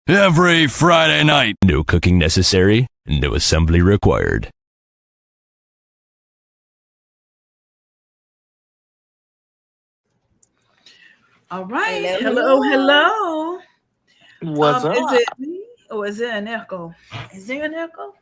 Every Friday night. No cooking necessary, no assembly required. All right. Hello. What's up? Is it me or is it an echo? Is there an echo?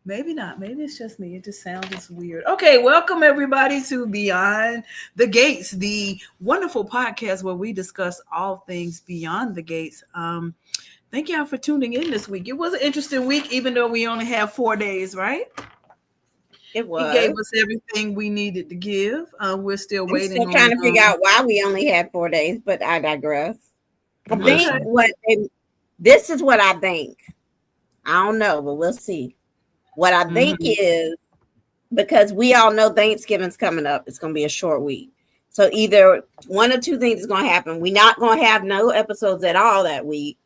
Maybe not. Maybe it's just me. It just sounds weird. Okay, welcome everybody to Beyond the Gates, the wonderful podcast where we discuss all things beyond the gates. Thank y'all for tuning in this week. It was an interesting week, even though we only have 4 days, right? It was. He gave us everything we needed to give. We're still waiting. Still trying to figure out why we only had 4 days, but I digress. This is what I think. I don't know, but we'll see. What I think is, because we all know Thanksgiving's coming up, it's going to be a short week. So either one or two things is going to happen. We're not going to have no episodes at all that week,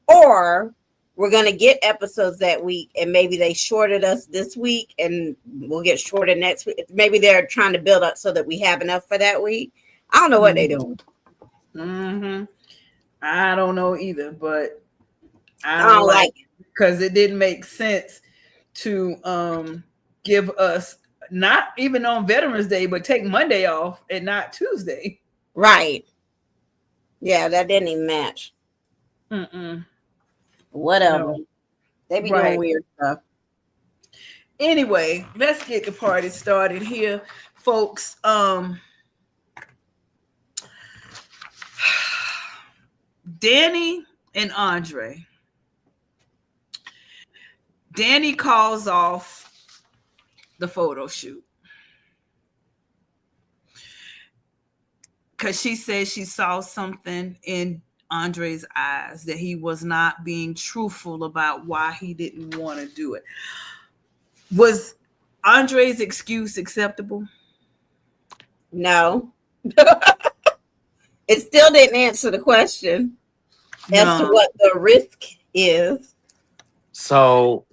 or we're going to get episodes that week, and maybe they shorted us this week, and we'll get shorted next week. Maybe they're trying to build up so that we have enough for that week. I don't know what they're doing. I don't know either, but I don't like it because it didn't make sense to give us, not even on Veterans Day, but take Monday off and not Tuesday. Right. Yeah, that didn't even match. Whatever. No. They be doing weird stuff. Anyway, let's get the party started here, folks. Danny and Andre. Danny calls off the photo shoot because she says she saw something in Andre's eyes that he was not being truthful about why he didn't want to do it. Was Andre's excuse acceptable? No. It still didn't answer the question as to what the risk is. So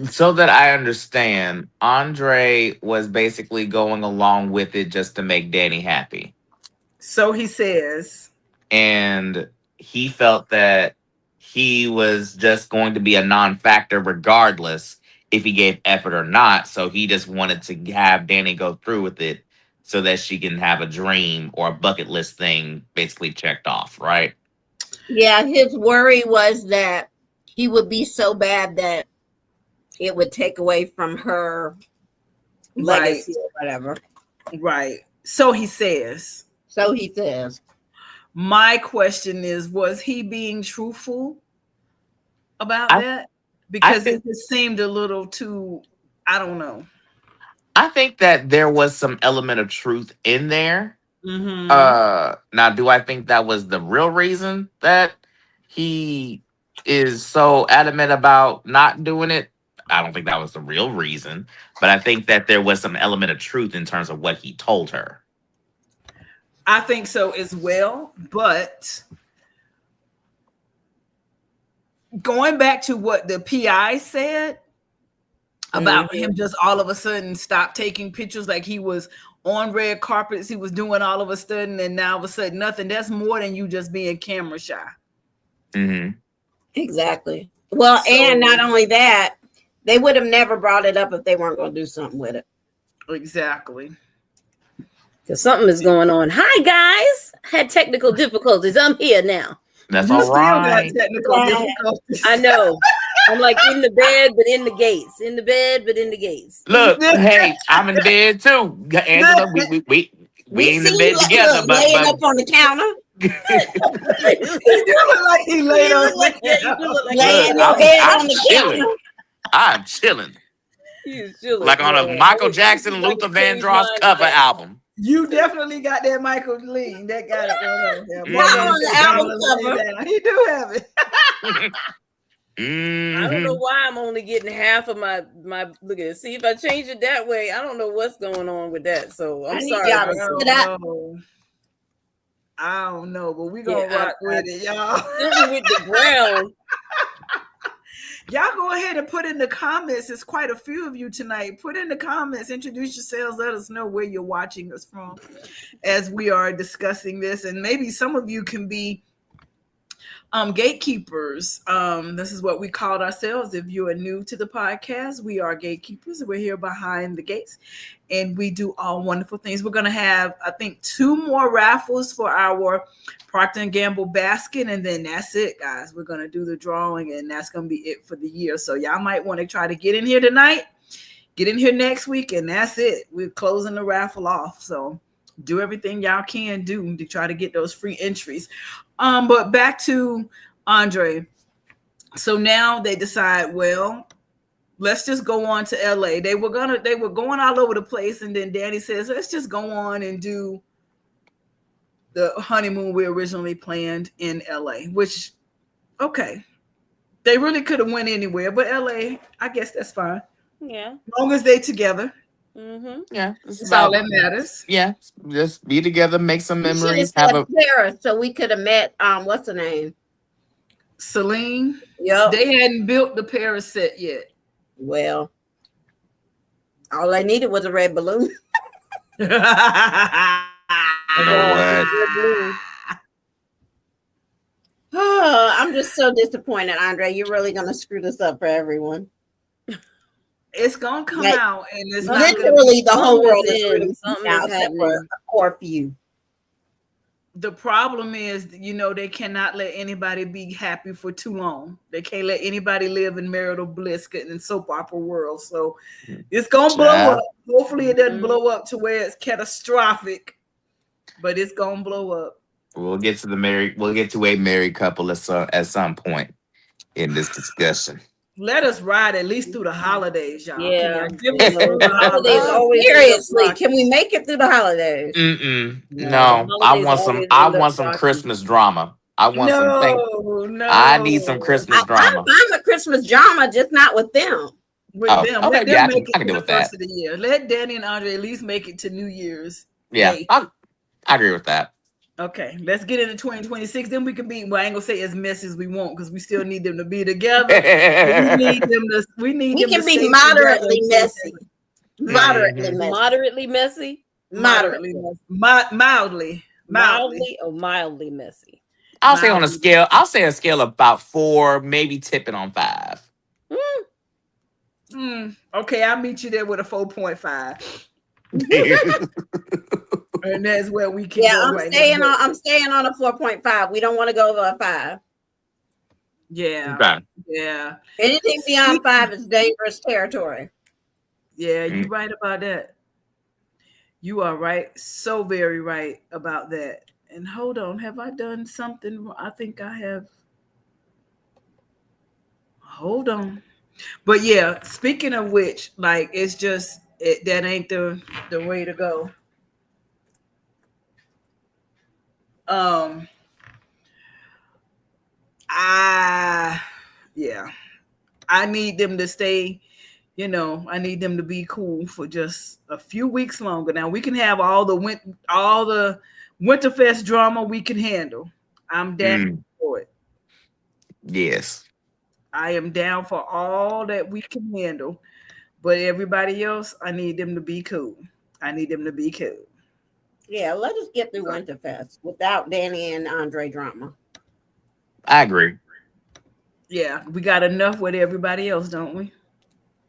that I understand, Andre was basically going along with it just to make Danny happy. So he says. and he felt that he was just going to be a non-factor regardless if he gave effort or not. So he just wanted to have Danny go through with it so that she can have a dream or a bucket list thing basically checked off, right? Yeah, his worry was that he would be so bad that it would take away from her legacy or whatever. Right. So he says. So he says. My question is, was he being truthful about that? Because it just seemed a little too, I don't know. I think that there was some element of truth in there. Mm-hmm. Now, do I think that was the real reason that he is so adamant about not doing it? I don't think that was the real reason, but I think that there was some element of truth in terms of what he told her. I think so as well, but going back to what the PI said about him just all of a sudden stop taking pictures, like he was on red carpets, he was doing all of a sudden, and now all of a sudden nothing. That's more than you just being camera shy. Mm-hmm. Exactly. Well, and not only that, they would have never brought it up if they weren't going to do something with it. Exactly. Because something is going on. Hi, guys. Had technical difficulties. I'm here now. That's all right. Technical difficulties. I know. I'm like in the bed, but in the gates. In the bed, but in the gates. Look, hey, I'm in the bed too. Angela, we in the bed together, but laying up on the counter. He do look like he laid on the counter. Laying your head on the counter. I'm chilling. He's chilling. Like on a Michael Jackson, Luther Vandross cover album. You definitely got that Michael Lee. That got it on there. On the album cover. He do have it. I don't know why I'm only getting half of my look at it. See, if I change it that way, I don't know what's going on with that. So I'm sorry. I don't know, but we gonna rock with it, y'all. With the brown. Y'all go ahead and put in the comments. There's quite a few of you tonight. Put in the comments, introduce yourselves, let us know where you're watching us from as we are discussing this. And maybe some of you can be gatekeepers. This is what we called ourselves. If you are new to the podcast, we are gatekeepers. We're here behind the gates and we do all wonderful things. We're going to have, I think, 2 more raffles for our Procter & Gamble basket, and then that's it, guys. We're going to do the drawing, and that's going to be it for the year. So y'all might want to try to get in here tonight, get in here next week, and that's it. We're closing the raffle off. So do everything y'all can do to try to get those free entries. But back to Andre. So now they decide, well, let's just go on to LA. They were going all over the place, and then Danny says, let's just go on and do the honeymoon we originally planned in LA, which, okay. They really could have went anywhere, but LA, I guess that's fine. Yeah. As long as they together. Mm-hmm. Yeah. That's all that matters. Yeah. Just be together, make some memories. Paris, so we could have met, what's her name? Celine. Yep. They hadn't built the Paris set yet. Well, all I needed was a red balloon. You know Oh, I'm just so disappointed, Andre. You're really gonna screw this up for everyone. It's gonna come out, and it's literally the whole world is happening. except for a core few. The problem is, they cannot let anybody be happy for too long. They can't let anybody live in marital bliss in soap opera world. So it's gonna blow up. Hopefully, it doesn't blow up to where it's catastrophic, but it's gonna blow up. We'll get to a married couple at some point in this discussion. Let us ride at least through the holidays, y'all. Yeah. Holidays always seriously. Can we make it through the holidays? No. I want some Christmas drama. I want something. No. I need some Christmas drama. I'm fine with Christmas drama, just not with them. With them. Okay, Let them I make can it do the with that. first of the year. Let Danny and Andre at least make it to New Year's. Yeah, Day. I agree with that. Okay, let's get into 2026. Then we can be. Well, I ain't gonna say as messy as we want because we still need them to be together. We can be moderately messy. Moderately messy. Moderately messy. Mildly or mildly messy. I'll say on a scale. I'll say a scale of about 4, maybe tipping on 5. Okay, I'll meet you there with a 4.5. And that's where we can go. I'm staying on a 4.5. We don't want to go over a 5. Yeah. Okay. Yeah. Anything beyond 5 is dangerous territory. Yeah, you're right about that. You are right. So very right about that. And hold on, have I done something? I think I have. Hold on. But yeah, speaking of which, like it's just that ain't the way to go. I need them to stay, I need them to be cool for just a few weeks longer. Now we can have all the Winterfest drama we can handle. I'm down for it. Yes. I am down for all that we can handle. But everybody else, I need them to be cool. Yeah, let us get through Winterfest without Danny and Andre drama. I agree. Yeah, we got enough with everybody else, don't we?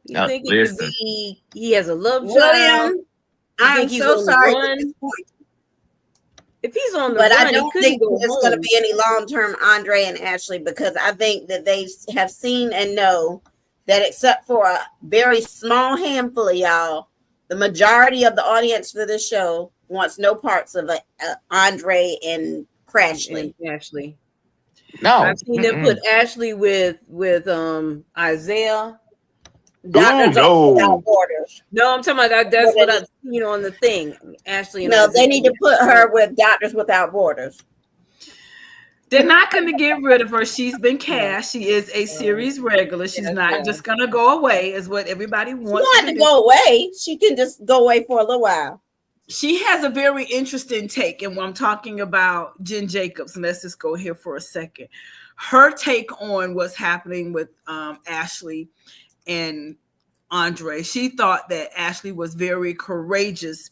You think it could be he has a love child? William, I'm so sorry to disappoint. If he's on the run, I don't think it's going to be any long-term Andre and Ashley, because I think that they have seen and know that except for a very small handful of y'all, the majority of the audience for this show wants no parts of Andre and Crashly. Ashley. No, I've seen them put Ashley with Isaiah. Doctors Without Borders. No, I'm talking about that's what I've seen on the thing. Ashley. And no, Isaiah. They need to put her with Doctors Without Borders. They're not going to get rid of her. She's been cast. She is a series regular. She's not just going to go away, is what everybody wants. She don't have to go away. She can just go away for a little while. She has a very interesting take, and when I'm talking about Jen Jacobs, and let's just go here for a second. Her take on what's happening with Ashley and Andre. She thought that Ashley was very courageous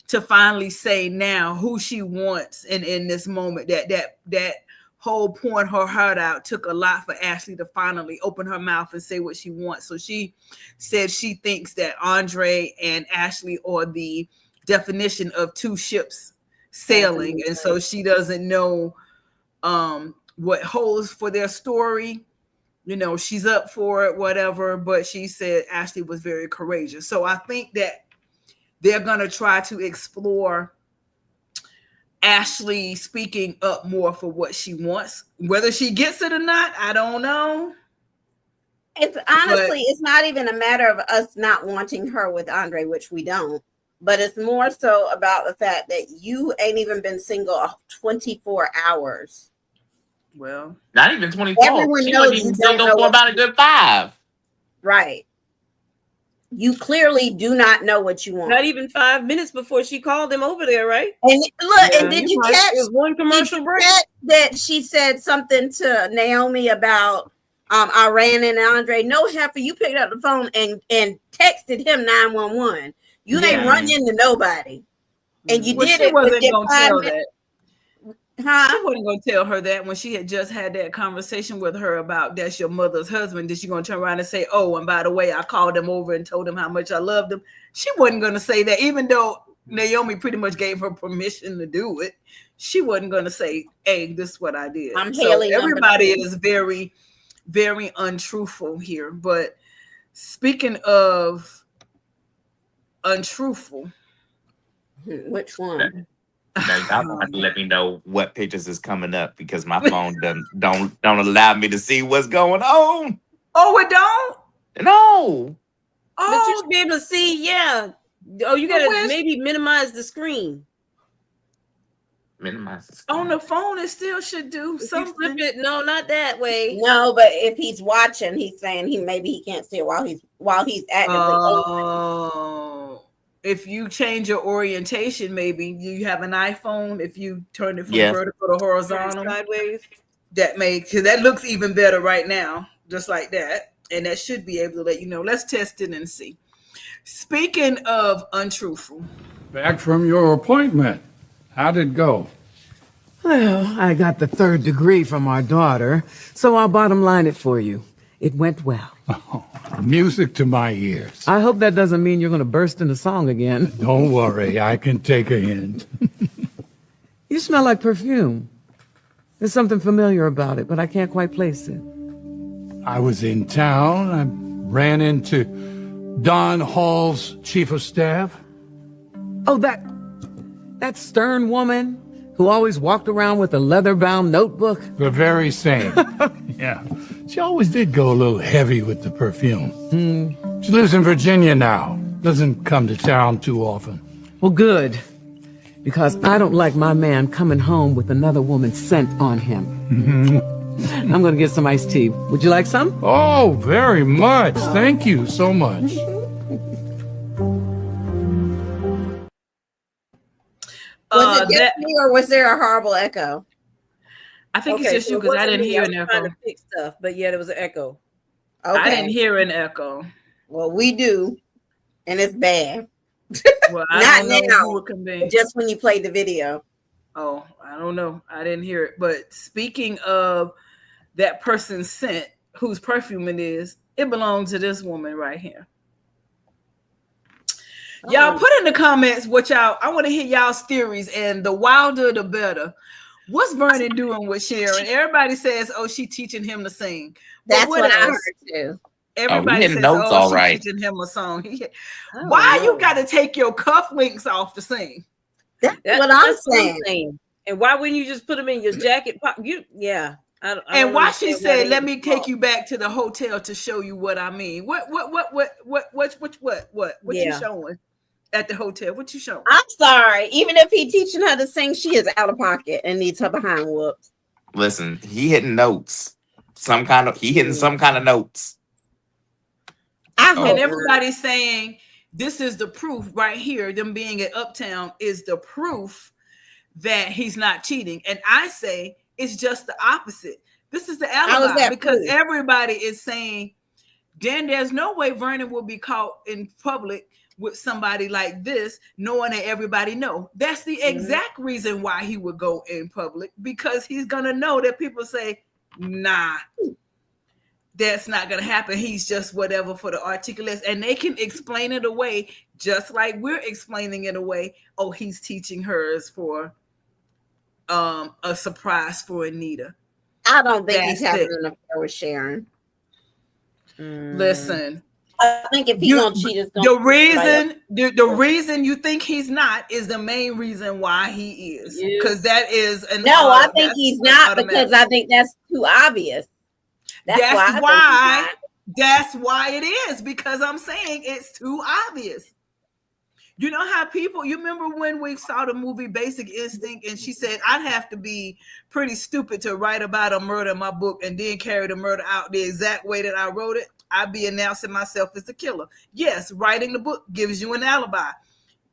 to finally say now who she wants, and in this moment that whole pouring her heart out took a lot for Ashley to finally open her mouth and say what she wants. So she said she thinks that Andre and Ashley are the definition of two ships sailing, and so she doesn't know what holds for their story. She's up for it, whatever, but she said Ashley was very courageous. So I think that they're going to try to explore Ashley speaking up more for what she wants. Whether she gets it or not, I don't know. It's honestly, it's not even a matter of us not wanting her with Andre, which we don't. But it's more so about the fact that you ain't even been single 24 hours. Well, not even 24. Everyone she knows wasn't even single for about a good 5. Right. You clearly do not know what you want. Not even 5 minutes before she called him over there, right? And look, and did you catch one commercial break that she said something to Naomi about Iran and Andre? No, heifer, you picked up the phone and texted him 911. You ain't run into nobody, and you did it. Wasn't gonna tell that. Huh? She wasn't going to tell her that when she had just had that conversation with her about that's your mother's husband. Is she going to turn around and say, oh, and by the way, I called him over and told him how much I loved him? She wasn't going to say that, even though Naomi pretty much gave her permission to do it. She wasn't going to say, hey, this is what I did. Everybody is very, very untruthful here. But speaking of untruthful, which one? Now, y'all have to let me know what pictures is coming up, because my phone don't allow me to see what's going on. Oh, it don't? No. But you should be able to see, yeah. Oh, you gotta maybe minimize the screen. Minimize the screen. On the phone, it still should do something. You flip it, no, not that way. No, but if he's watching, he's saying he can't see it while he's actively open. If you change your orientation, maybe you have an iPhone. If you turn it from vertical to horizontal, sideways, that looks even better right now, just like that. And that should be able to let you know. Let's test it and see. Speaking of untruthful, back from your appointment, how did it go? Well, I got the 3rd degree from our daughter, so I'll bottom line it for you. It went well. Oh, music to my ears. I hope that doesn't mean you're going to burst into song again. Don't worry, I can take a hint. You smell like perfume. There's something familiar about it, but I can't quite place it. I was in town. I ran into Don Hall's chief of staff. Oh, that stern woman who always walked around with a leather-bound notebook? The very same. Yeah. She always did go a little heavy with the perfume. She lives in Virginia now. Doesn't come to town too often. Well, good. Because I don't like my man coming home with another woman's scent on him. I'm going to get some iced tea. Would you like some? Oh, very much. Thank you so much. Was it just me or was there a horrible echo? I think it's just you because I didn't hear an echo. Trying to fix stuff, but yeah, there was an echo. Okay. I didn't hear an echo. Well, we do, and it's bad. Well, I Not don't know now, who it can be. just when you played the video. Oh, I don't know. I didn't hear it. But speaking of that person's scent, whose perfume it is, it belongs to this woman right here. Y'all put in the comments what y'all, I want to hear y'all's theories, and the wilder the better. What's Vernon doing with Sharon? Everybody says, oh, she teaching him to sing. But That's what I else? heard too. Everybody hitting says, notes oh, all she's right. teaching him a song. Why you got to take your cufflinks off to sing? That's what I'm saying. And why wouldn't you just put them in your jacket pocket? And why she said, "Let me take you back to the hotel to show you what I mean." What you showing at the hotel? What you showing? I'm sorry. Even if he teaching her to sing, she is out of pocket and needs her behind whooped. Listen, he hitting notes. He hitting some kind of notes. And everybody's saying this is the proof right here. Them being at Uptown is the proof that he's not cheating. And I say it's just the opposite. This is the alibi because everybody is saying, then there's no way Vernon will be caught in public with somebody like this, knowing that everybody know. That's the exact reason why he would go in public, because he's gonna know that people say, nah, that's not gonna happen. He's just whatever for the articulates, and they can explain it away just like we're explaining it away. Oh, he's teaching hers for a surprise for Anita. I don't think he's having an affair with Sharon. Listen, I think if he's gonna cheat, it's gonna the reason you think he's not is the main reason why he is, because that is I think he's not because I think that's too obvious. That's why it is, because I'm saying it's too obvious. You know how you remember when we saw the movie Basic Instinct, and she said, I'd have to be pretty stupid to write about a murder in my book and then carry the murder out the exact way that I wrote it. I'd be announcing myself as the killer. Yes, writing the book gives you an alibi.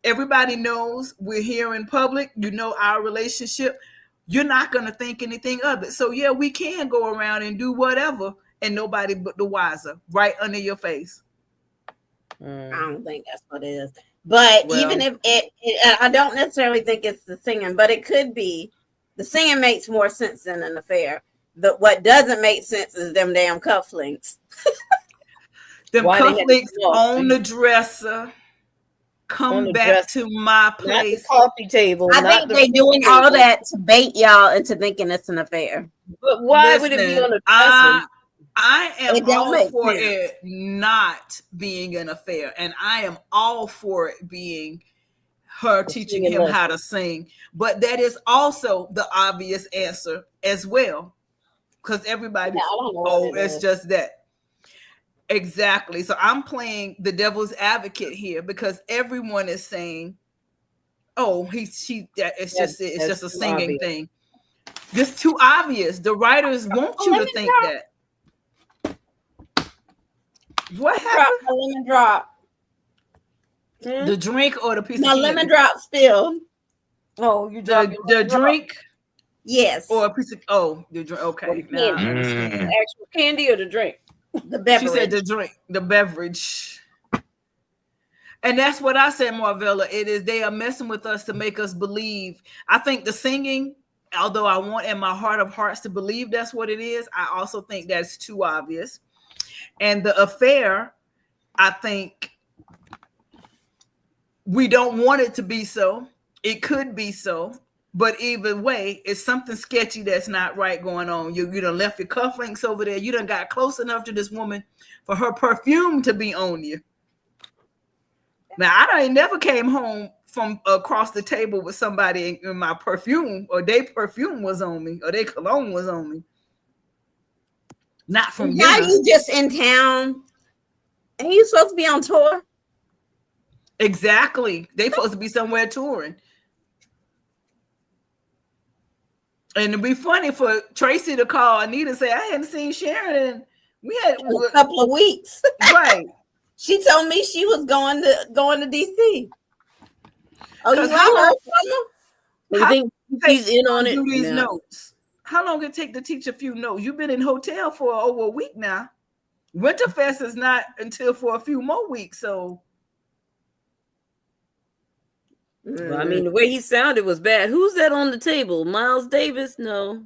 Everybody knows we're here in public. You know our relationship. You're not going to think anything of it. So, yeah, we can go around and do whatever, and nobody but the wiser, right under your face. I don't think that's what it is. But even if I don't necessarily think it's the singing, but it could be. The singing makes more sense than an affair. What doesn't make sense is them damn cufflinks. Them cufflinks on the dresser. Come back to my place. Not the coffee table. I think they're doing all that to bait y'all into thinking it's an affair. But why would it be on the dresser? I am all for it not being an affair, and I am all for it being her teaching him how to sing. But that is also the obvious answer as well, because everybody, it's just that. Exactly. So I'm playing the devil's advocate here because everyone is saying, "Oh, it's just a singing thing." Just too obvious. The writers want you to think that. What happened? My lemon drop. The drink or the piece of candy? Lemon drop spilled. Oh, you the drink? Yes. Or a piece of the drink. Okay. Now I understand. Actual candy or the drink? The beverage. She said the drink, the beverage. And that's what I said, Marvella. It is they are messing with us to make us believe. I think the singing although I want in my heart of hearts to believe that's what it is, I also think that's too obvious. And the affair, I think we don't want it to be so. It could be so. But either way, it's something sketchy that's not right going on. You done left your cufflinks over there. You done got close enough to this woman for her perfume to be on you. Now, I never came home from across the table with somebody in my perfume, or their perfume was on me, or their cologne was on me. Not from now you just in town. And you supposed to be on tour? Exactly. They supposed to be somewhere touring. And it'd be funny for Tracy to call Anita and say, I hadn't seen Sharon in we had a couple of weeks. Right. She told me she was going to DC. Oh, you You think she's in on it? Do these notes. How long it take to teach a few notes? You've been in hotel for over a week now. Winterfest is not until for a few more weeks, so. Well, I mean, the way he sounded was bad. Who's that on the table? Miles Davis? No.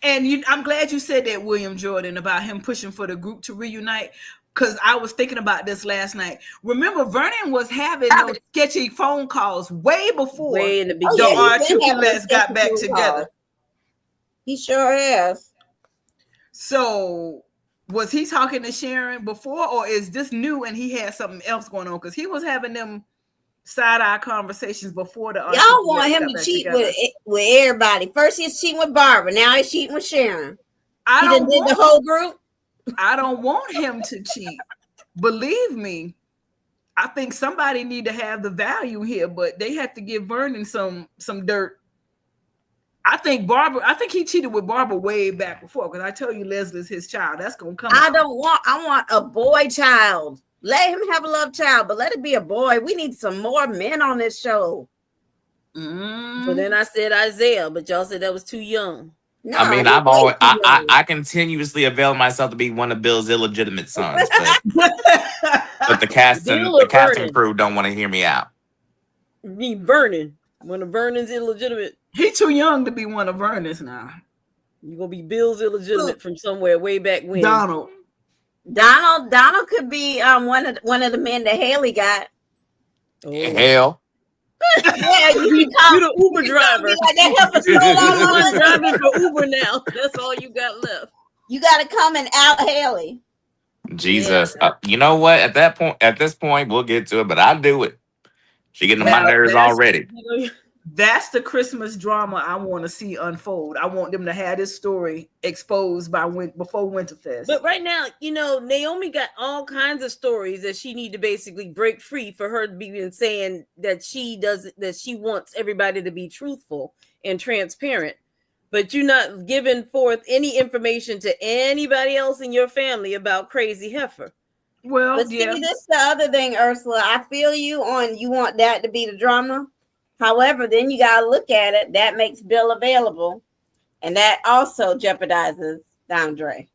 And I'm glad you said that, William Jordan, about him pushing for the group to reunite, because I was thinking about this last night. Remember, Vernon was having those sketchy phone calls way before way in the beginning. The R2 got back together. He sure is. So was he talking to Sharon before, or is this new and he had something else going on? Because he was having them side-eye conversations before the y'all want him to cheat with everybody. First he's cheating with Barbara, now he's cheating with Sharon. He done did the whole group. I don't want him to cheat. Believe me, I think somebody need to have the value here, but they have to give Vernon some dirt. I think he cheated with Barbara way back before, because I tell you, Leslie's his child. That's gonna come. I want a boy child. Let him have a love child, but let it be a boy. We need some more men on this show. So then I said Isaiah, but y'all said that was too young. No, I mean, I continuously avail myself to be one of Bill's illegitimate sons, but the casting crew don't want to hear me out. Me Vernon, one of Vernon's illegitimate. He too young to be one of Vernon's now. You're gonna be Bill's illegitimate from somewhere way back when. Donald could be one of the men that Haley got. Oh. Hell. Yeah, you're the Uber driver. You're driving for Uber now. That's all you got left. You got to come and out Haley. Jesus, you know what? At this point, we'll get to it, but I'll do it. She getting on my nerves already. That's the Christmas drama I want to see unfold. I want them to have this story exposed before Winterfest. But right now, Naomi got all kinds of stories that she need to basically break free for her to be saying that she wants everybody to be truthful and transparent. But you're not giving forth any information to anybody else in your family about Crazy Heifer. Well, but see, this is the other thing, Ursula. I feel you want that to be the drama. However, then you got to look at it. That makes Bill available. And that also jeopardizes Andre.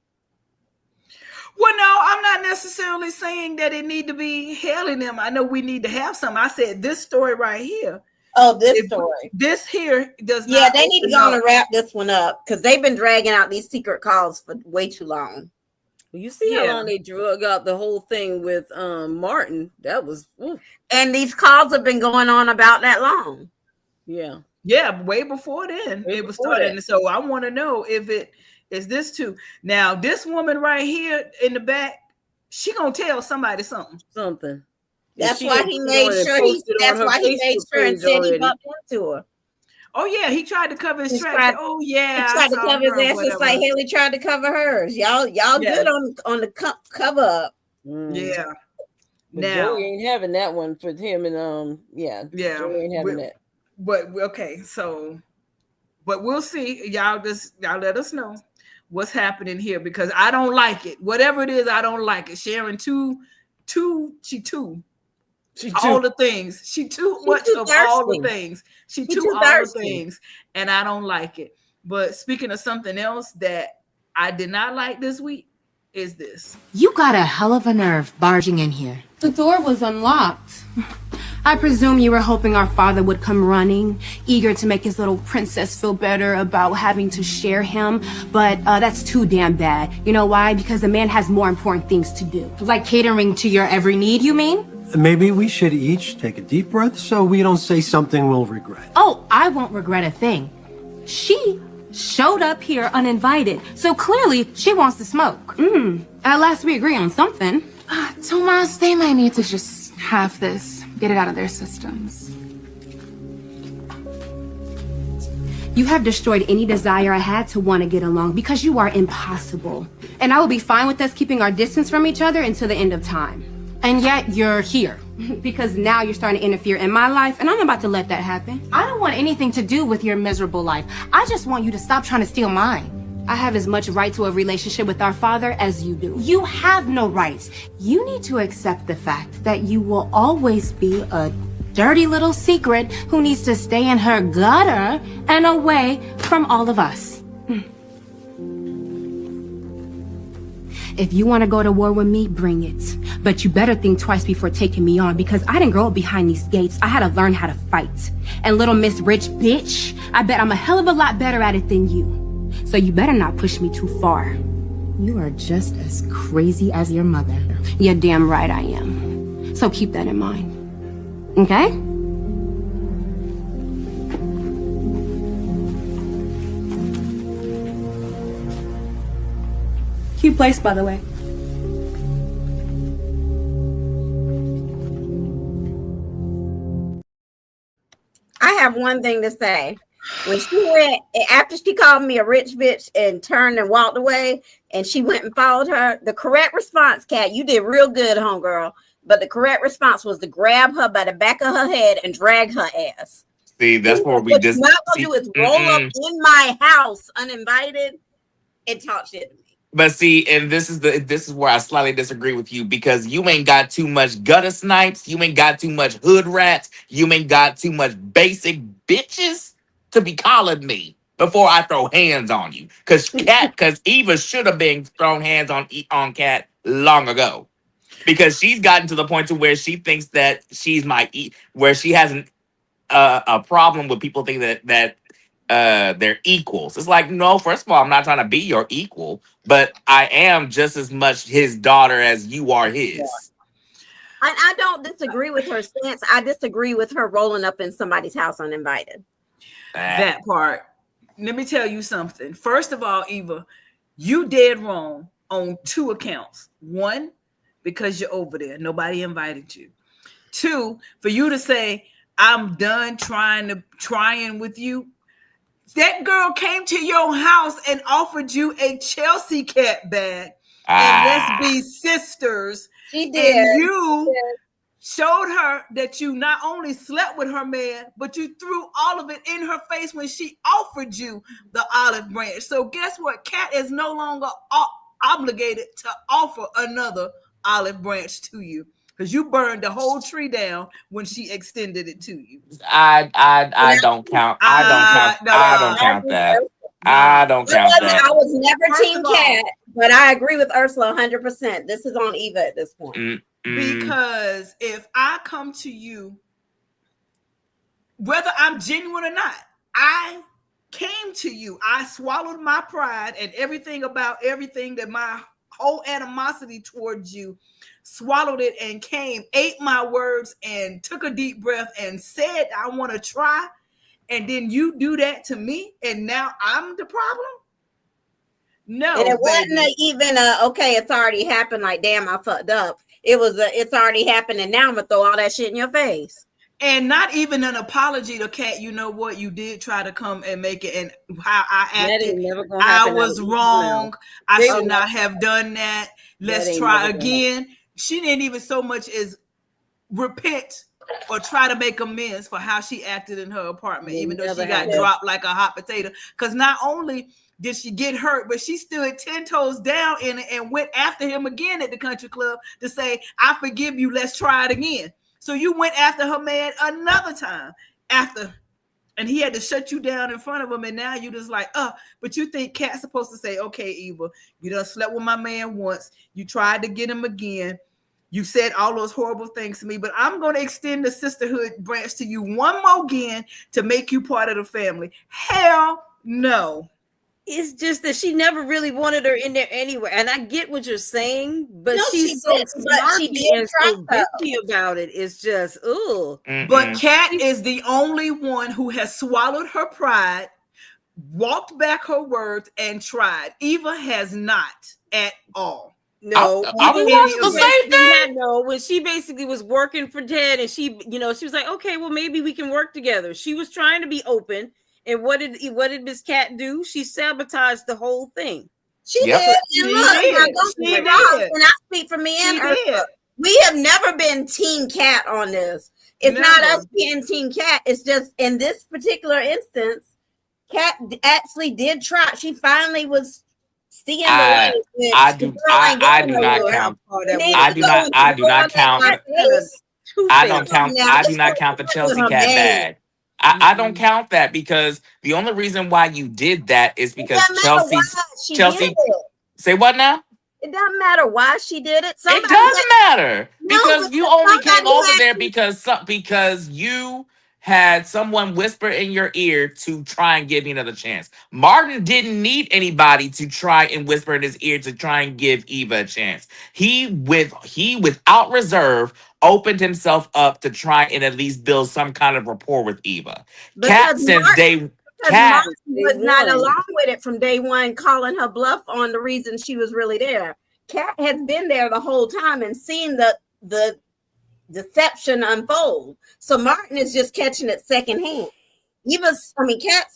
Well, no, I'm not necessarily saying that it need to be hailing them. I know we need to have some. I said this story right here. Oh, this story. This here does not. Yeah, they need to go and wrap this one up, because they've been dragging out these secret calls for way too long. You see how long they drug out the whole thing with Martin. That was and these calls have been going on about that long. Yeah, way before then it was starting. So I want to know if it is this too. Now this woman right here in the back, she gonna tell somebody something. That's why he made sure. That's why he made sure and said he bumped into her. Oh yeah, he tried to cover his tracks. Oh yeah, he tried to cover his ass just like Haley tried to cover hers. Y'all good on the cover up. Yeah. But now Joey ain't having that one for him, and Joey ain't having that. But okay, so, but we'll see. Y'all let us know what's happening here, because I don't like it. Whatever it is, I don't like it. Sharon all the things. She too much of all the things. She too all the things, and I don't like it. But speaking of something else that I did not like this week is this. You got a hell of a nerve barging in here. The door was unlocked. I presume you were hoping our father would come running, eager to make his little princess feel better about having to share him, but that's too damn bad. You know why? Because the man has more important things to do. Like catering to your every need, you mean? Maybe we should each take a deep breath so we don't say something we'll regret. Oh, I won't regret a thing. She showed up here uninvited, so clearly she wants to smoke. At last we agree on something. Tomas, they might need to just have this. Get it out of their systems. You have destroyed any desire I had to want to get along because you are impossible. And I will be fine with us keeping our distance from each other until the end of time. And yet you're here because now you're starting to interfere in my life, and I'm about to let that happen. I don't want anything to do with your miserable life. I just want you to stop trying to steal mine. I have as much right to a relationship with our father as you do. You have no rights. You need to accept the fact that you will always be a dirty little secret who needs to stay in her gutter and away from all of us. If you want to go to war with me, bring it. But you better think twice before taking me on, because I didn't grow up behind these gates. I had to learn how to fight. And little Miss Rich Bitch, I bet I'm a hell of a lot better at it than you. So you better not push me too far. You are just as crazy as your mother. You're damn right I am. So keep that in mind. Okay? Cute place, by the way. I have one thing to say. When she went, after she called me a rich bitch and turned and walked away, and she went and followed her, the correct response, Kat, you did real good, homegirl, but the correct response was to grab her by the back of her head and drag her ass. See, that's where we just... What you're not going to do is roll up in my house uninvited and talk shit to me. But see, and this is where I slightly disagree with you, because you ain't got too much gutter snipes, you ain't got too much hood rats, you ain't got too much basic bitches to be calling me before I throw hands on you. Because Eva should have been thrown hands on Kat long ago, because she's gotten to the point to where she thinks that she's where she has a problem with people thinking that they're equals. It's like, no, first of all, I'm not trying to be your equal, but I am just as much his daughter as you are his. I don't disagree with her stance. I disagree with her rolling up in somebody's house uninvited. That part. Let me tell you something. First of all, Eva, you dead wrong on two accounts. One, because you're over there. Nobody invited you. Two, for you to say, I'm done trying with you. That girl came to your house and offered you a Chelsea cat bag. And let's be sisters. She did. And you showed her that you not only slept with her man, but you threw all of it in her face when she offered you the olive branch. So guess what? Kat is no longer obligated to offer another olive branch to you, because you burned the whole tree down when she extended it to you. I don't count. I don't count that. I was never Team Kat, but I agree with Ursula 100%. This is on Eva at this point. Because if I come to you, whether I'm genuine or not, I came to you. I swallowed my pride and everything that my whole animosity towards you, swallowed it and came, ate my words and took a deep breath and said, I want to try. And then you do that to me, and now I'm the problem? No. And it wasn't even okay, it's already happened, like, damn, I fucked up. It was it's already happened, and now I'm gonna throw all that shit in your face. And not even an apology to Kat. You know what? You did try to come and make it, and how I acted. I was wrong. I should not have done that. Let's try again. She didn't even so much as repent or try to make amends for how she acted in her apartment, even though she got dropped like a hot potato. Because not only did she get hurt, but she stood 10 toes down in it and went after him again at the country club to say, I forgive you, let's try it again. So you went after her man another time after, and he had to shut you down in front of him, and now you just like, but you think Kat's supposed to say, okay, Eva, you done slept with my man once, you tried to get him again, You said all those horrible things to me, but I'm going to extend the sisterhood branch to you one more again to make you part of the family. Hell no. It's just that she never really wanted her in there anyway. And I get what you're saying, but No, she's she so did, but she snarky did and try, so bitchy about it. It's just, ooh. But Kat is the only one who has swallowed her pride, walked back her words, and tried. Eva has not at all. No, I was watching the same thing. No, when she basically was working for Ted, and she was like, okay, well, maybe we can work together. She was trying to be open, and what did Miss Cat do? She sabotaged the whole thing. She did. And look, now don't get me wrong. And I speak for me and Ursula. We have never been Team Cat on this. It's not us being Team Cat. It's just in this particular instance, Cat actually did try. She finally was seeing the light. I do not count the Chelsea Cat bad. I don't count that, because the only reason why you did that is because Chelsea. Say what now? It doesn't matter why she did it. It doesn't matter, because you only came over there because you had someone whisper in your ear to try and give me another chance. Martin didn't need anybody to try and whisper in his ear to try and give Eva a chance. He without reserve opened himself up to try and at least build some kind of rapport with Eva. Kat was not along with it from day one, calling her bluff on the reason she was really there. Kat has been there the whole time and seen the deception unfold. So Martin is just catching it secondhand. Kat's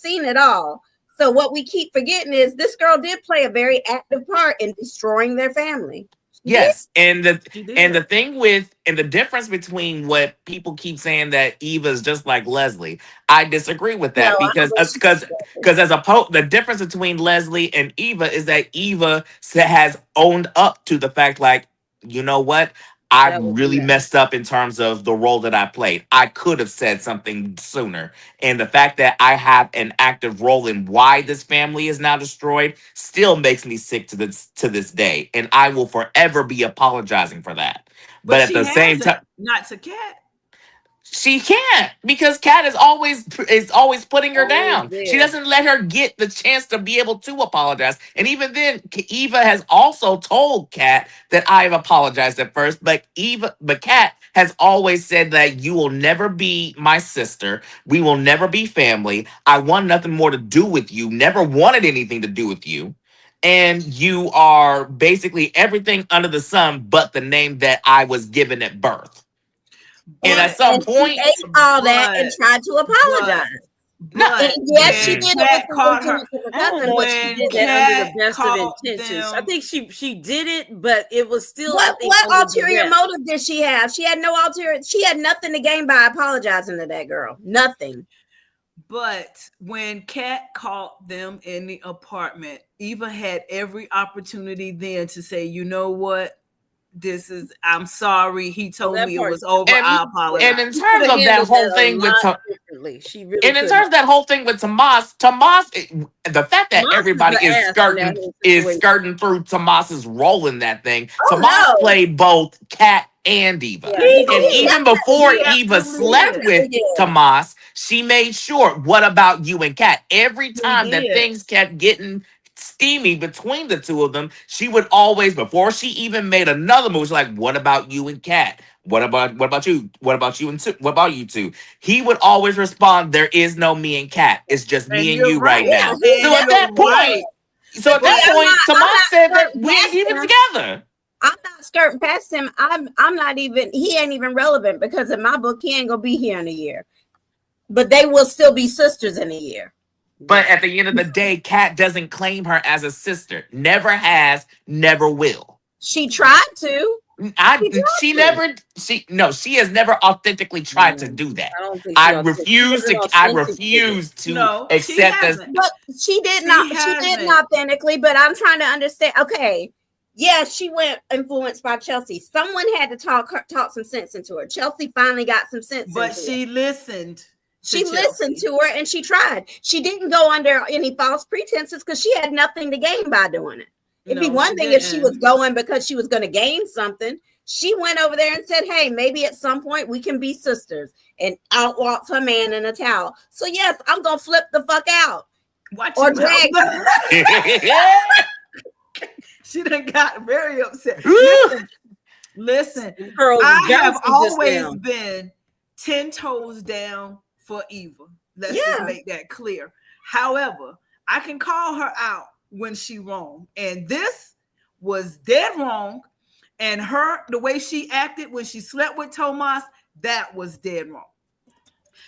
seen it all. So what we keep forgetting is this girl did play a very active part in destroying their family. Yes, and the thing with the difference between what people keep saying that Eva is just like Leslie, I disagree with that, because the difference between Leslie and Eva is that Eva has owned up to the fact, like, you know what? I really messed up in terms of the role that I played. I could have said something sooner. And the fact that I have an active role in why this family is now destroyed still makes me sick to this day. And I will forever be apologizing for that. But at the same time, not to Kat. She can't, because Kat is always putting her down. She doesn't let her get the chance to be able to apologize. And even then, Eva has also told Kat that I've apologized at first, but Kat has always said that you will never be my sister. We will never be family. I want nothing more to do with you. Never wanted anything to do with you. And you are basically everything under the sun but the name that I was given at birth. And at some point, she ate all that and tried to apologize. Yes, she did it caught her. But she did that under the best of intentions. I think she did it, but it was still. What ulterior motive did she have? She had no ulterior. She had nothing to gain by apologizing to that girl. Nothing. But when Kat caught them in the apartment, Eva had every opportunity then to say, you know what? I'm sorry. He told me it was over. I apologize. And in terms of that whole thing with Tomas, the fact that everybody is skirting through Tomas's role in that thing, Tomas played both Kat and Eva. And even before Eva slept with Tomas, she made sure, what about you and Kat? Every time that things kept getting steamy between the two of them, she would always, before she even made another move, she's like, what about you and Kat? What about you? What about you two? He would always respond, there is no me and Kat. It's just me and you right now. So at that point, Tomas said that we ain't even together. I'm not skirting past him. I'm not even, he ain't even relevant, because in my book, he ain't gonna be here in a year. But they will still be sisters in a year. But at the end of the day, Kat doesn't claim her as a sister. Never has, never will. She tried to. She has never authentically tried to do that. I refuse to accept this. But she didn't authentically, but I'm trying to understand. Okay. Yeah, she went influenced by Chelsea. Someone had to talk some sense into her. Chelsea finally got some sense into her. But she listened. She listened to her and she tried. She didn't go under any false pretenses because she had nothing to gain by doing it. It'd be one thing if she was going because she was going to gain something. She went over there and said, hey, maybe at some point we can be sisters. And out walks her man in a towel. So yes, I'm gonna flip the fuck out. Watch or your mouth. drag. She done got very upset. Listen, Girls I have bouncing just always now. been 10 toes down for Eva. Let's just make that clear. However, I can call her out when she wrong. And this was dead wrong. And the way she acted when she slept with Tomas, that was dead wrong.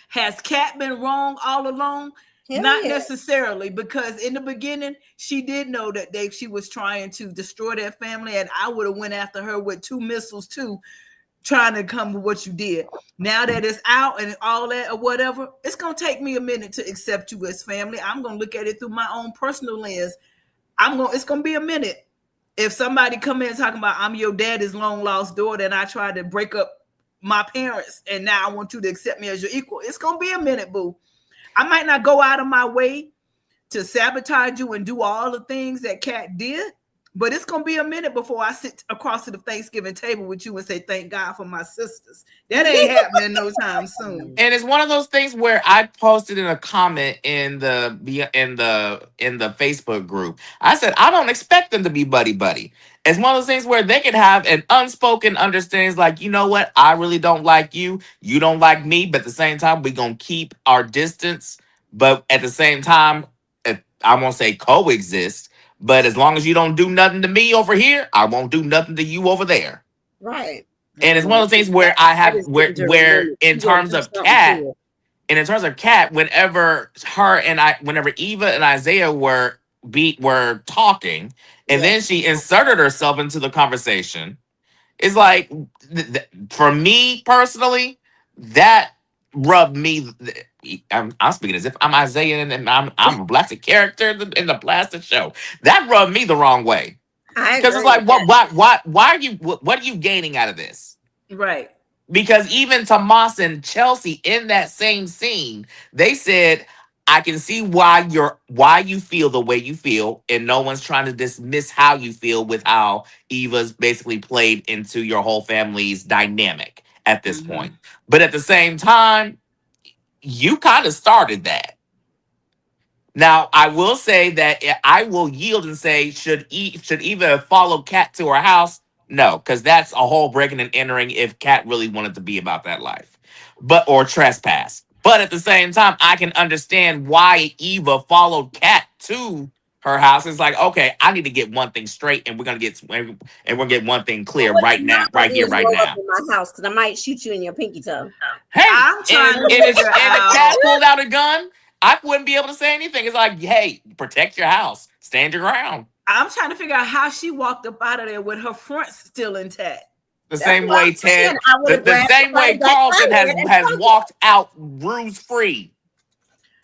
Has Kat been wrong all along? Not necessarily, because in the beginning, she did know that she was trying to destroy their family, and I would have went after her with 2 missiles too, trying to come with what you did. Now that it's out and all that or whatever, it's going to take me a minute to accept you as family. I'm going to look at it through my own personal lens. It's going to be a minute. If somebody come in talking about I'm your daddy's long lost daughter and I tried to break up my parents and now I want you to accept me as your equal, it's going to be a minute, boo. I might not go out of my way to sabotage you and do all the things that Kat did, but it's going to be a minute before I sit across to the Thanksgiving table with you and say, thank God for my sisters. That ain't happening no time soon. And it's one of those things where I posted in a comment in the Facebook group. I said, I don't expect them to be buddy-buddy. It's one of those things where they could have an unspoken understanding, like, you know what? I really don't like you. You don't like me. But at the same time, we're going to keep our distance. But at the same time, I won't say coexist. But as long as you don't do nothing to me over here, I won't do nothing to you over there. Right. And it's one of those things where I have where in terms of Kat, whenever Eva and Isaiah were talking, and then she inserted herself into the conversation, it's like for me personally, that rubbed me. I'm speaking as if I'm Isaiah and I'm a blasted character in the blasted show. That rubbed me the wrong way. Because it's like, what are you gaining out of this? Right. Because even Tomas and Chelsea in that same scene, they said, I can see why you feel the way you feel, and no one's trying to dismiss how you feel with how Eva's basically played into your whole family's dynamic at this point. But at the same time, you kind of started that. Now, I will say that I will yield and say, should Eva follow Kat to her house? No, because that's a whole breaking and entering if Kat really wanted to be about that life, or trespass. But at the same time, I can understand why Eva followed Kat to her house. It's like, okay, I need to get one thing straight, and we're gonna get one thing clear right now, right here, right now. In my house, because I might shoot you in your pinky toe. Hey, and if Kat pulled out a gun, I wouldn't be able to say anything. It's like, hey, protect your house, stand your ground. I'm trying to figure out how she walked up out of there with her front still intact. The same way Ted, the same way Carlton has walked out bruise free.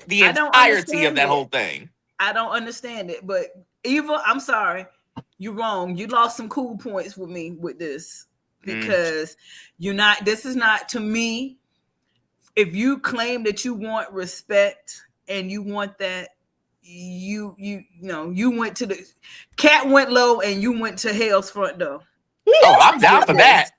The entirety of that whole thing. I don't understand it, but Eva, I'm sorry, you're wrong. You lost some cool points with me with this because this is not, to me. If you claim that you want respect and you want that, you went to the Cat went low and you went to hell's front door. Oh, I'm down for that.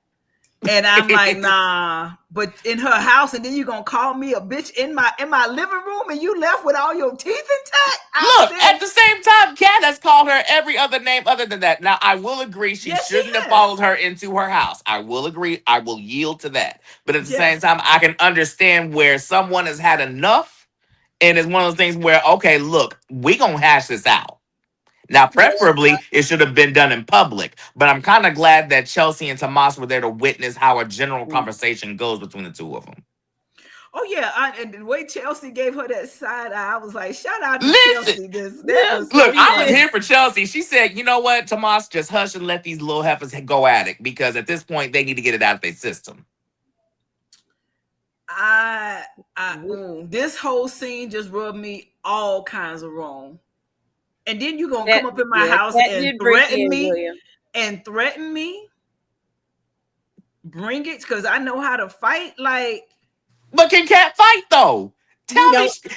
And I'm like, nah. But in her house, and then you're gonna call me a bitch in my living room, and you left with all your teeth intact. Look, at the same time, Kat has called her every other name other than that. Now, I will agree she shouldn't have followed her into her house. I will agree. I will yield to that. But at the same time, I can understand where someone has had enough, and it's one of those things where, okay, look, we gonna hash this out. Now, preferably, it should have been done in public, but I'm kind of glad that Chelsea and Tomas were there to witness how a general conversation goes between the two of them. Oh, yeah, and the way Chelsea gave her that side eye, I was like, shout out to Chelsea. Look, I was here for Chelsea. She said, you know what, Tomas, just hush and let these little heifers go at it, because at this point, they need to get it out of their system. This whole scene just rubbed me all kinds of wrong. And then you're going to come up in my house and threaten me? Bring it, because I know how to fight. Like, but can Kat fight, though? Tell me, can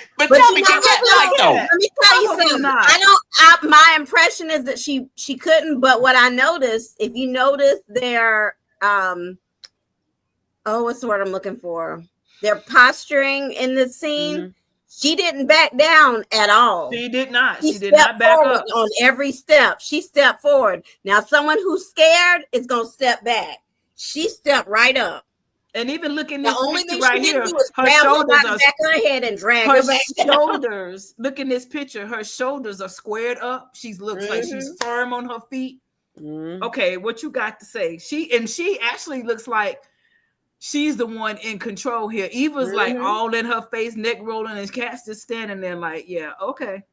Kat fight, though? Let me tell you something. My impression is that she couldn't, but what I noticed, if you notice, their what's the word I'm looking for? Their posturing in the scene. Mm-hmm. She didn't back down at all. She did not. She did not back up on every step. She stepped forward. Now, someone who's scared is gonna step back. She stepped right up. And even looking the this only picture thing right she here, didn't do was her grab shoulders her are back of her head and drag her her back shoulders. Look in this picture. Her shoulders are squared up. She looks like she's firm on her feet. Mm-hmm. Okay, what you got to say? She actually looks like she's the one in control here. Eva's like all in her face, neck rolling, and Kat's just standing there like, yeah, okay.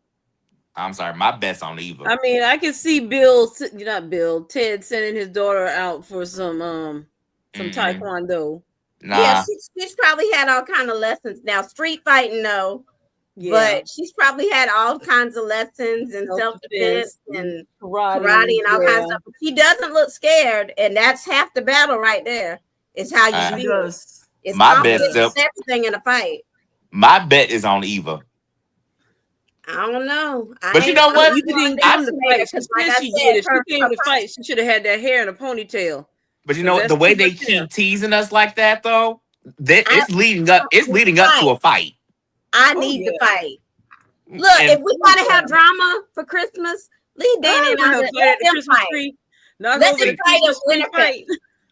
I'm sorry, my bet's on Eva. I mean, I can see Ted sending his daughter out for some taekwondo. Nah. Yeah, she's probably had all kind of lessons. Now, street fighting, no. Yeah. But she's probably had all kinds of lessons and self-defense and karate and all kinds of stuff. But she doesn't look scared, and that's half the battle right there. Is how you feel. It's my bet everything in a fight. My bet is on Eva. I don't know. But you know what? You didn't come to fight. She did. If she came to fight, she should have had that hair in a ponytail. But you know the way they keep teasing us like that, though, it's leading up. It's leading up to a fight. I need to fight. Look, if we want to have drama for Christmas, leave Danny and I let them fight. Let them fight us Winifred.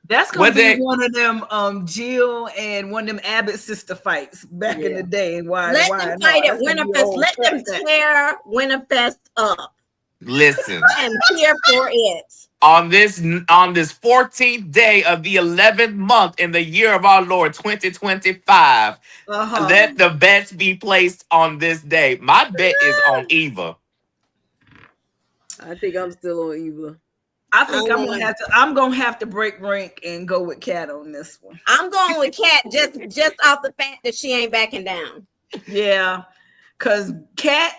That's gonna be one of them Jill and one of them Abbott sister fights back in the day. And why? Let them fight at Winterfest. Let them tear Winterfest up. Listen, I'm here for it. On this 14th day of the 11th month in the year of our Lord 2025, let the bets be placed on this day. My bet is on Eva. I think I'm still on Eva. I think I'm gonna have to break rank and go with Kat on this one. I'm going with Kat just off the fact that she ain't backing down. Yeah, because Kat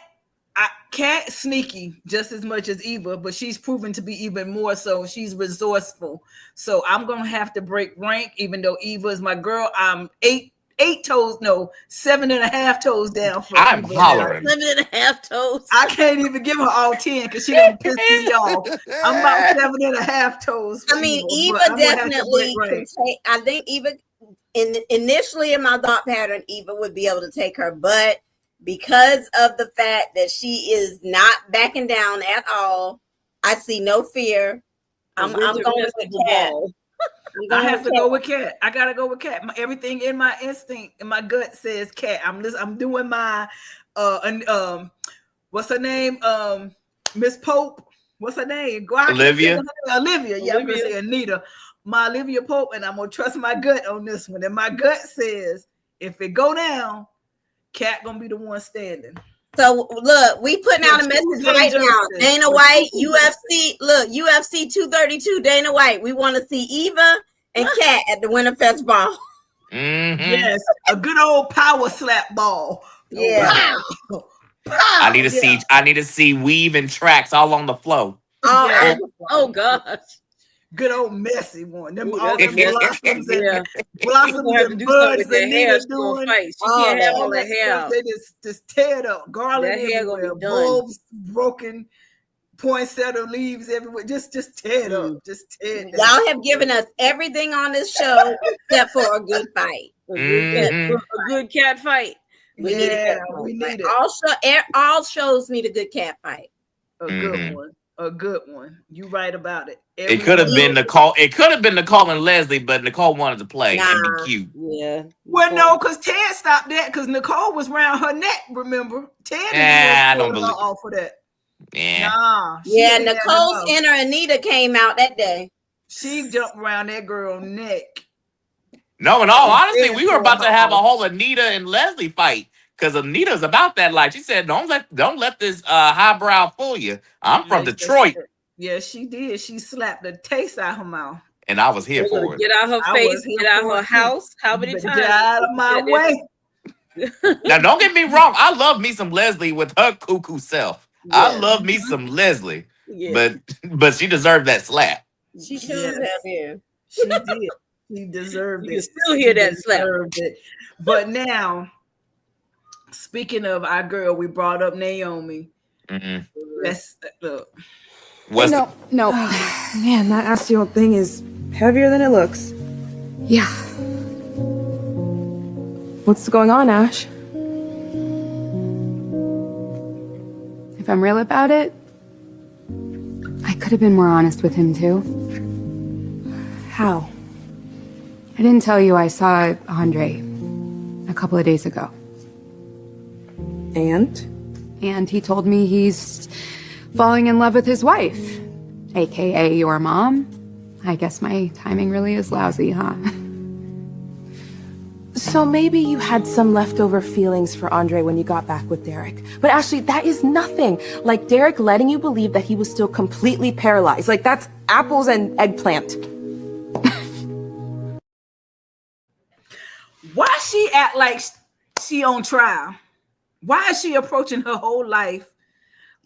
sneaky just as much as Eva, but she's proven to be even more so. She's resourceful. So I'm gonna have to break rank, even though Eva is my girl. I'm 7.5 toes down for I'm Eva hollering. 7.5 toes. I can't even give her all 10 because she done pissed me off. I'm about 7.5 toes. I mean, Eva definitely can take. I think Eva, initially in my thought pattern, Eva would be able to take her, but because of the fact that she is not backing down at all, I see no fear. I'm going with Kat. I have to go with Kat. I gotta go with Kat. Everything in my instinct, in my gut says Kat. I'm doing my what's her name? Miss Pope. What's her name? Olivia. Olivia. Yeah, I'm gonna say Anita. My Olivia Pope, and I'm gonna trust my gut on this one. And my gut says if it go down, Kat gonna be the one standing. So look, we putting out a message right now. Dana White, UFC. Look, UFC 232. Dana White. We want to see Eva and Kat at the Winterfest ball. Mm-hmm. Yes, a good old power slap ball. Yeah. Wow. I need to see weave and tracks all on the flow. Oh gosh. Good old messy one. Them Ooh, all them blossoms and blossoms and do buds with their hair. doing. She can't have all that hair. They just tear it up. Garland that hair everywhere. gonna be done. Bulbs broken. Poinsettia leaves everywhere. Just tear it up. Just tear it up. Y'all have given us everything on this show except for a good fight. A good cat fight. We need it. All shows need a good cat fight. A good one. A good one. You right about it. It could have been Nicole. It could have been Nicole and Leslie, but Nicole wanted to play and be cute. Yeah. Well, no, because Ted stopped that because Nicole was around her neck. Remember, Ted? I don't believe off of that. Yeah. Nah. Yeah. Nicole's inner Anita came out that day. She jumped around that girl's neck. No, in all honesty, we were about to have a whole Anita and Leslie fight. Because Anita's about that life. She said, don't let this highbrow fool you. I'm from Detroit. Yeah, she did. She slapped the taste out of her mouth. And I was here for it. Get out her face, get out her house. How many times? Get out of my way. Now, don't get me wrong. I love me some Leslie with her cuckoo self. Yeah. I love me some Leslie. Yeah. But she deserved that slap. She should have you. She did. She deserved it. You still hear that slap. But now, speaking of our girl, we brought up Naomi. Mm-hmm. Let's look. No. Man, that osteo thing is Heavier than it looks. Yeah. What's going on, Ash? If I'm real about it, I could have been more honest with him too. How? I didn't tell you I saw Andre a couple of days ago. And he told me he's falling in love with his wife, aka your mom. I guess my timing really is lousy, huh? So maybe you had some leftover feelings for Andre when you got back with Derek. But Ashley, that is nothing like Derek letting you believe that he was still completely paralyzed. Like, that's apples and eggplant. Why she act like she on trial? Why is she approaching her whole life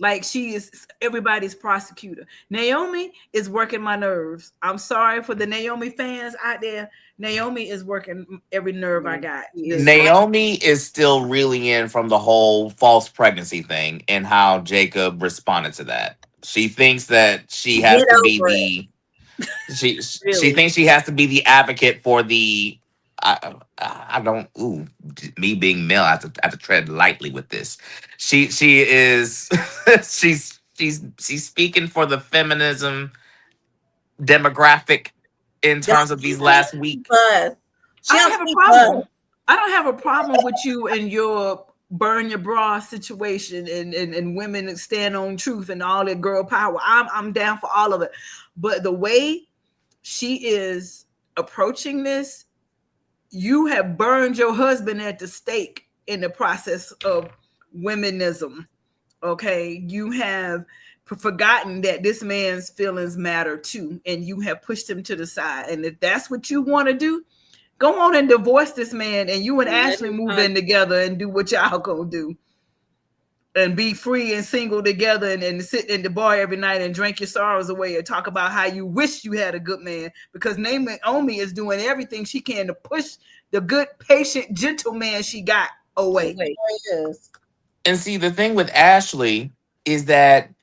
like she is everybody's prosecutor? Naomi is working my nerves. I'm sorry for the Naomi fans out there. Naomi is working every nerve I got. Naomi is still reeling in from the whole false pregnancy thing and how Jacob responded to that. She thinks that she has to be she thinks she has to be the advocate for the I don't me being male, I have to tread lightly with this. She is she's speaking for the feminism demographic in terms of these last week. I don't have a problem. I don't have a problem with you and your burn your bra situation and women that stand on truth and all that girl power. I'm down for all of it. But the way she is approaching this, you have burned your husband at the stake in the process of womenism. Okay, you have forgotten that this man's feelings matter too, and you have pushed him to the side. And if that's what you want to do, go on and divorce this man, and you and Ashley move in together and do what y'all gonna do, and be free and single together, and sit in the bar every night and drink your sorrows away and talk about how you wish you had a good man, because Naomi is doing everything she can to push the good, patient, gentle man she got away. And see, the thing with Ashley is that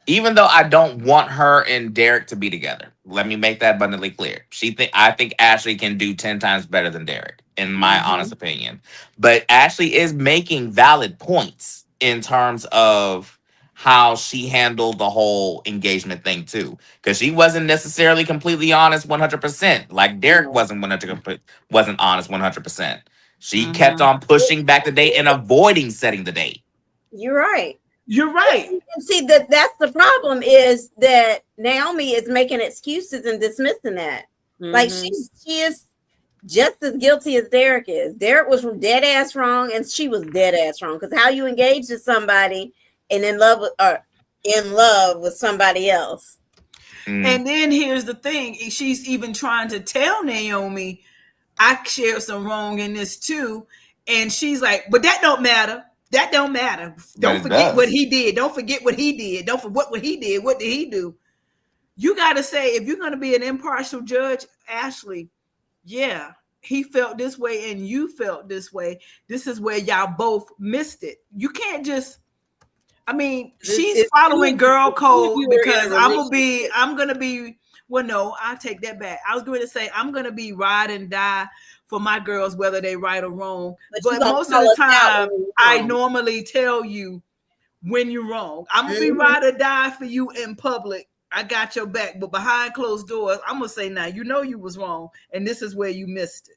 even though I don't want her and Derek to be together, let me make that abundantly clear. I think Ashley can do 10 times better than Derek, in my honest opinion. But Ashley is making valid points in terms of how she handled the whole engagement thing too, because she wasn't necessarily completely honest 100%. Like Derek wasn't honest 100%. She kept on pushing back the date and avoiding setting the date. You're right. You're right. See, that's the problem, is that Naomi is making excuses and dismissing that. Like she is just as guilty as Derek is. Derek was dead ass wrong, and she was dead ass wrong. Because how you engage to somebody and in love with somebody else. And then here's the thing: she's even trying to tell Naomi, I shared some wrong in this too, and she's like, "But that don't matter. That don't matter. Don't forget what he did. Don't forget what he did. Don't forget what he did. What did he do?" You got to say, if you're going to be an impartial judge, Ashley, yeah, he felt this way and you felt this way. This is where y'all both missed it. You can't just, I mean, she's following girl code because I'm going to be, well, no, I'll take that back. I was going to say, I'm going to be ride and die for my girls, whether they right or wrong. But most of the time, I normally tell you when you're wrong. I'm going to be ride or die for you in public. I got your back. But behind closed doors, I'm going to say, now, you know you was wrong. And this is where you missed it.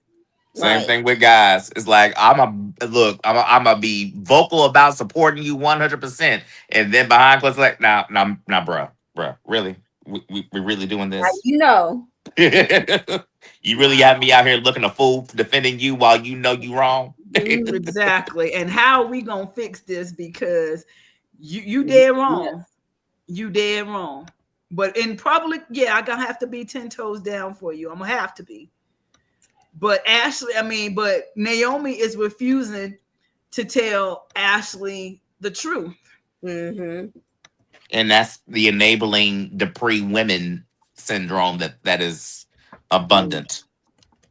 Same thing with guys. It's like, I'm gonna be vocal about supporting you 100%. And then behind closed, like, nah, bruh, really? We really doing this? You know. You really have me out here looking a fool defending you while you know you wrong. Exactly. And how are we gonna fix this? Because you dead wrong. Yes. You dead wrong. But in public, yeah, I'm gonna have to be 10 toes down for you. I'm gonna have to be. But Naomi is refusing to tell Ashley the truth. And that's the enabling Dupree women syndrome that is abundant.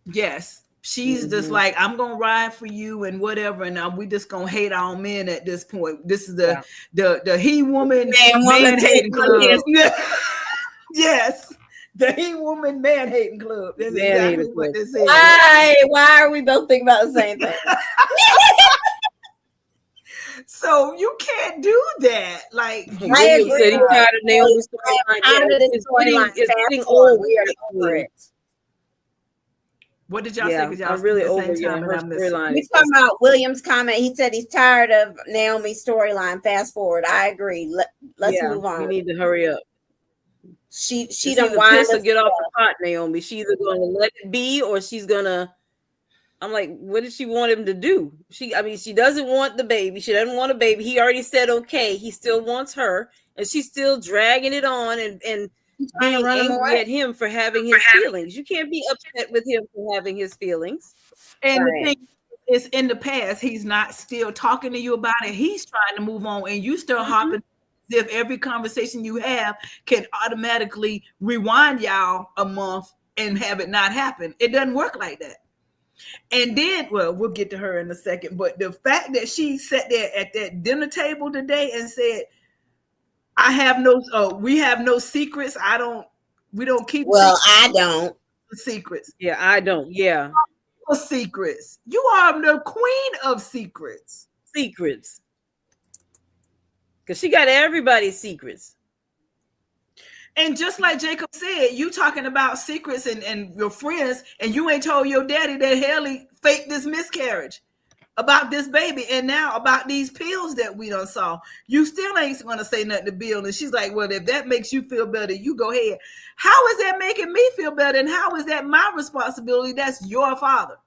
Yes. She's just like, I'm gonna ride for you and whatever, and we just gonna hate our men at this point. This is the he woman man hating club. Yes, The He Woman Man Hating Club. That's exactly what this is. Why are we both thinking about the same thing? So you can't do that. Like William said he's tired of Naomi's storyline. It's getting old. We are over it. What did y'all say? I'm really over her storyline. He's talking about William's comment. He said he's tired of Naomi's storyline. Fast forward. I agree. Let's move on. We need to hurry up. She don't want to get off the pot, Naomi. She's either going to let it be or she's gonna. I'm like, what does she want him to do? She doesn't want the baby. She doesn't want a baby. He already said okay. He still wants her, and she's still dragging it on and being angry at him for having his feelings. You can't be upset with him for having his feelings. And the thing is, in the past, he's not still talking to you about it. He's trying to move on, and you still hopping. As if every conversation you have can automatically rewind y'all a month and have it not happen. It doesn't work like that. And then, well, we'll get to her in a second, but the fact that she sat there at that dinner table today and said, we have no secrets. We don't keep secrets. Yeah, I don't. Yeah. Secrets. You are the queen of secrets. Secrets. Because she got everybody's secrets. And just like Jacob said, you talking about secrets and your friends, and you ain't told your daddy that Haley faked this miscarriage about this baby, and now about these pills that we done saw. You still ain't gonna say nothing to Bill. And she's like, well, if that makes you feel better, you go ahead. How is that making me feel better? And how is that my responsibility? That's your father.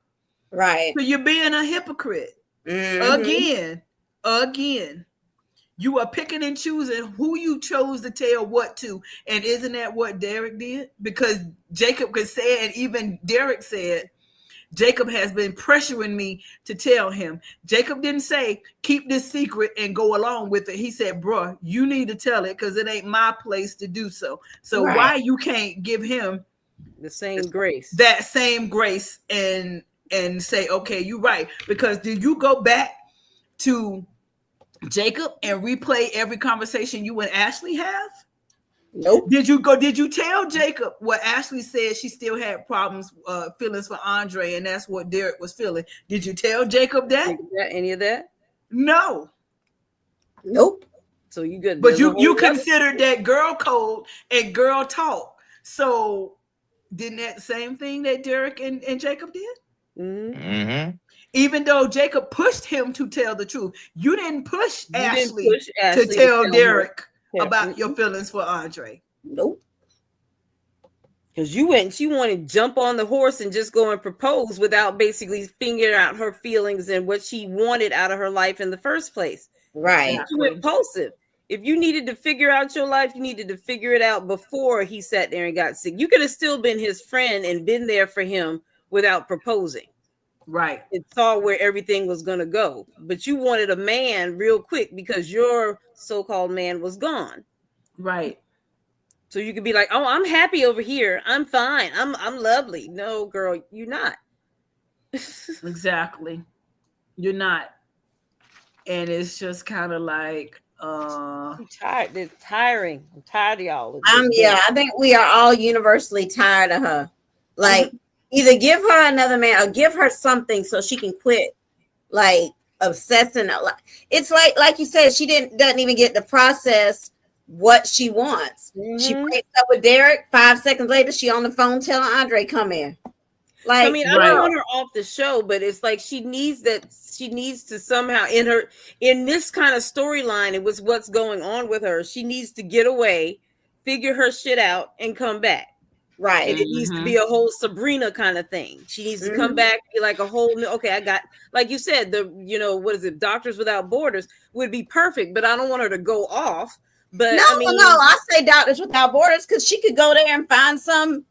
Right. So you're being a hypocrite. Again. You are picking and choosing who you chose to tell what to. And isn't that what Derek did? Because Jacob could say, and even Derek said, Jacob has been pressuring me to tell him. Jacob didn't say, keep this secret and go along with it. He said, bro, you need to tell it because it ain't my place to do so. So why you can't give him the same grace? That same grace and say, okay, you're right. Because did you go back to Jacob and replay every conversation you and Ashley have? Nope. Did you tell Jacob what Ashley said she still had problems, feelings for Andre, and that's what Derek was feeling? Did you tell Jacob that? Any of that? No. Nope. So you good. But you considered that girl code and girl talk. So didn't that same thing that Derek and Jacob did? Mm-hmm. Even though Jacob pushed him to tell the truth, you didn't push Ashley to tell Derek about your feelings for Andre. Nope. Because she wanted to jump on the horse and just go and propose without basically figuring out her feelings and what she wanted out of her life in the first place. Right. Too impulsive. If you needed to figure out your life, you needed to figure it out before he sat there and got sick. You could have still been his friend and been there for him without proposing. Right. It saw where everything was going to go. But you wanted a man real quick because your so-called man was gone. Right. So you could be like, oh, I'm happy over here. I'm fine. I'm lovely. No, girl, you're not. Exactly. You're not. And it's just kind of like I'm tired. It's tiring. I'm tired of y'all. Yeah, I think we are all universally tired of her. Like either give her another man or give her something so she can quit like obsessing. It's like you said, she doesn't even get to process what she wants. She breaks up with Derek. 5 seconds later, she on the phone telling Andre, come here. Like, I mean, I don't want her off the show, but it's like she needs to somehow in this kind of storyline, it was what's going on with her. She needs to get away, figure her shit out, and come back. Right. And it needs to be a whole Sabrina kind of thing. She needs to come back, be like a whole new, okay, I got, like you said, what is it? Doctors Without Borders would be perfect, but I don't want her to go off. But I say Doctors Without Borders because she could go there and find some.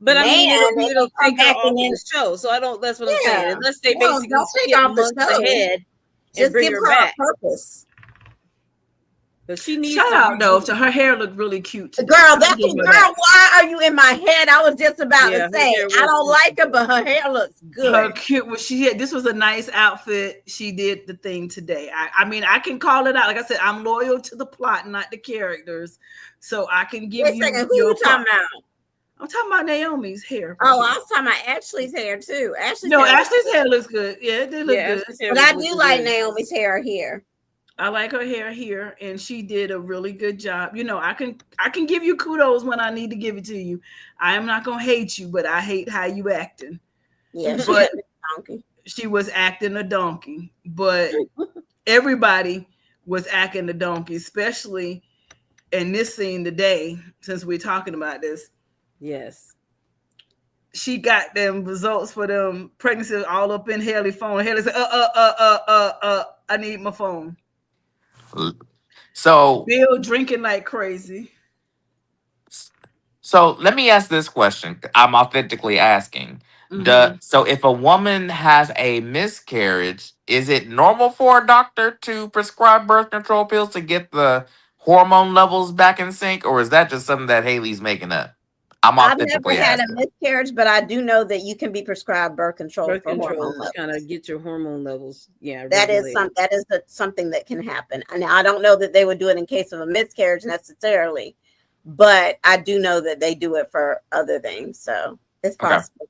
But I mean, it'll take her off the show. So that's what I'm saying. Unless they basically skip months ahead and bring her back. Purpose. But she needs shout out though. So her hair looked really cute today. Girl, why are you in my head? I was just about to say I don't like her, but her hair looks good. Her cute. Well, this was a nice outfit. She did the thing today. I mean, I can call it out. Like I said, I'm loyal to the plot, not the characters. So I can give you. Who you talking about? I'm talking about Naomi's hair. Oh, I was talking about Ashley's hair too. Ashley's hair looks good. Yeah, it did look good. But I do like Naomi's hair here. I like her hair here, and she did a really good job. You know, I can give you kudos when I need to give it to you. I am not gonna hate you, but I hate how you acting. Yeah, but she was acting a donkey. But everybody was acting a donkey, especially in this scene today, since we're talking about this. Yes. She got them results for them pregnancies all up in Haley's phone. Haley said, I need my phone. So Bill drinking like crazy. So let me ask this question. I'm authentically asking. So if a woman has a miscarriage, is it normal for a doctor to prescribe birth control pills to get the hormone levels back in sync, or is that just something that Haley's making up? I've never had a miscarriage, but I do know that you can be prescribed birth control for hormone levels. Kind of get your hormone levels. Yeah, that is something that can happen. And I don't know that they would do it in case of a miscarriage necessarily, but I do know that they do it for other things. So it's possible.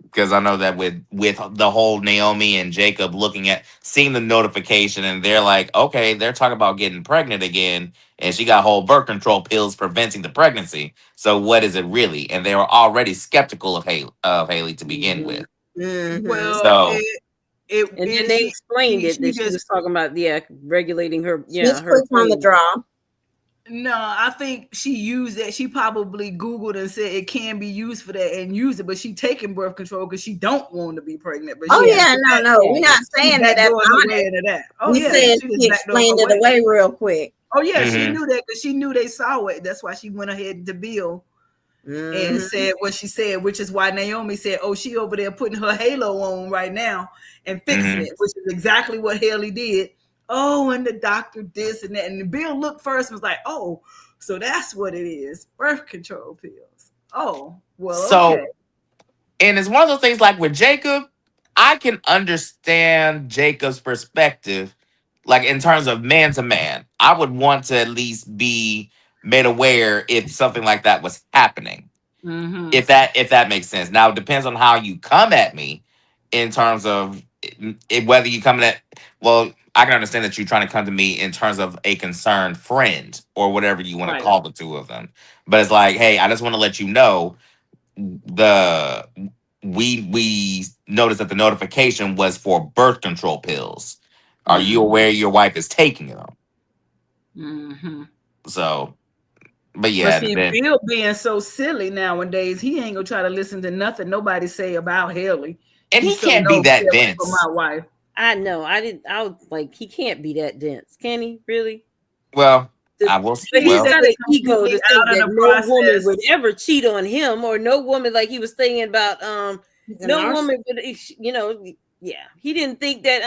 Because I know that with the whole Naomi and Jacob seeing the notification, and they're like, okay, they're talking about getting pregnant again, and she got whole birth control pills preventing the pregnancy. So what is it really? And they were already skeptical of Haley to begin with. Well, so and then they explained it that she was talking about regulating her her on the draw. No, I think she used that. She probably Googled and said it can be used for that and used it, but she taking birth control because she don't want to be pregnant. But no, we're not saying that that's honest. We said she explained it away real quick. Oh yeah, she knew that because she knew they saw it. That's why she went ahead to Bill and said what she said, which is why Naomi said, "Oh, she over there putting her halo on right now and fixing it," which is exactly what Haley did. Oh, and the doctor this and that. And Bill looked first and was like, oh, so that's what it is. Birth control pills. Oh, well, okay. And it's one of those things like with Jacob, I can understand Jacob's perspective, like in terms of man to man. I would want to at least be made aware if something like that was happening. If that makes sense. Now, it depends on how you come at me in terms of whether you come at, well, I can understand that you're trying to come to me in terms of a concerned friend or whatever you want to call the two of them. But it's like, hey, I just want to let you know we noticed that the notification was for birth control pills. Are you aware your wife is taking them? So, but yeah. But see, Bill being so silly nowadays, he ain't gonna try to listen to nothing nobody say about Haley. And he can't be that dense. For my wife. I know. I was like, he can't be that dense. Can he really? Well, I will see. But he's got an ego to think that no woman would ever cheat on him, or no woman, like he was thinking about no woman would, he didn't think that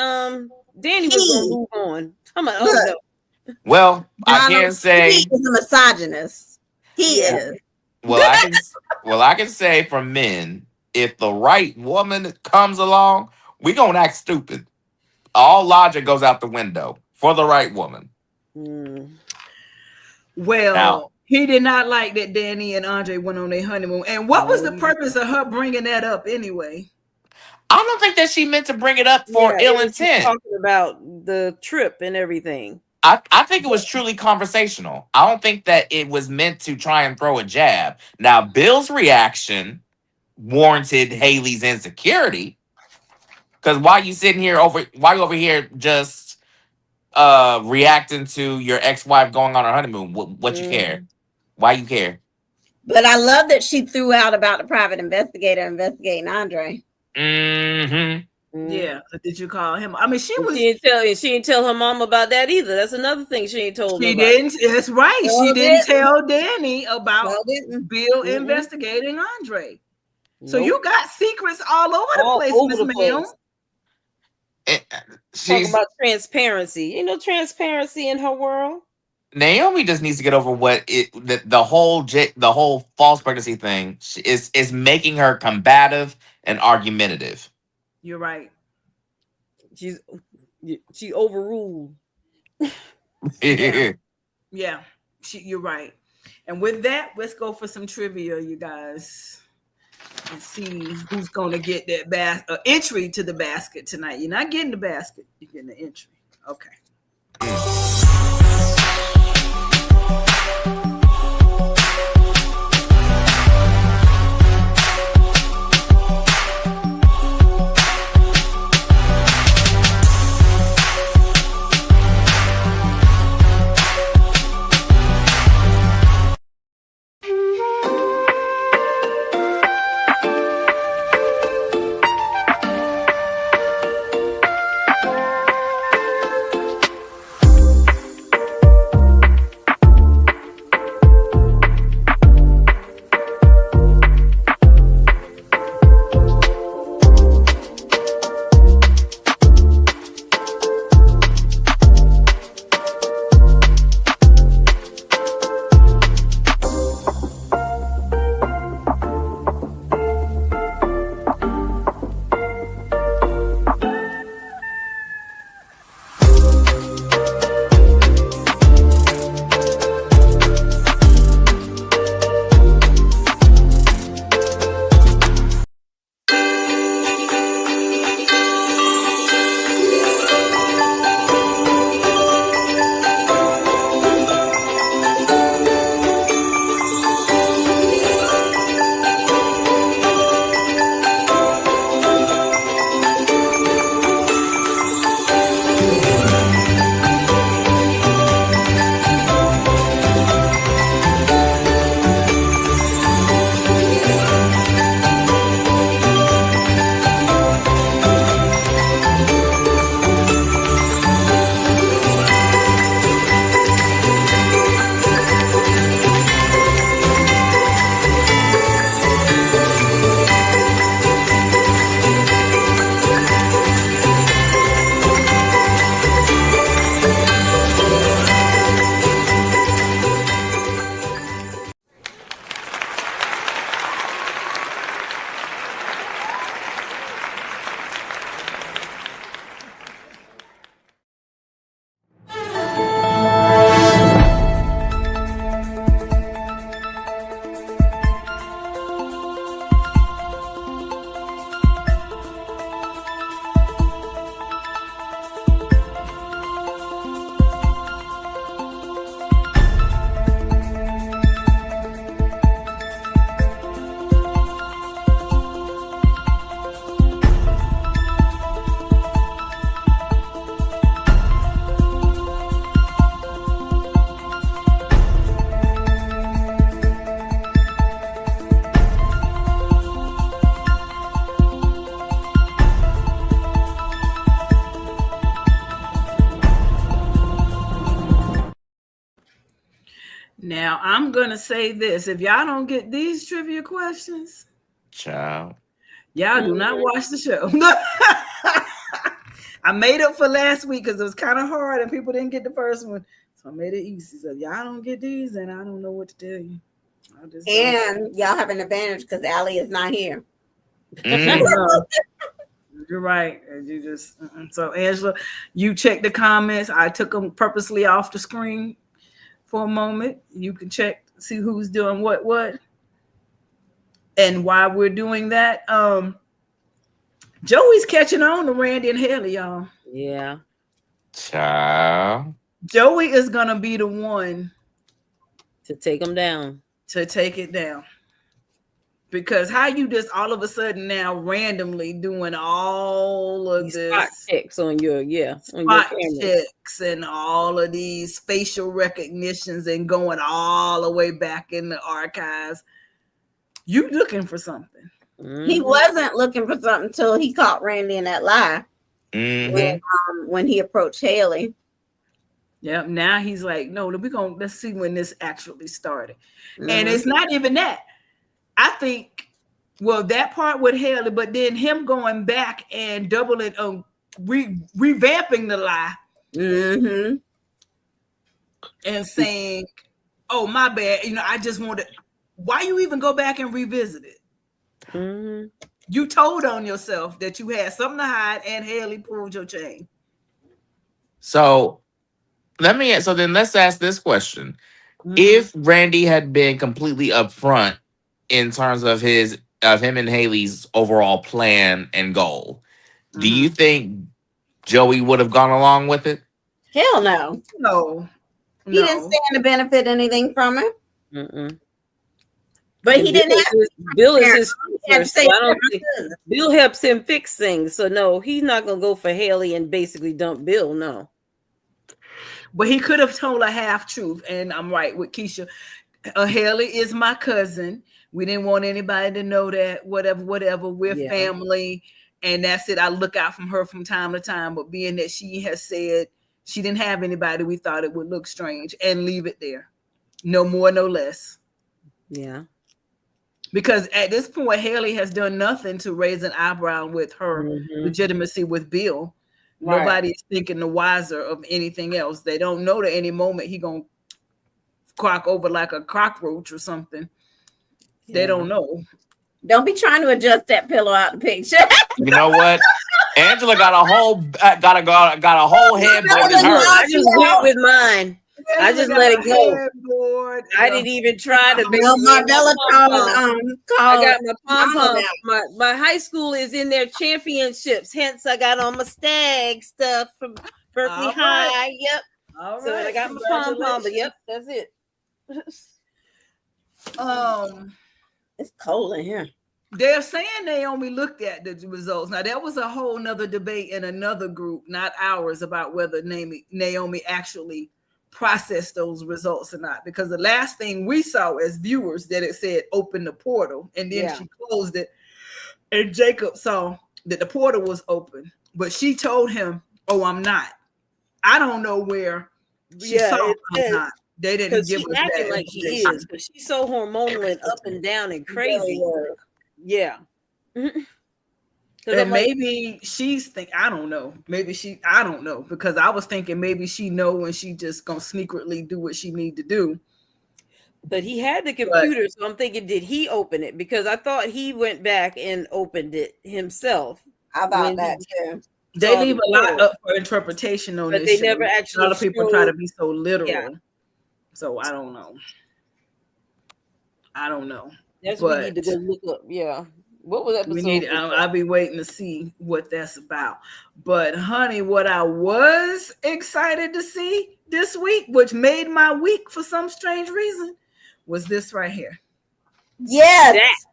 Danny was gonna move on. I'm like, oh no. Well, I can say he is a misogynist. He is. Well, I can say for men, if the right woman comes along, we gonna act stupid. All logic goes out the window for the right woman. Well, he did not like that Danny and Andre went on their honeymoon. And what was the purpose of her bringing that up anyway? I don't think that she meant to bring it up for ill intent. Talking about the trip and everything. I think it was truly conversational. I don't think that it was meant to try and throw a jab. Now, Bill's reaction warranted Haley's insecurity. Because why you over here just reacting to your ex-wife going on her honeymoon? What you care? Why you care? But I love that she threw out about the private investigator investigating Andre. Yeah, did you call him? I mean, she didn't tell her mom about that either. That's another thing she ain't told. She didn't. That's right. She didn't tell Danny about Bill investigating Andre. So you got secrets all over the place, Miss Ma'am. Talking about transparency. You know, transparency in her world. Naomi just needs to get over the whole false pregnancy thing is making her combative and argumentative. You're right. She overruled. Yeah. You're right. And with that, let's go for some trivia, you guys, and see who's going to get that entry to the basket tonight. You're not getting the basket, you're getting the entry. Okay. Now, I'm going to say this. If y'all don't get these trivia questions, child, y'all do not watch the show. I made up for last week because it was kind of hard and people didn't get the first one. So I made it easy. So if y'all don't get these, then I don't know what to tell you. And y'all have an advantage because Allie is not here. You're right. You just so Angela, you check the comments. I took them purposely off the screen for a moment. You can check, see who's doing what. And while we're doing that, Joey's catching on to Randy and Haley, y'all. Yeah. Child. Joey is gonna be the one to take them down. To take it down. Because how you just all of a sudden now randomly doing all of this spot checks on your spot checks and all of these facial recognitions and going all the way back in the archives. You looking for something. Mm-hmm. He wasn't looking for something until he caught Randy in that lie. Mm-hmm. When he approached Haley. Yeah, now he's like, no, let's see when this actually started. Mm-hmm. And it's not even that. I think, well, that part with Haley, but then him going back and doubling, revamping the lie, and saying, "Oh, my bad. I just wanted." Why you even go back and revisit it? Mm-hmm. You told on yourself that you had something to hide, and Haley pulled your chain. So then let's ask this question: If Randy had been completely upfront in terms of him and Haley's overall plan and goal, do you think Joey would have gone along with it? Hell no. No. He didn't stand to benefit anything from it. But And he didn't have Bill is his He had to sister, say so I don't think Bill helps him fix things. So no, he's not gonna go for Haley and basically dump Bill. No. But he could have told a half truth, and I'm right with Keisha. Haley is my cousin. We didn't want anybody to know that. Whatever. We're family, and that's it. I look out from her from time to time. But being that she has said she didn't have anybody, we thought it would look strange and leave it there. No more, no less. Yeah. Because at this point, Haley has done nothing to raise an eyebrow with her legitimacy with Bill. Right. Nobody is thinking the wiser of anything else. They don't know that any moment he gonna crock over like a cockroach or something. They don't know. Don't be trying to adjust that pillow out the picture. You know what? Angela got a whole got a whole headboard in hers. I just went with mine. I just let it go. I didn't even try to. Marvella I got my pom pom. My high school is in their championships. Hence, I got on my stag stuff from Berkeley High. Yep. All so right. I got my pom pom. But yep, that's it. It's cold in here. They're saying Naomi looked at the results. Now, there was a whole nother debate in another group, not ours, about whether Naomi actually process those results or not, because the last thing we saw as viewers that it said open the portal, and then she closed it, and Jacob saw that the portal was open, but she told him, "Oh, I'm not." I don't know where she saw I'm not. They didn't give us that. Like she is, but she's so hormonal and up and down and crazy. Yeah. And maybe she's thinking, I don't know. I don't know, because I was thinking maybe she know and she just gonna sneakily do what she need to do. But he had the computer, so I'm thinking, did he open it? Because I thought he went back and opened it himself. How about that too? They leave a lot up for interpretation on this. But they never actually. A lot of people try to be so literal. So I don't know. That's what we need to go look up. Yeah. What was episode? I'll be waiting to see what that's about. But honey, what I was excited to see this week, which made my week for some strange reason, was this right here. Yes.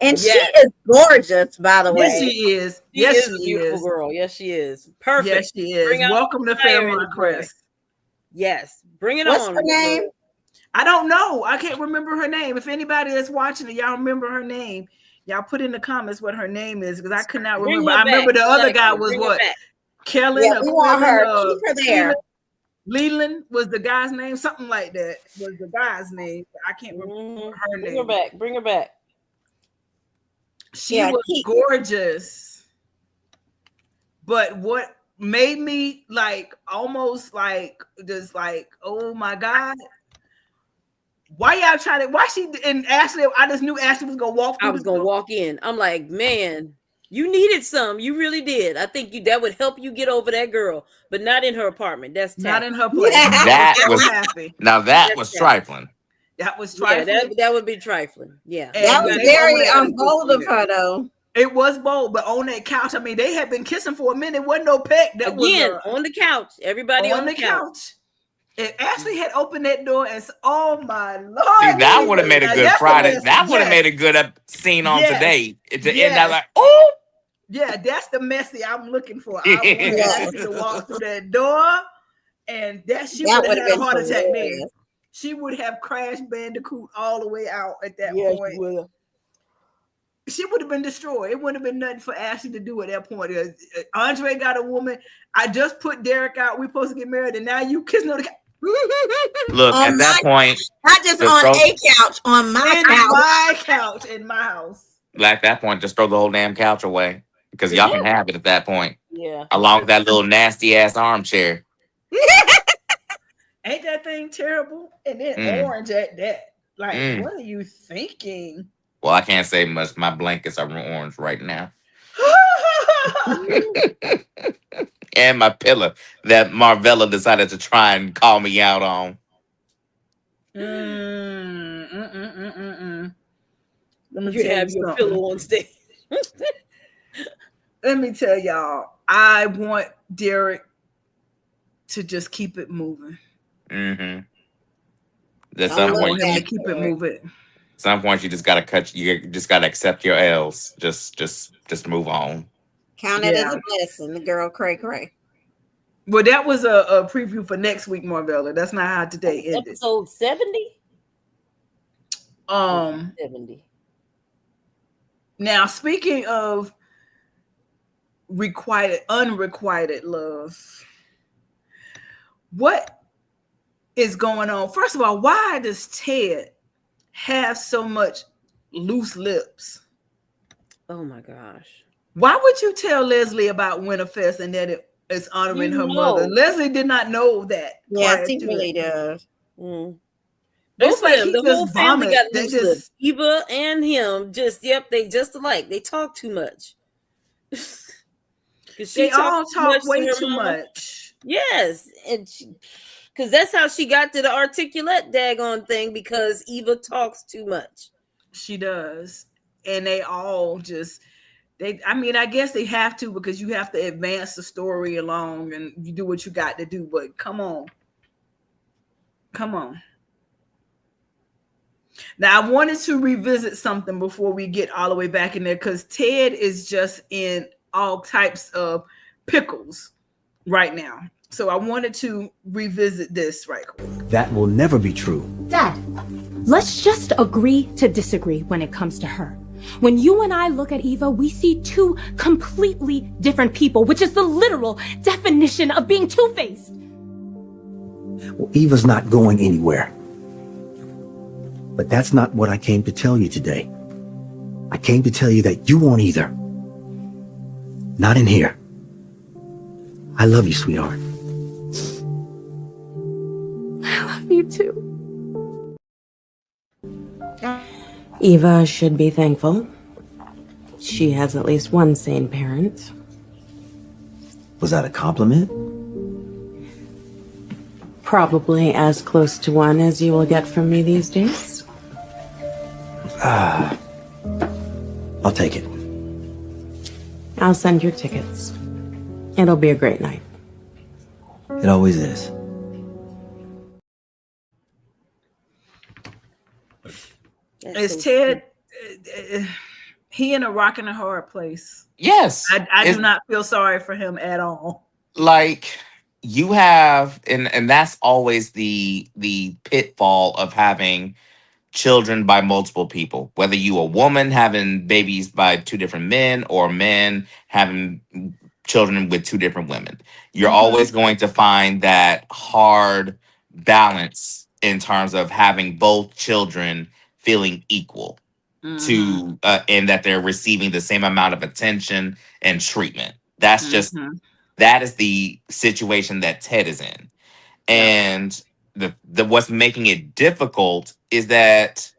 And she is gorgeous, by the way. Yes, she is. Yes, she is. A beautiful girl. Yes, she is. Perfect. Yes, she is. Welcome to Fairmont Crest. Yes. Bring it on. What's her name? I don't know. I can't remember her name. If anybody that's watching it, y'all remember her name, y'all put in the comments what her name is, because I could not remember. I remember the other guy was what? Kellen. Yeah, we want her. Keep her there. Leland was the guy's name. Something like that was the guy's name. I can't remember her name. Bring her back. Bring her back. She was gorgeous. But what made me like almost like just like, oh my God. Why y'all trying to? Why she and Ashley? I just knew Ashley was gonna walk. I was gonna walk in. I'm like, man, you needed some. You really did. I think that would help you get over that girl, but not in her apartment. That's not in her place. That was happy. Now that was trifling. That was trifling. Yeah, that would be trifling. Yeah, and that was very bold of her, though. It was bold, but on that couch, I mean, they had been kissing for a minute. Wasn't no peck. That again was on the couch. Everybody on the couch. If Ashley had opened that door and said, "Oh my Lord," see, that would have made a good Friday. That would have made a good scene on today. To end that like, oh, yeah, that's the messy I'm looking for. I want Ashley to walk through that door, and she would have had a heart attack there. She would have crashed Bandicoot all the way out at that point. She would have been destroyed. It wouldn't have been nothing for Ashley to do at that point. Andre got a woman. I just put Derek out. We're supposed to get married, and now you kissing on the couch. Look, at that point, not just on a couch, on my couch in my house. Like that point, just throw the whole damn couch away, because y'all can have it at that point. Yeah, along with that little nasty ass armchair. Ain't that thing terrible? And then orange at that. Like, what are you thinking? Well, I can't say much. My blankets are orange right now. And my pillow that Marvella decided to try and call me out on. Let me You tell have you your something. pillow on stage. Let me tell y'all, I want Derek to just keep it moving. Mm-hmm. At I some want point, him to keep it moving. at some point, you just gotta cut. You just gotta accept your L's. Just move on. Count it as a blessing. The girl cray. Well, that was a preview for next week, Marvella. That's not how today ended. Episode 70. 70. Now, speaking of unrequited love, what is going on? First of all, why does Ted have so much loose lips? Oh my gosh. Why would you tell Leslie about Winterfest and that it is honoring her mother? Leslie did not know that. Yes, he really does. Both It's of like them, he the just whole family vomit. got They loose just- lips. Eva and him, they just alike. They talk too much. They all talk way her too mama. much. Yes, and because that's how she got to the articulate daggone thing, because Eva talks too much. She does, and they all just I guess they have to, because you have to advance the story along and you do what you got to do. But come on. Now, I wanted to revisit something before we get all the way back in there, because Ted is just in all types of pickles right now. So I wanted to revisit this right quick. That will never be true. Dad, let's just agree to disagree when it comes to her. When you and I look at Eva, we see two completely different people, which is the literal definition of being two-faced. Well, Eva's not going anywhere. But that's not what I came to tell you today. I came to tell you that you won't either. Not in here. I love you, sweetheart. I love you too. Eva should be thankful. She has at least one sane parent. Was that a compliment? Probably as close to one as you will get from me these days. I'll take it. I'll send your tickets. It'll be a great night. It always is. Is Ted, he in a rock and a hard place? Yes. I do not feel sorry for him at all. Like, you have, and that's always the pitfall of having children by multiple people, whether you a woman having babies by two different men, or men having children with two different women. You're always going to find that hard balance in terms of having both children feeling equal to and that they're receiving the same amount of attention and treatment. That's just that is the situation that Ted is in. And the what's making it difficult is that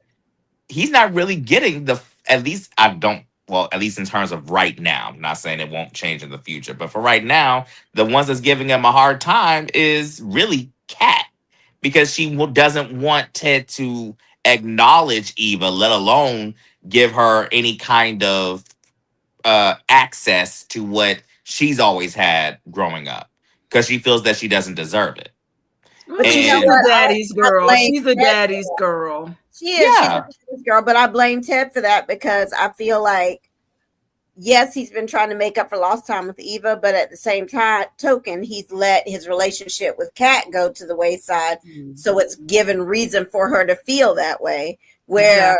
he's not really getting at least in terms of right now. I'm not saying it won't change in the future, but for right now, the ones that's giving him a hard time is really Kat, because she doesn't want Ted to acknowledge Eva, let alone give her any kind of access to what she's always had growing up, because she feels that she doesn't deserve it. But she's a daddy's girl. She's a daddy's girl. She is. She's a daddy's girl, but I blame Ted for that, because I feel like, yes, he's been trying to make up for lost time with Eva, but at the same token, he's let his relationship with Kat go to the wayside. So it's given reason for her to feel that way. Where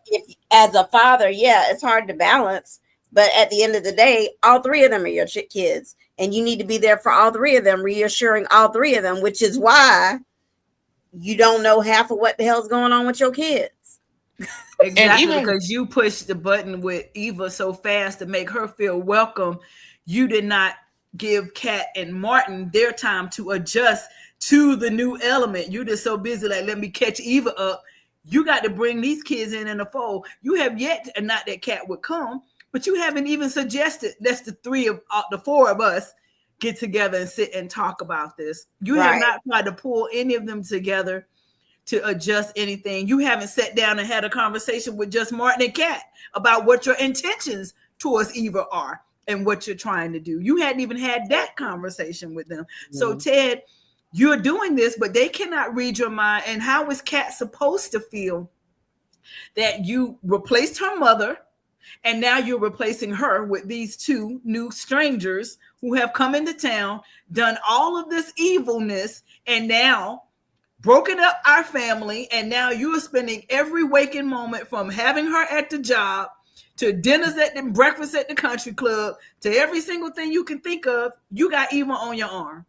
if, as a father, it's hard to balance. But at the end of the day, all three of them are your kids. And you need to be there for all three of them, reassuring all three of them, which is why you don't know half of what the hell's going on with your kids. Exactly, because you pushed the button with Eva so fast to make her feel welcome. You did not give Kat and Martin their time to adjust to the new element. You just so busy, like, let me catch Eva up. You got to bring these kids in the fold. You have yet, and not that Kat would come, but you haven't even suggested let's the four of us get together and sit and talk about this. You have not tried to pull any of them together to adjust anything. You haven't sat down and had a conversation with just Martin and Kat about what your intentions towards Eva are and what you're trying to do. You hadn't even had that conversation with them. So Ted, you're doing this, but they cannot read your mind. And how is Kat supposed to feel that you replaced her mother and now you're replacing her with these two new strangers who have come into town, done all of this evilness, and now broken up our family, and now you are spending every waking moment from having her at the job to dinners at the breakfast at the country club to every single thing you can think of. You got Eva on your arm,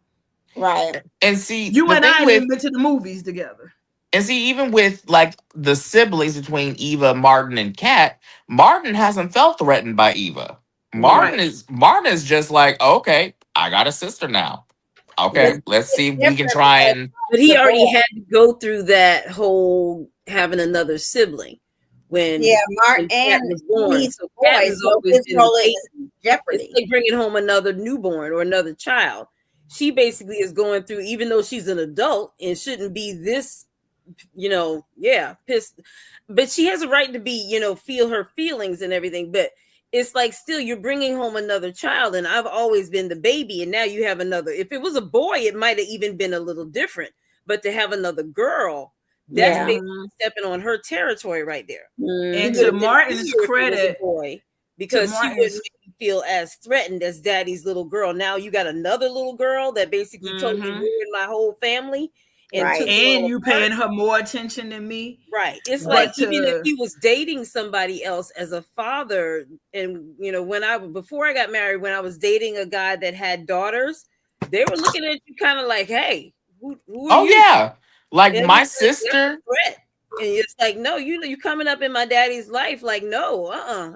right? And see, you and I didn't been to the movies together. And see, even with like the siblings between Eva, Martin, and Kat, Martin hasn't felt threatened by Eva. Martin is just like, okay, I got a sister now. Okay, let's see if we can try and. But he already had to go through that whole having another sibling when Martin Kat was born. he's So boy, Kat has so always his been role the is jeopardy. It's like bringing home another newborn or another child. She basically is going through, even though she's an adult and shouldn't be this, pissed, but she has a right to be, feel her feelings and everything. But it's like still you're bringing home another child, and I've always been the baby, and now you have another. If it was a boy, it might have even been a little different, but to have another girl, that's basically stepping on her territory right there. And to Martin's credit, boy, because she wouldn't feel as threatened as daddy's little girl. Now you got another little girl that basically totally ruined my whole family. And you paying her more attention than me. Right. It's like even if he was dating somebody else as a father, and before I got married, when I was dating a guy that had daughters, they were looking at you kind of like, hey, who are you? Yeah. Like and my sister. And it's like, no, you coming up in my daddy's life. Like, no,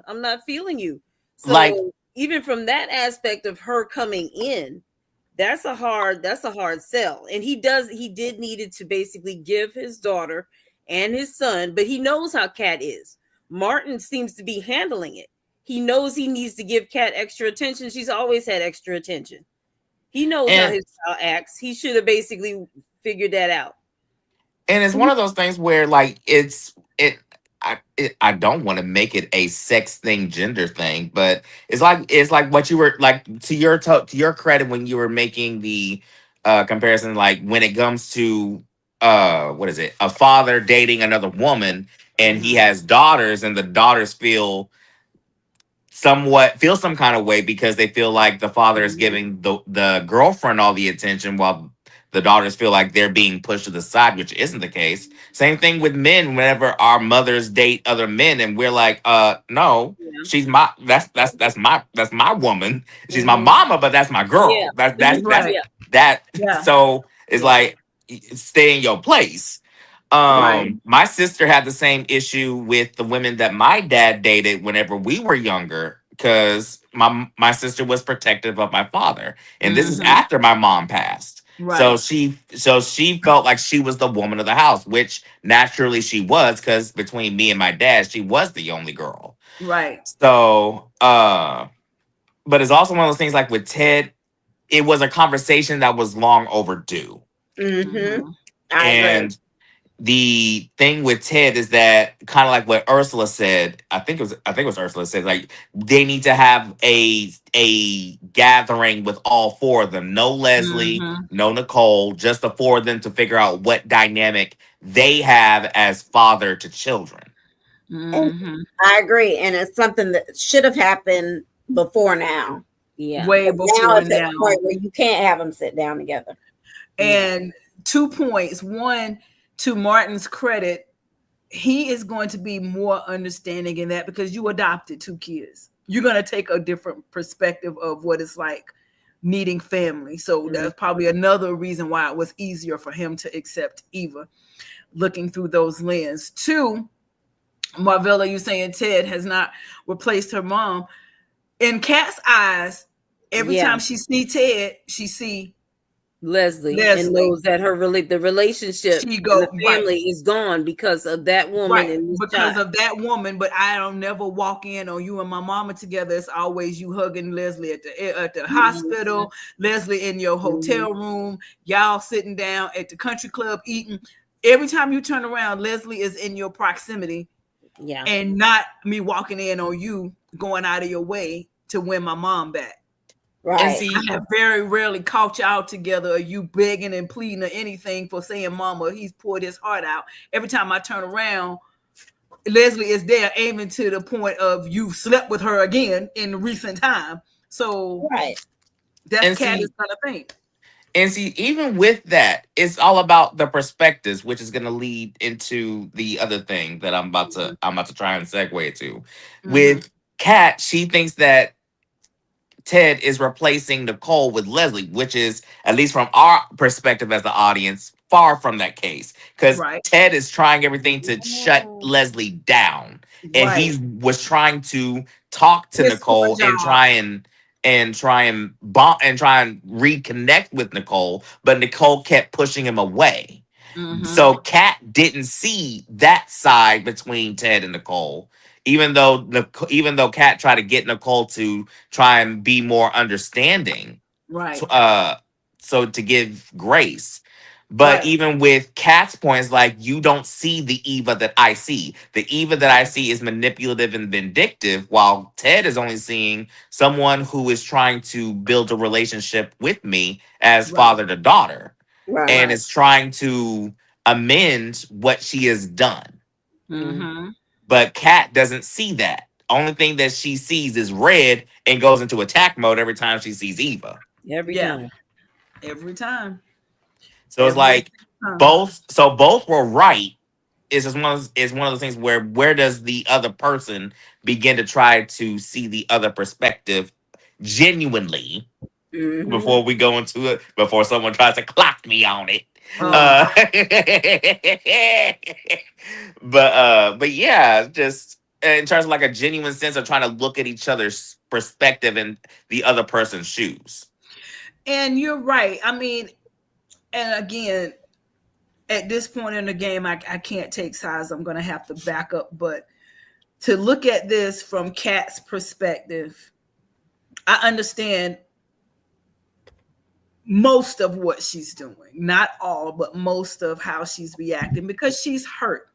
I'm not feeling you. So even from that aspect of her coming in, that's a hard sell. And he did needed to basically give his daughter and his son, but he knows how Kat is. Martin seems to be handling it. He knows he needs to give Kat extra attention. She's always had extra attention. He knows how his child acts. He should have basically figured that out. And it's one of those things where like I don't want to make it a sex thing, gender thing, but it's like what you were like to your credit when you were making the comparison, like when it comes to what is it, a father dating another woman and he has daughters and the daughters feel some kind of way because they feel like the father is giving the girlfriend all the attention while the daughters feel like they're being pushed to the side, which isn't the case. Same thing with men. Whenever our mothers date other men, and we're like, no, she's my that's my woman. She's my mama, but that's my girl. That. So it's like stay in your place. My sister had the same issue with the women that my dad dated whenever we were younger, because my sister was protective of my father, and this is after my mom passed. So she felt like she was the woman of the house, which naturally she was, because between me and my dad, she was the only girl. Right. So, but it's also one of those things like with Ted, it was a conversation that was long overdue. I agree. The thing with Ted is that kind of like what Ursula said. I think it was Ursula said, like they need to have a gathering with all four of them. No Leslie, no Nicole, just the four of them to figure out what dynamic they have as father to children. I agree, and it's something that should have happened before now. Yeah, way before now. It's at now. the point where you can't have them sit down together. And 2 points. One, to Martin's credit, he is going to be more understanding in that because you adopted 2 kids. You're going to take a different perspective of what it's like needing family. So that's probably another reason why it was easier for him to accept Eva, looking through those lenses. 2, Marvella, you saying Ted has not replaced her mom. In Kat's eyes, every time she see Ted, she see Leslie, and knows that the relationship, the family is gone because of that woman and because of that woman. But I don't never walk in on you and my mama together. It's always you hugging Leslie at the hospital, Leslie in your hotel room, y'all sitting down at the country club eating. Every time you turn around, Leslie is in your proximity. Yeah. And not me walking in on you going out of your way to win my mom back. Right. And see, I have very rarely caught y'all together, or you begging and pleading or anything for saying mama, he's poured his heart out. Every time I turn around, Leslie is there aiming to the point of you slept with her again in recent time. So right. That's Candace gonna think. And see, even with that, it's all about the perspectives, which is going to lead into the other thing that I'm about to try and segue to. With Kat, she thinks that Ted is replacing Nicole with Leslie, which is, at least from our perspective as the audience, far from that case. Because Ted is trying everything to shut Leslie down. And he was trying to talk to Nicole and try and reconnect with Nicole, but Nicole kept pushing him away. So Kat didn't see that side between Ted and Nicole. Even though Kat tried to get Nicole to try and be more understanding, so to give grace. But even with Kat's points, like, you don't see the Eva that I see. The Eva that I see is manipulative and vindictive, while Ted is only seeing someone who is trying to build a relationship with me as father to daughter, and is trying to amend what she has done. But Kat doesn't see that. Only thing that she sees is red and goes into attack mode every time she sees Eva. Every time. So it's like both were right. It's just one of those things where does the other person begin to try to see the other perspective genuinely before we go into it, before someone tries to clock me on it. But yeah, just in terms of like a genuine sense of trying to look at each other's perspective in the other person's shoes. And you're right. I mean, and again, at this point in the game, I can't take sides. I'm going to have to back up. But to look at this from Kat's perspective, I understand most of what she's doing. Not all, but most of how she's reacting, because she's hurt.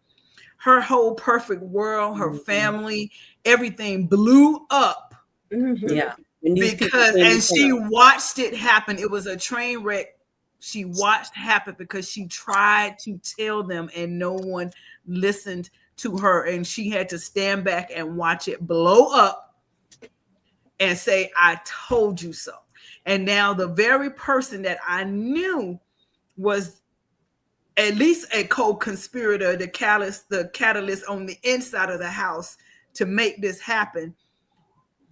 Her whole perfect world, her family, everything blew up. Yeah. And she watched it happen. It was a train wreck. She watched happen because she tried to tell them and no one listened to her. And she had to stand back and watch it blow up and say, I told you so. And now the very person that I knew was at least a co-conspirator, the catalyst on the inside of the house to make this happen.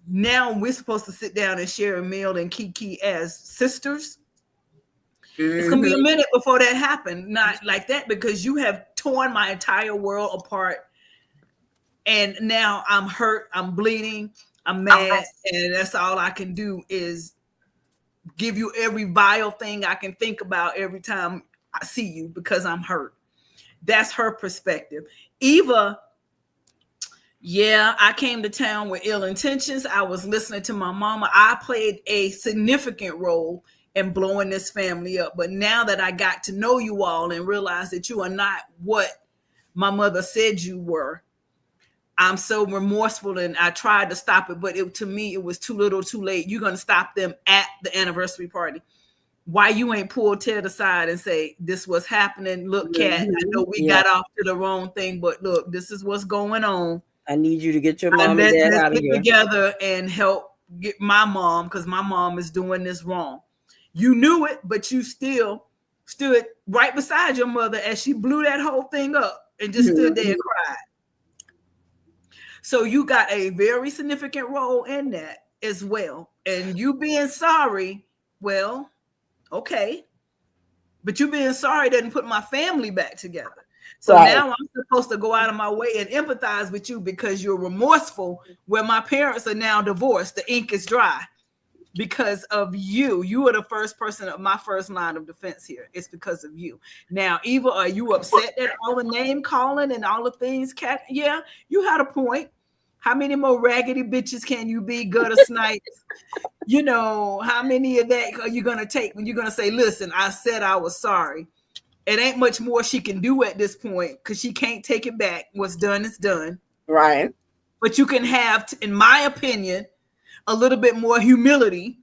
Now we're supposed to sit down and share a meal and kiki as sisters. It's gonna be a minute before that happened. Not like that, because you have torn my entire world apart. And now I'm hurt, I'm bleeding, I'm mad, and that's all I can do is give you every vile thing I can think about every time I see you, because I'm hurt. That's her perspective. Eva, yeah, I came to town with ill intentions. I was listening to my mama. I played a significant role in blowing this family up. But now that I got to know you all and realize that you are not what my mother said you were, I'm so remorseful, and I tried to stop it, but to me, it was too little, too late. You're going to stop them at the anniversary party. Why you ain't pulled Ted aside and say, this was happening? Look, Kat, I know we got off to the wrong thing, but look, this is what's going on. I need you to get your mom and dad out of here. Together and help get my mom, because my mom is doing this wrong. You knew it, but you still stood right beside your mother as she blew that whole thing up and just stood there and cried. So you got a very significant role in that as well. And you being sorry, well, okay. But you being sorry doesn't put my family back together. So now I'm supposed to go out of my way and empathize with you because you're remorseful, where my parents are now divorced. The ink is dry because of you. You are the first person of my first line of defense here. It's because of you. Now, Eva, are you upset at all the name calling and all the things? Kat, yeah, you had a point. How many more raggedy bitches can you be, gutter snipes? You know, how many of that are you going to take when you're going to say, listen, I said I was sorry. it ain't much more she can do at this point because she can't take it back. What's done is done. Right. But you can have, in my opinion, a little bit more humility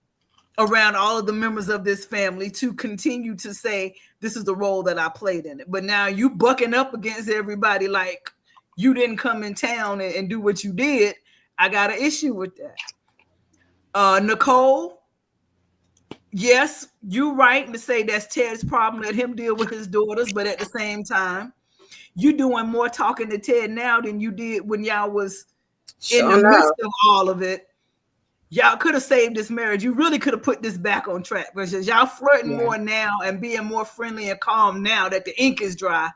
around all of the members of this family to continue to say, this is the role that I played in it. But now you bucking up against everybody like you didn't come in town and do what you did. I got an issue with that. Nicole, yes, you're right to say that's Ted's problem. Let him deal with his daughters. But at the same time, you're doing more talking to Ted now than you did when y'all was in the midst of all of it. Y'all could have saved this marriage. You really could have put this back on track because y'all flirting more now and being more friendly and calm now that the ink is dry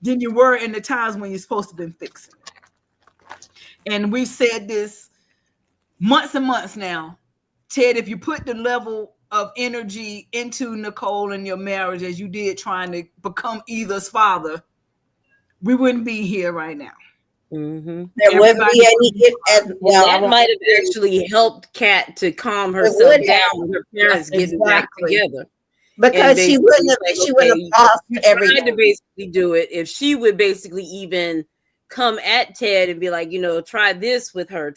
than you were in the times when you're supposed to have been fixing it. And we've said this months and months now. Ted, if you put the level of energy into Nicole and your marriage as you did trying to become Eva's father, we wouldn't be here right now. Mm-hmm. That might have actually helped Kat to calm herself down when her parents getting back together. Because she wouldn't have lost everything. Tried to basically do it. If she would basically even come at Ted and be like, try this with her.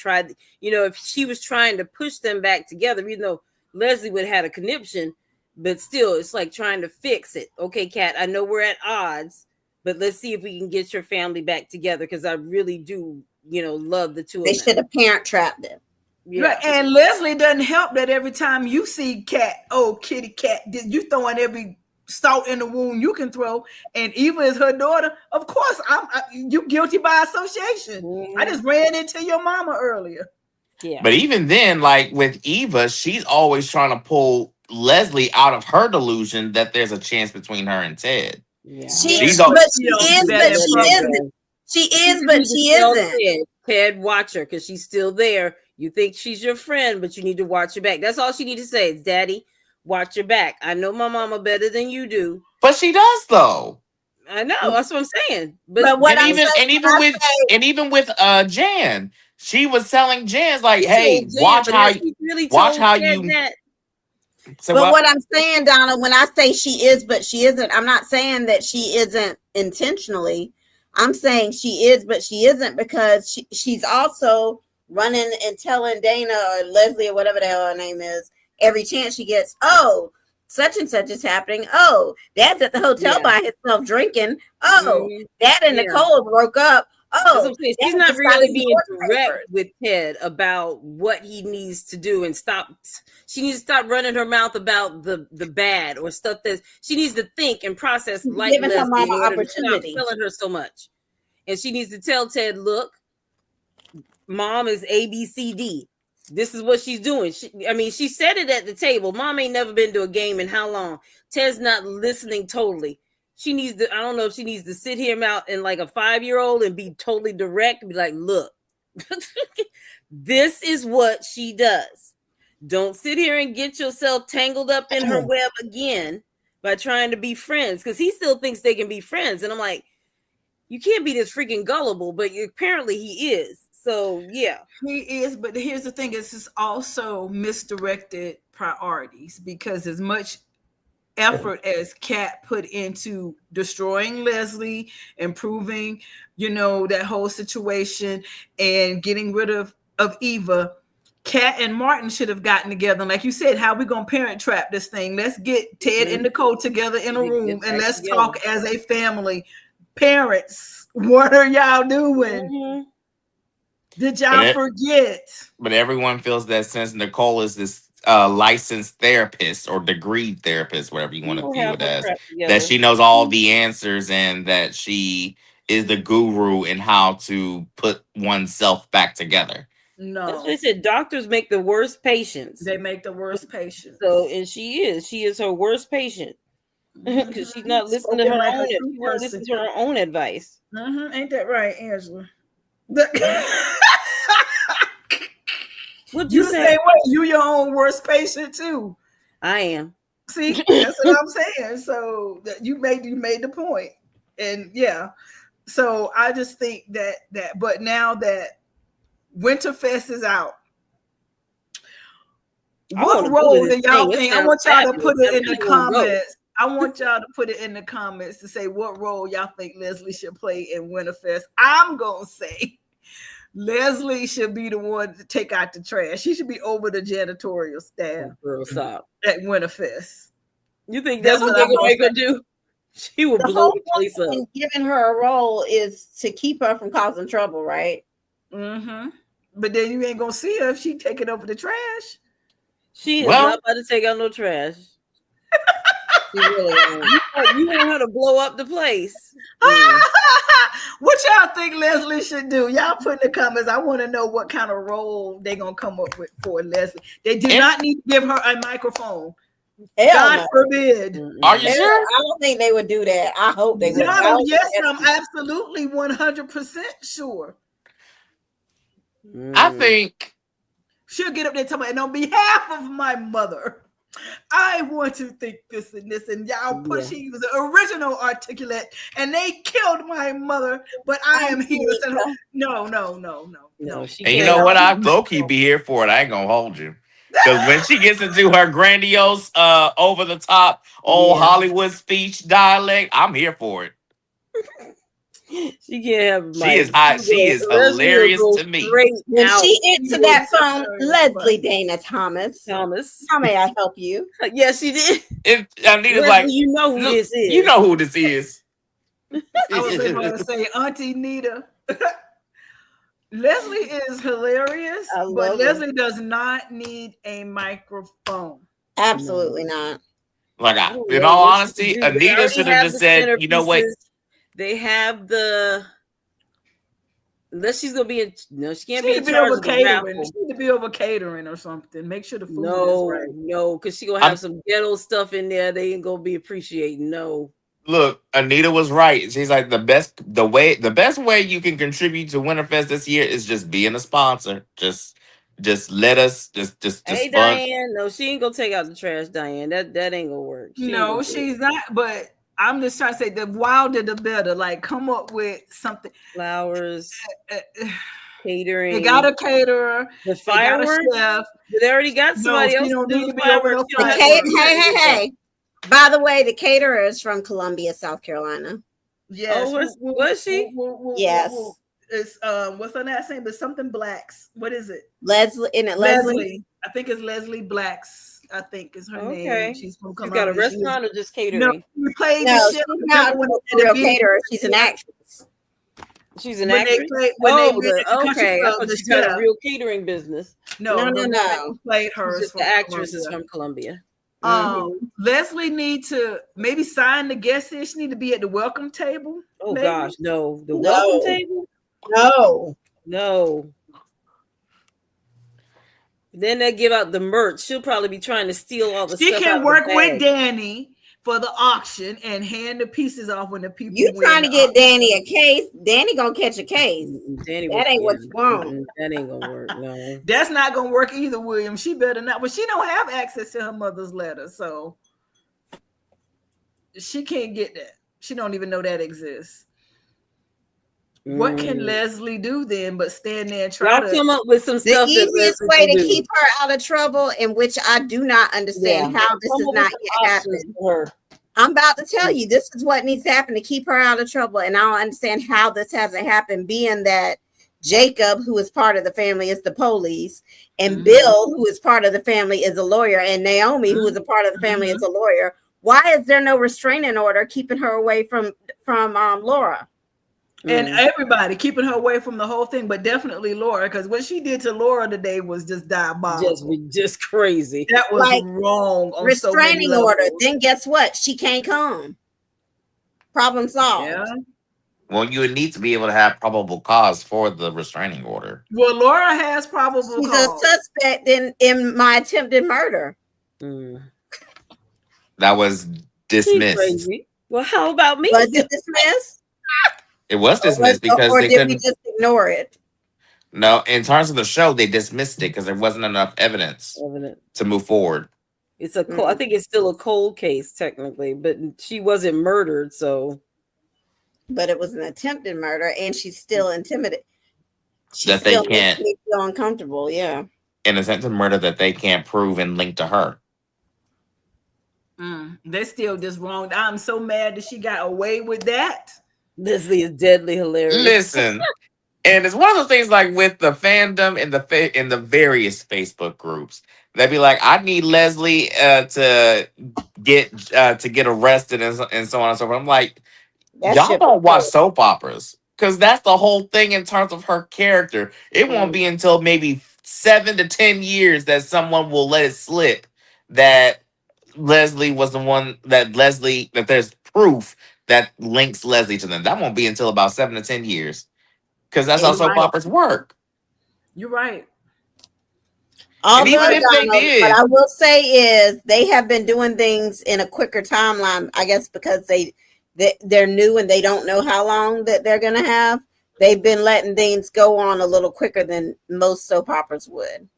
If she was trying to push them back together, even though Leslie would have had a conniption, but still, it's like trying to fix it. Okay, Kat, I know we're at odds, but let's see if we can get your family back together because I really do, love the two of them. They should have parent trapped them. Yeah. Right. And Leslie doesn't help that every time you see Kat, kitty cat, you throwing every salt in the wound you can throw. And Eva is her daughter. Of course, you guilty by association. Mm-hmm. I just ran into your mama earlier. Yeah. But even then, like with Eva, she's always trying to pull Leslie out of her delusion that there's a chance between her and Ted. Yeah. She is, but she isn't. She is, but she isn't. Ted, watch her because she's still there. You think she's your friend, but you need to watch your back. That's all she needs to say is, Daddy, watch your back. I know my mama better than you do. But she does, though. I know. That's what I'm saying. But what even with Jan, she was telling Jan's like, hey, watch how you. So what I'm saying, Donna, when I say she is, but she isn't, I'm not saying that she isn't intentionally. I'm saying she is, but she isn't because she's also running and telling Dana or Leslie or whatever the hell her name is every chance she gets, oh, such and such is happening. Oh, Dad's at the hotel by himself drinking. Oh, Dad and Nicole broke up. Oh, she's not really being direct with Ted about what he needs to do and stop. She needs to stop running her mouth about the bad or stuff that she needs to think and process. Like giving her mama opportunity, telling her so much, and she needs to tell Ted, look, Mom is ABCD. This is what she's doing. She said it at the table. Mom ain't never been to a game in how long? Ted's not listening totally. She needs to, I don't know if she needs to sit him out and like a 5-year-old and be totally direct and be like, look, this is what she does. Don't sit here and get yourself tangled up in her web again by trying to be friends. Because he still thinks they can be friends. And I'm like, you can't be this freaking gullible, but apparently he is. So, yeah. He is, but here's the thing. It's also misdirected priorities because as much effort as Kat put into destroying Leslie, improving, that whole situation and getting rid of Eva, Kat and Martin should have gotten together. And like you said, how we going to parent trap this thing? Let's get Ted and Nicole together in a room and let's talk as a family. Parents, what are y'all doing? Mm-hmm. Did y'all forget? But everyone feels that since Nicole is this licensed therapist or degreed therapist, whatever you want to view it as, that she knows all the answers and that she is the guru in how to put oneself back together. No, that's what they said. Doctors make the worst patients. They make the worst patients. So, and she is her worst patient because she's not listening to her own. She won't listen to her own advice. Ain't that right, Angela? What'd you say? What? You your own worst patient too. I am. See, that's what I'm saying. So that you made the point, and yeah. So I just think that. But now that Winterfest is out, what role do y'all think? I want y'all to put it in the comments. I want y'all to put it in the comments to say what role y'all think Leslie should play in Winterfest. I'm gonna say Leslie should be the one to take out the trash. She should be over the janitorial staff at Winterfest. You think that's what they're gonna make her do? She will blow the place up. Giving her a role is to keep her from causing trouble, right? Mm-hmm. But then you ain't gonna see her if she taking over the trash. She is not about to take out no trash. She really you want her to blow up the place. What y'all think Leslie should do? Y'all put in the comments. I want to know what kind of role they gonna come up with for Leslie. They do not need to give her a microphone. God forbid. Are you sure? I don't think they would do that. I hope they would. Yes, I'm absolutely 100% sure. I think she'll get up there and tell me, and on behalf of my mother, I want to think this and this, and y'all put she was the original articulate, and they killed my mother, but I am here. No. And you know what? I low-key be here for it. I ain't gonna hold you. Because when she gets into her grandiose, over the top, old Hollywood speech dialect, I'm here for it. She can't have. She is hot. She is hilarious to me. When she answered that phone, Leslie Dana Thomas. How may I help you? Yes, she did. Anita's like, you know who this is. You know who this is. I was going to say Auntie Nita. Leslie is hilarious, but Leslie does not need a microphone. Absolutely not. Like, in all honesty, Anita should have just said, you know what? They have the. Unless she's gonna be in. No, she can't She be in charge of the catering. She need to be over catering or something. Make sure the food is right. No, because she gonna have some ghetto stuff in there. They ain't gonna be appreciating. No. Look, Anita was right. She's like the best way you can contribute to Winterfest this year is just being a sponsor. Just let us just Hey, Diane. No, she ain't gonna take out the trash, Diane. That ain't gonna work. She's not. But I'm just trying to say the wilder the better. Like, come up with something. Flowers, catering. They got a caterer. The fireworks. They already got somebody else to do the fireworks. Hey. By the way, the caterer is from Columbia, South Carolina. Yes. Oh, was she? Yes. It's what's her last name? But something Blacks. What is it? Leslie. Leslie. I think it's Leslie Blacks. I think is her name. She's from Columbia. She's got a restaurant or just catering? No, she played no, she's not a real caterer. She's an actress. She's an actress. Okay, I thought she got a real catering business. No. Played her. Just the actress is from Columbia. Leslie need to maybe sign the guest list. She need to be at the welcome table. Oh gosh, no. The welcome table? No. Then they give out the merch. She'll probably be trying to steal all the stuff. She can work with Danny for the auction and hand the pieces off when the people. You trying to get Danny a case? Danny gonna catch a case. That ain't what you want. That ain't gonna work. No, that's not gonna work either, William. She better not. But she don't have access to her mother's letter, so she can't get that. She don't even know that exists. What can Leslie do then but stand there and try to come up with some stuff? The easiest way to keep her out of trouble, in which I do not understand how this has not yet happened. I'm about to tell you, this is what needs to happen to keep her out of trouble, and I don't understand how this hasn't happened, being that Jacob, who is part of the family, is the police, and Bill, who is part of the family, is a lawyer, and Naomi, who is a part of the family, is a lawyer. Why is there no restraining order keeping her away from Laura? And everybody keeping her away from the whole thing, but definitely Laura, because what she did to Laura today was just diabolical. Just crazy. That was wrong. On restraining order. Then guess what? She can't come. Problem solved. Yeah. Well, you would need to be able to have probable cause for the restraining order. Well, Laura has probable cause. She's a suspect in my attempted murder. That was dismissed. Well, how about me? Was it dismissed? It was dismissed because or they did couldn't. We just ignore it? No, in terms of the show, they dismissed it because there wasn't enough evidence to move forward. It's a I think it's still a cold case technically, but she wasn't murdered, so. But it was an attempted murder, and she's still intimidated. That they can't feel uncomfortable. Yeah, an attempted murder that they can't prove and link to her. They're still just wrong. I'm so mad that she got away with that. Leslie is deadly hilarious. Listen, and it's one of those things like with the fandom and the various Facebook groups. They'd be like, I need Leslie to get arrested and so on and so forth. I'm like, y'all don't watch soap operas because that's the whole thing in terms of her character. It won't be until maybe 7 to 10 years that someone will let it slip that Leslie was the one that there's proof that links Leslie to them. That won't be until about 7 to 10 years because that's how soap operas work. You're right. And even if they did, what I will say is they have been doing things in a quicker timeline, I guess, because they're new and they don't know how long that they're going to have. They've been letting things go on a little quicker than most soap operas would.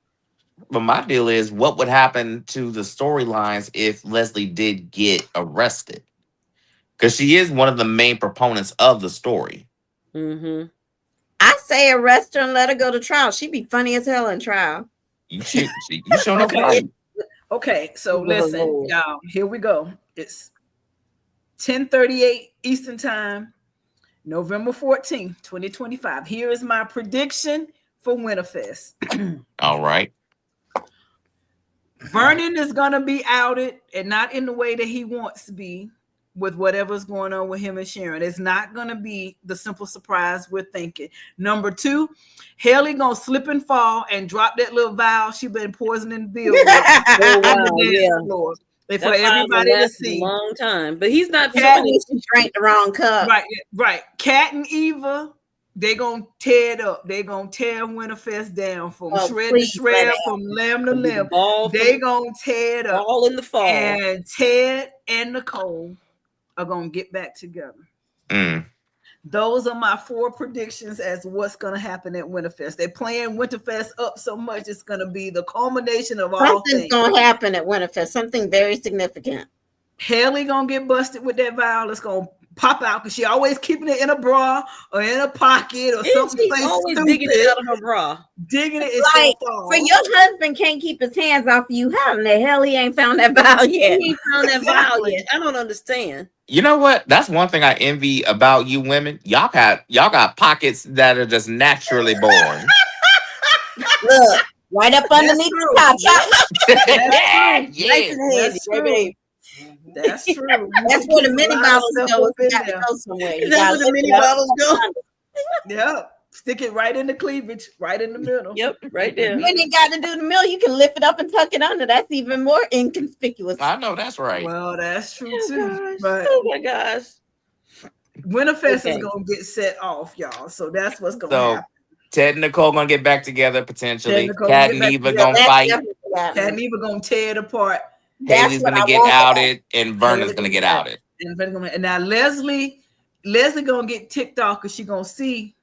but my deal is, what would happen to the storylines if Leslie did get arrested? Because she is one of the main proponents of the story. Mm-hmm. I say arrest her and let her go to trial. She'd be funny as hell in trial. You should know right. Okay, so listen, y'all. Here we go. It's 10:38 Eastern Time, November 14th, 2025. Here is my prediction for Winterfest. All right. Vernon is going to be outed, and not in the way that he wants to be with whatever's going on with him and Sharon. It's not going to be the simple surprise we're thinking. Number 2, Haley going to slip and fall and drop that little vial she been poisoning Bill with floor. For everybody to see. A long time, but he's not. She drank the wrong cup. Right. Kat and Eva, they gonna tear it up. They gonna tear Winterfest down from shred to shred, from limb to limb. They gonna tear it up. All in the fall. And Ted and Nicole are gonna get back together. Those are my 4 predictions as what's going to happen at Winterfest. They're playing Winterfest up so much, it's going to be the culmination of all things. Something's going to happen at Winterfest, something very significant. Haley going to get busted with that vial. It's going to pop out because she always keeping it in a bra or in a pocket or something. She's always digging it out of her bra. Digging it. Like, for your husband can't keep his hands off you. How in the hell he ain't found that vial yet? He ain't found that vial yet. I don't understand. You know what? That's one thing I envy about you women. Y'all got pockets that are just naturally born. Look, right up underneath the top. That's true. That's where the mini bottles go. You got to go somewhere. That's where the mini bottles go. Yeah. Stick it right in the cleavage, right in the middle. Yep, right there. You ain't got to do the middle. You can lift it up and tuck it under. That's even more inconspicuous. I know that's right. Well, that's true too. But oh my gosh. Winterfest is gonna get set off, y'all. So that's what's gonna happen. Ted and Nicole gonna get back together potentially. Kat and Eva gonna fight. Kat and Eva gonna tear it apart. Haley's gonna get outed, and Vernon's gonna get outed. And now Leslie gonna get ticked off because she gonna see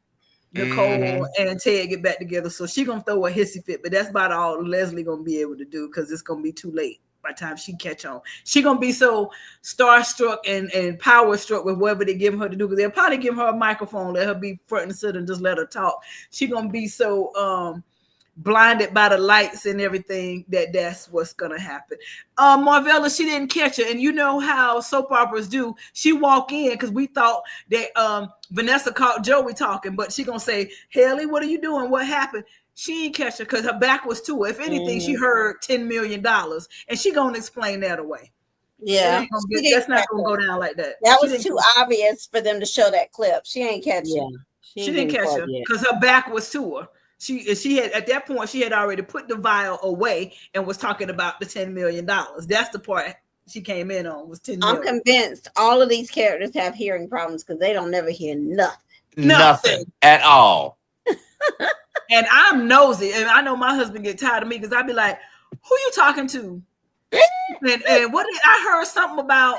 Nicole and Ted get back together. So she gonna throw a hissy fit, but that's about all Leslie gonna be able to do because it's gonna be too late by the time she catch on. She gonna be so starstruck and power struck with whatever they give her to do, because they'll probably give her a microphone, let her be front and center and just let her talk. She gonna be so blinded by the lights and everything that's what's gonna happen. Marvella, she didn't catch it, and you know how soap operas do. She walk in because we thought that Vanessa caught Joey talking, but she gonna say, Haley, what are you doing? What happened? She ain't catch her because her back was to her. If anything, she heard $10 million, and she gonna explain that away. Yeah, that's not gonna go down like that. That was too obvious for them to show that clip. She ain't catch it. She didn't catch her because her back was to her. She had, at that point, she had already put the vial away and was talking about the $10 million. That's the part she came in on, was $10 million. I'm convinced all of these characters have hearing problems because they don't never hear nothing. Nothing at all. And I'm nosy, and I know my husband get tired of me because I'd be like, who you talking to? and what I heard something about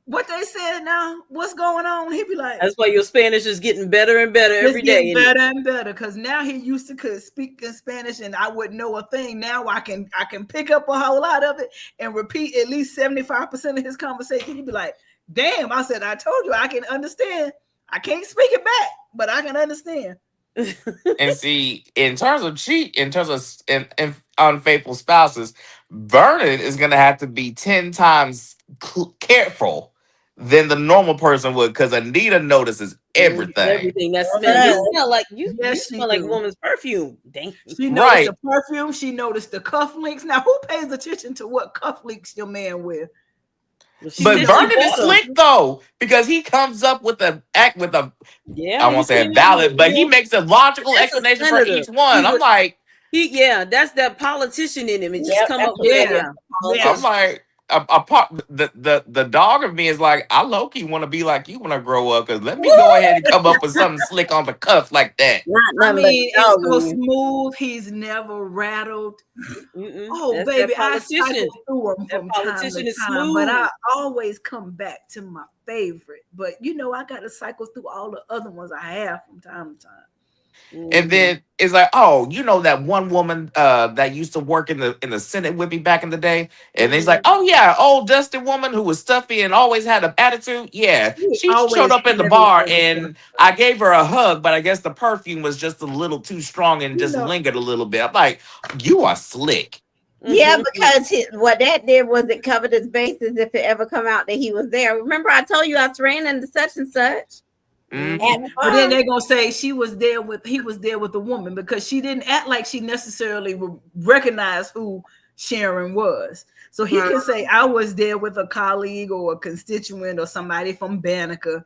what they said now, what's going on? He'd be like, that's why your Spanish is getting better and better every day. Better and better, because now he used to could speak in Spanish and I wouldn't know a thing. Now I can pick up a whole lot of it and repeat at least 75% of his conversation. He'd be like, damn, I said, I told you I can understand. I can't speak it back, but I can understand. And see, in terms of unfaithful spouses, Vernon is gonna have to be 10 times careful than the normal person would, because Anita notices everything. Everything that smell. You smell like you Yes, she smell like a do. woman's perfume. Dang. She noticed the perfume. She noticed the cufflinks. Now, who pays attention to what cufflinks your man wear? But Vernon is slick though, because he comes up with I won't say a valid, but he makes a logical explanation for each one. I'm like, that's that politician in him. And just come up with that. I'm like, a part the dog of me is like, I low key want to be like you when I grow up, because let me go ahead and come up with something slick on the cuff like that. I mean, it's so smooth. He's never rattled. Oh, That's baby, that I politician. cycle through them from time politician to is time, but I smooth. always come back to my favorite. But I got to cycle through all the other ones I have from time to time. And then it's like, oh, that one woman that used to work in the Senate with me back in the day, and he's like, oh yeah, old dusty woman who was stuffy and always had an attitude. Yeah, she showed up in the bar, and I gave her a hug, but I guess the perfume was just a little too strong and just lingered a little bit. I'm like, you are slick. Yeah, because what that did was it covered his bases if it ever come out that he was there. Remember, I told you I ran into such and such. But then they're gonna say he was there with the woman, because she didn't act like she necessarily recognized who Sharon was. So he can say, I was there with a colleague or a constituent or somebody from Banneker.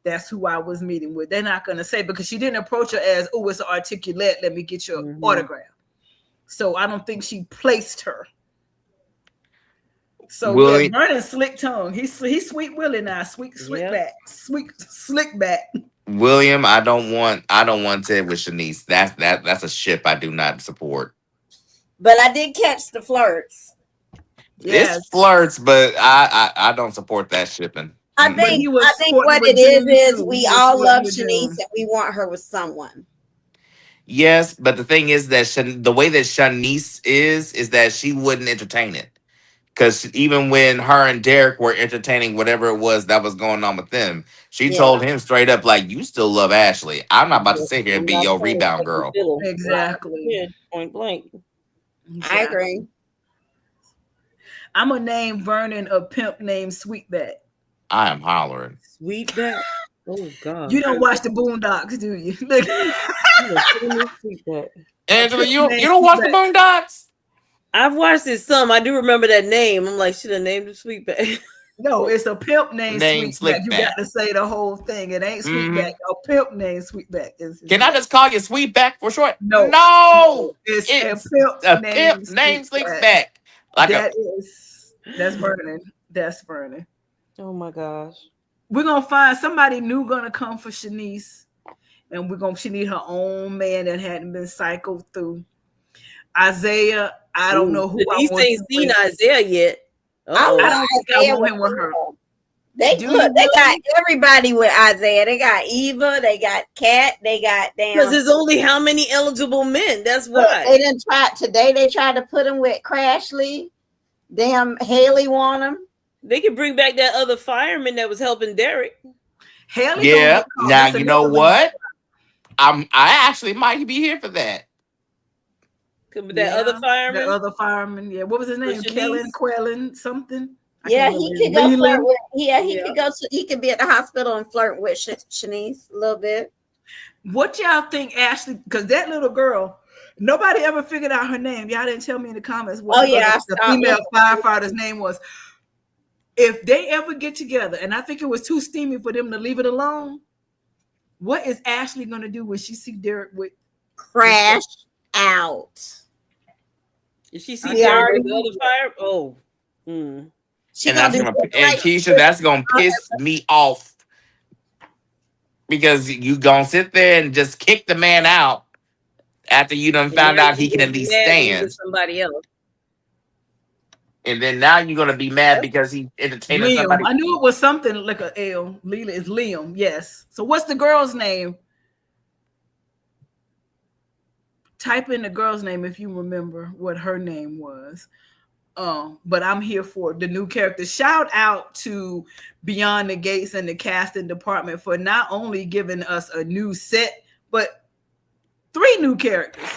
That's who I was meeting with. They're not gonna say, because she didn't approach her as, oh, it's an articulate, let me get your autograph. So I don't think she placed her. So Vernon's slick tongue. He's Sweet Willie now. Slick back. William, I don't want Ted with Shanice. That's a ship I do not support. But I did catch the flirts. It's flirts, but I don't support that shipping. I think what it is we all love Shanice and we want her with someone. Yes, but the thing is that the way that Shanice is that she wouldn't entertain it. Because even when her and Derek were entertaining whatever it was that was going on with them, she told him straight up, like, you still love Ashley. I'm not about to sit here and be your rebound girl. Exactly. Point blank. I agree. I'm going to name Vernon a pimp named Sweetback. I am hollering. Sweetback? Oh, God. You don't watch the Boondocks, do you? Angela, you don't watch the Boondocks? I've watched it some. I do remember that name. I'm like, should have named it Sweetback. No, it's a pimp named Sweetback. You got to say the whole thing. It ain't Sweetback. A pimp named Sweetback. Can I just call you Sweetback for short? No. It's a pimp named Sweetback. That's Vernon. That's Vernon. Oh my gosh. We're gonna find somebody new gonna come for Shanice, and she need her own man that hadn't been cycled through. Isaiah, I don't know who I want. Ain't seen Isaiah yet. I want him with her. They got everybody with Isaiah. They got Eva, they got Kat, they got because there's only how many eligible men. That's why they didn't try today. They tried to put him with Crashley. Damn, Haley want him. They could bring back that other fireman that was helping Derek. Haley, yeah. Now you know what? I actually might be here for that. Other fireman. The other fireman. Yeah. What was his name? Quellen, something. Yeah, he could go flirt with. He could go. He could be at the hospital and flirt with Shanice a little bit. What y'all think, Ashley? Because that little girl, nobody ever figured out her name. Y'all didn't tell me in the comments what the female firefighter's name was. If they ever get together, and I think it was too steamy for them to leave it alone, what is Ashley going to do when she see Derek with crash out? If she see Derek with the other fire, and Keisha, that's gonna piss me off, because you gonna sit there and just kick the man out after you done found out he can at least stand. Somebody else. And then now you're gonna be mad because he entertained somebody. I knew it was something like a L. Leela is Liam. Yes. So what's the girl's name? Type in the girl's name if you remember what her name was. But I'm here for the new character. Shout out to Beyond the Gates and the casting department for not only giving us a new set, but 3 new characters.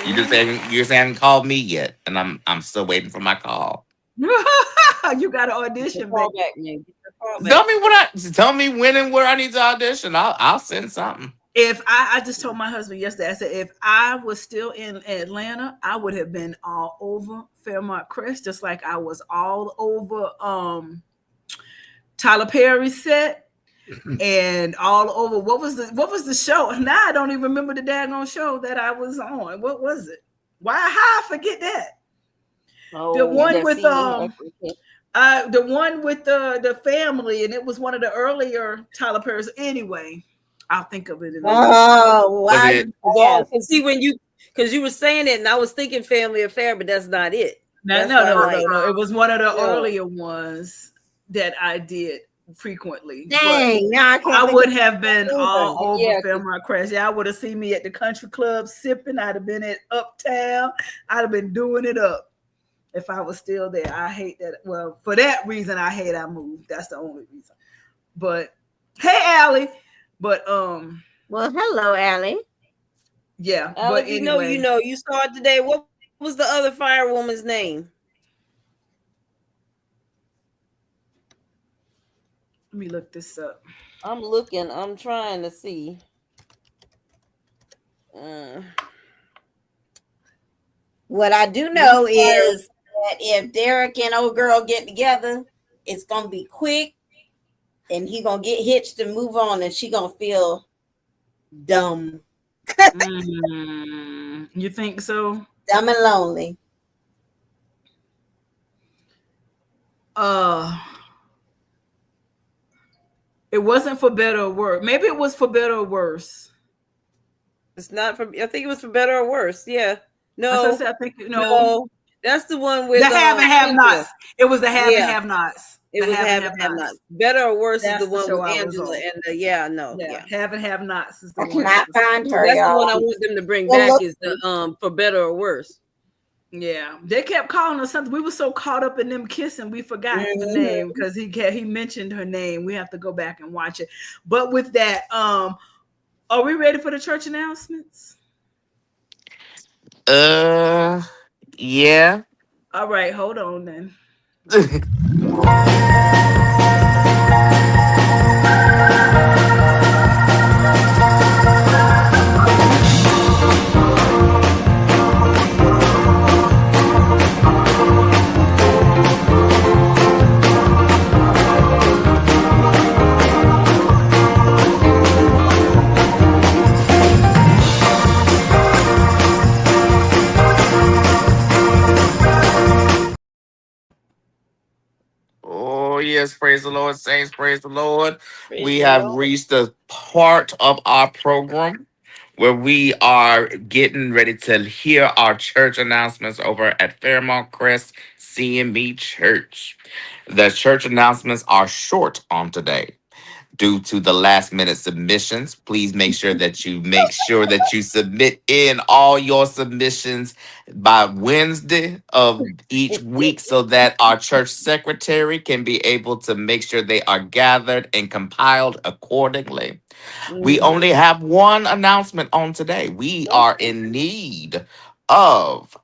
You just haven't called me yet, and I'm still waiting for my call. You got to audition, Call baby. back, man. Get your call back. Tell me when and where I need to audition. I'll send something. If I just told my husband yesterday, I said, if I was still in Atlanta, I would have been all over Fairmont Crest, just like I was all over Tyler Perry's set and all over what was the show? Now I don't even remember the daggone show that I was on. What was it? How I forget that? The one with the family, and it was one of the earlier Tyler Perry's. Anyway, I'll think of it. Oh, wow! See, because you were saying it, and I was thinking Family Affair, but that's not it. No. It was one of the earlier ones that I did frequently. Dang, I would have been all over Fairmont Crest. I would have seen me at the country club sipping. I'd have been at Uptown. I'd have been doing it up if I was still there. I hate that. Well, for that reason, I moved. That's the only reason. But hey, Allie. But well, hello, Allie. Yeah, Allie, but anyway, you saw it today. What was the other firewoman's name? Let me look this up. I'm looking. I'm trying to see. What I do know is that if Derek and old girl get together, it's gonna be quick, and he gonna get hitched and move on, and she gonna feel dumb. You think so? Dumb and lonely. It wasn't for better or worse. Maybe it was for better or worse. It's not for. I think it was for better or worse. Yeah. No. I think no. That's the one with the have and have nots. It was the have and have nots. It was have and have nots. Better or worse is the one with Angela and have and have nots is the one. I cannot find her. That's the one I want them to bring back. Is the for better or worse. Yeah, they kept calling us something. We were so caught up in them kissing, we forgot the name because he mentioned her name. We have to go back and watch it. But with that, are we ready for the church announcements? Yeah. All right, hold on then. Oh, yes, praise the Lord, saints, praise the Lord. We have reached the part of our program where we are getting ready to hear our church announcements over at Fairmont Crest CME Church. The church announcements are short on today. Due to the last minute submissions, please make sure that you submit in all your submissions by Wednesday of each week so that our church secretary can be able to make sure they are gathered and compiled accordingly. We only have one announcement on today. We are in need of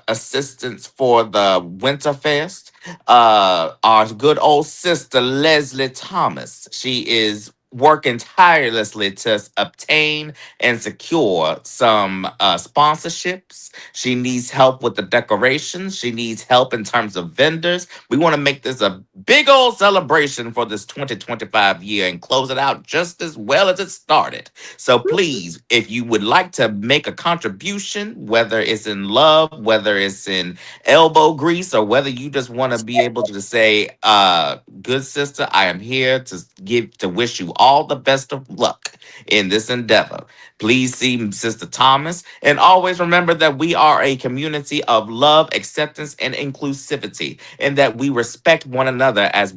assistance for the Winterfest. Our good old sister Leslie Thomas. She is working tirelessly to obtain and secure some sponsorships. She needs help with the decorations. She needs help in terms of vendors. We want to make this a big old celebration for this 2025 year and close it out just as well as it started. So please, if you would like to make a contribution, whether it's in love, whether it's in elbow grease, or whether you just want to be able to say, good sister, I am here to wish you all the best of luck in this endeavor. Please see Sister Thomas. And always remember that we are a community of love, acceptance, and inclusivity, and that we respect one another as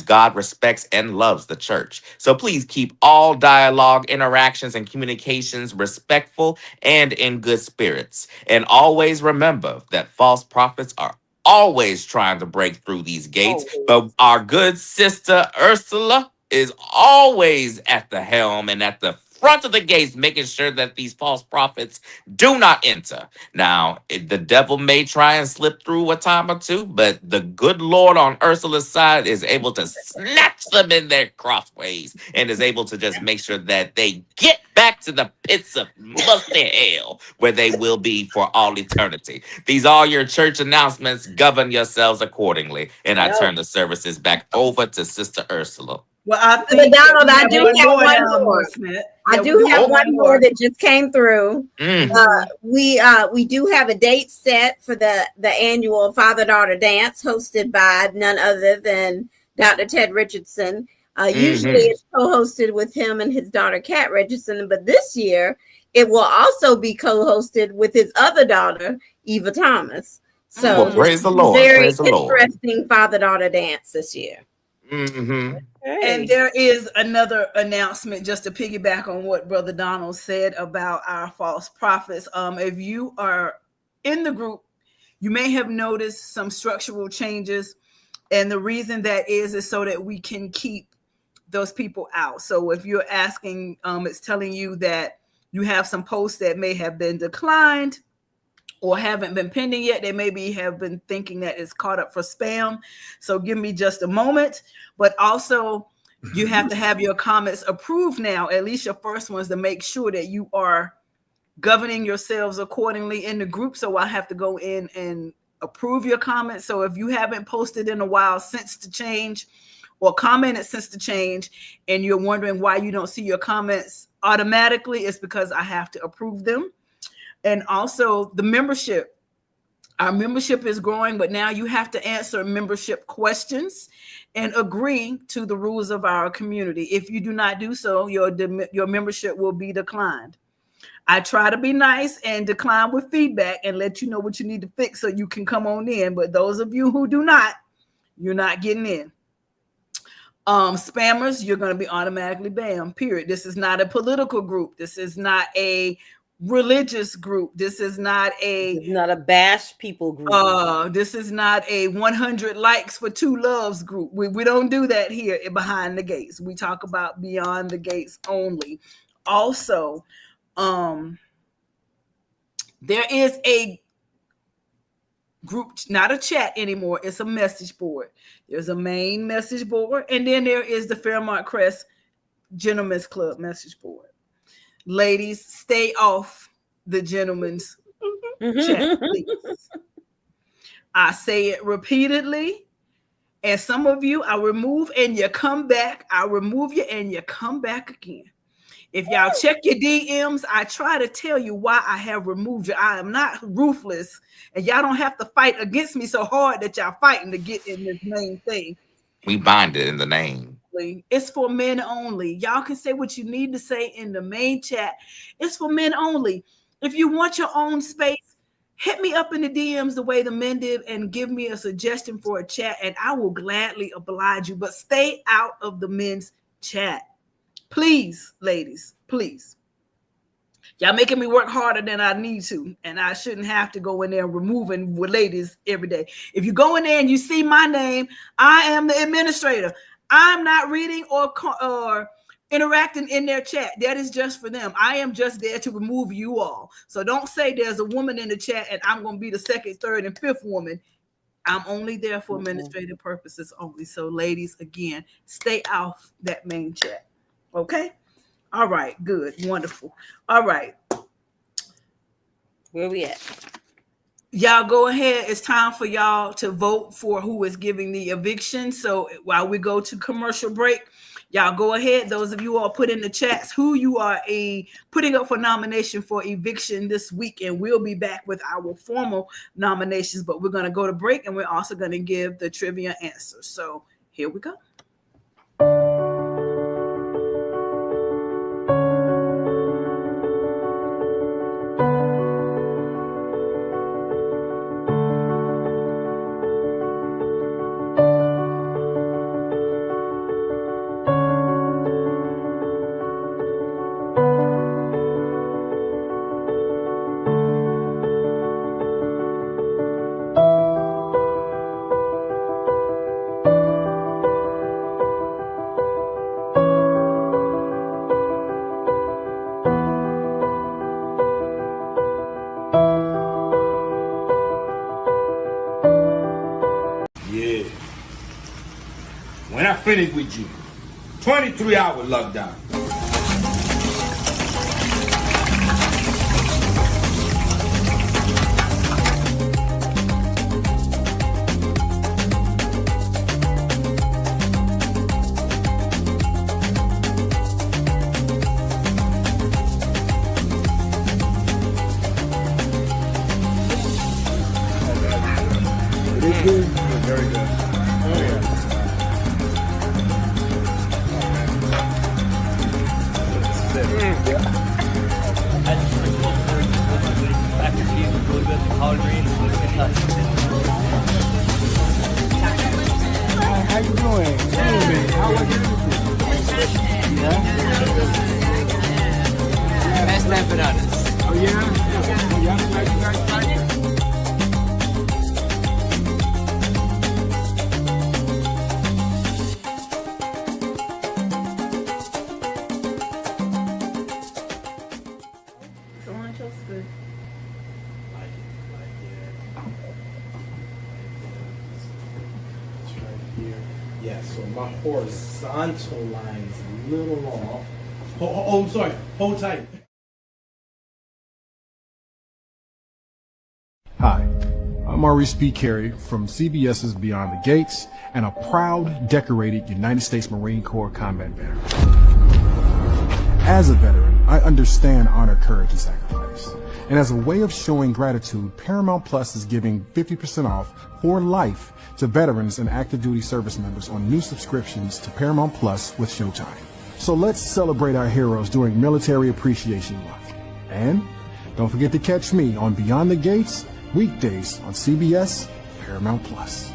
God respects and loves the church. So please keep all dialogue, interactions, and communications respectful and in good spirits. And always remember that false prophets are always trying to break through these gates, but our good sister Ursula is always at the helm and at the front of the gates, making sure that these false prophets do not enter. Now, the devil may try and slip through a time or two, but the good Lord on Ursula's side is able to snatch them in their crossways and is able to just make sure that they get back to the pits of musty hell where they will be for all eternity. These are your church announcements. Govern yourselves accordingly. And I turn the services back over to Sister Ursula. Well, I But think Donald, I do have one more. announcement. I do have one more that just came through. Mm. We do have a date set for the annual father-daughter dance hosted by none other than Dr. Ted Richardson. Usually it's co-hosted with him and his daughter Kat Richardson, but this year it will also be co-hosted with his other daughter, Eva Thomas. So well, praise the Lord. Very Praise the Lord. interesting father-daughter dance this year. Mm-hmm. And there is another announcement just to piggyback on what Brother Donald said about our false prophets. If you are in the group, you may have noticed some structural changes. And the reason that is so that we can keep those people out. So if you're asking, it's telling you that you have some posts that may have been declined or haven't been pending yet. They maybe have been thinking that it's caught up for spam. So give me just a moment. But also, you have to have your comments approved now, at least your first ones, to make sure that you are governing yourselves accordingly in the group. So I have to go in and approve your comments. So if you haven't posted in a while since the change or commented since the change, and you're wondering why you don't see your comments automatically, it's because I have to approve them. And also the membership. Our membership is growing, but now you have to answer membership questions and agree to the rules of our community. If you do not do so, your membership will be declined. I try to be nice and decline with feedback and let you know what you need to fix so you can come on in. But those of you who do not, you're not getting in. Spammers, you're going to be automatically banned, period. This is not a political group. This is not a religious group. This is not a bash people group. This is not a 100 likes for 2 loves group. We don't do that here behind the gates. We talk about beyond the gates only. Also, there is a group, not a chat anymore. It's a message board. There's a main message board, and then there is the Fairmont Crest Gentlemen's Club message board. Ladies, stay off the gentlemen's chat, please. I say it repeatedly, and some of you I remove and you come back. I remove you and you come back again. If y'all check your DMs, I try to tell you why I have removed you. I am not ruthless, and y'all don't have to fight against me so hard that y'all fighting to get in this main thing. We bind it in the name. It's for men only. Y'all can say what you need to say in the main chat. It's for men only. If you want your own space, hit me up in the DMs the way the men did and give me a suggestion for a chat, and I will gladly oblige you. But stay out of the men's chat. Please, ladies, please. Y'all making me work harder than I need to, and I shouldn't have to go in there removing with ladies every day. If you go in there and you see my name, I am the administrator. I'm not reading or interacting in their chat. That is just for them. I am just there to remove you all. So don't say there's a woman in the chat and I'm going to be the second, third, and fifth woman. I'm only there for administrative purposes only. So ladies, again, stay off that main chat. Okay? All right. Good. Wonderful. All right. Where we at? Y'all go ahead. It's time for y'all to vote for who is giving the eviction. So while we go to commercial break, y'all go ahead. Those of you all put in the chats who you are putting up for nomination for eviction this week. And we'll be back with our formal nominations. But we're going to go to break, and we're also going to give the trivia answers. So here we go. finished with you. 23-hour lockdown. Very good. Oh, yeah. After cheese was really good, the collard greens was How you doing? How are you? Best empanadas. Oh yeah? You guys like it? Yeah, so my horizontal line is a little off. Oh, I'm sorry. Hold tight. Hi, I'm Maurice P. Carey from CBS's Beyond the Gates and a proud, decorated United States Marine Corps combat veteran. As a veteran, I understand honor, courage, and sacrifice. And as a way of showing gratitude, Paramount Plus is giving 50% off for life to veterans and active duty service members on new subscriptions to Paramount Plus with Showtime. So let's celebrate our heroes during Military Appreciation Month. And don't forget to catch me on Beyond the Gates weekdays on CBS Paramount Plus.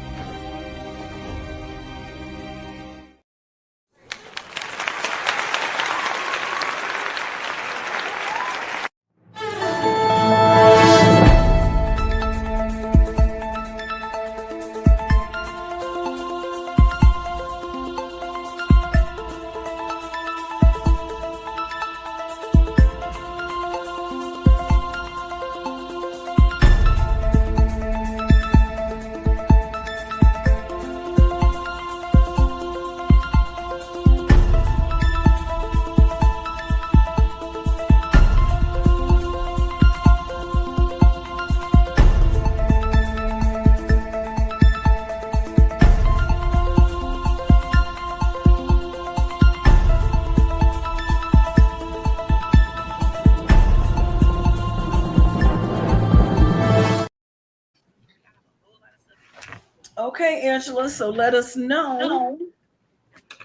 Okay, Angela, so let us know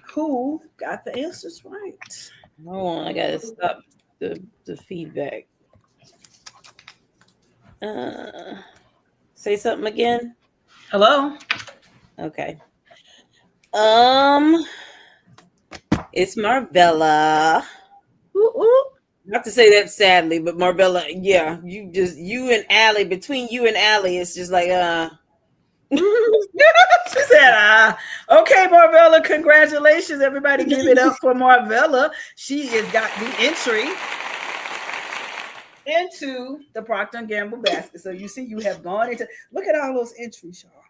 who got the answers right. Hold on, I gotta stop the feedback. Say something again. Hello. Okay. It's Marvella. Not to say that sadly, but Marvella, yeah, you and Allie, between you and Allie, it's just like She said, okay, Marvella, congratulations. Everybody give it up for Marvella. She has got the entry into the Procter & Gamble basket. So you see, you have gone into, look at all those entries, y'all.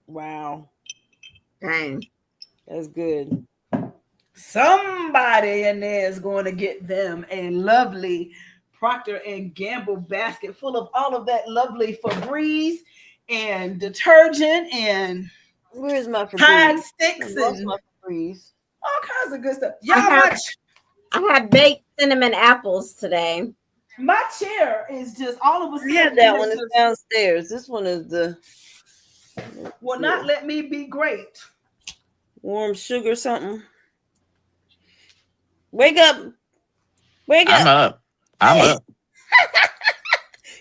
wow. Dang. That's good. Somebody in there is going to get them a lovely Procter & Gamble basket full of all of that lovely Febreze and detergent and where's my Tide sticks Where's and my Febreze? all kinds of good stuff. Y'all, I have baked cinnamon apples today. My chair is just all of a sudden. Yeah, that one is downstairs. This one is the will not let me be great. Warm sugar something. Wake up. I'm up.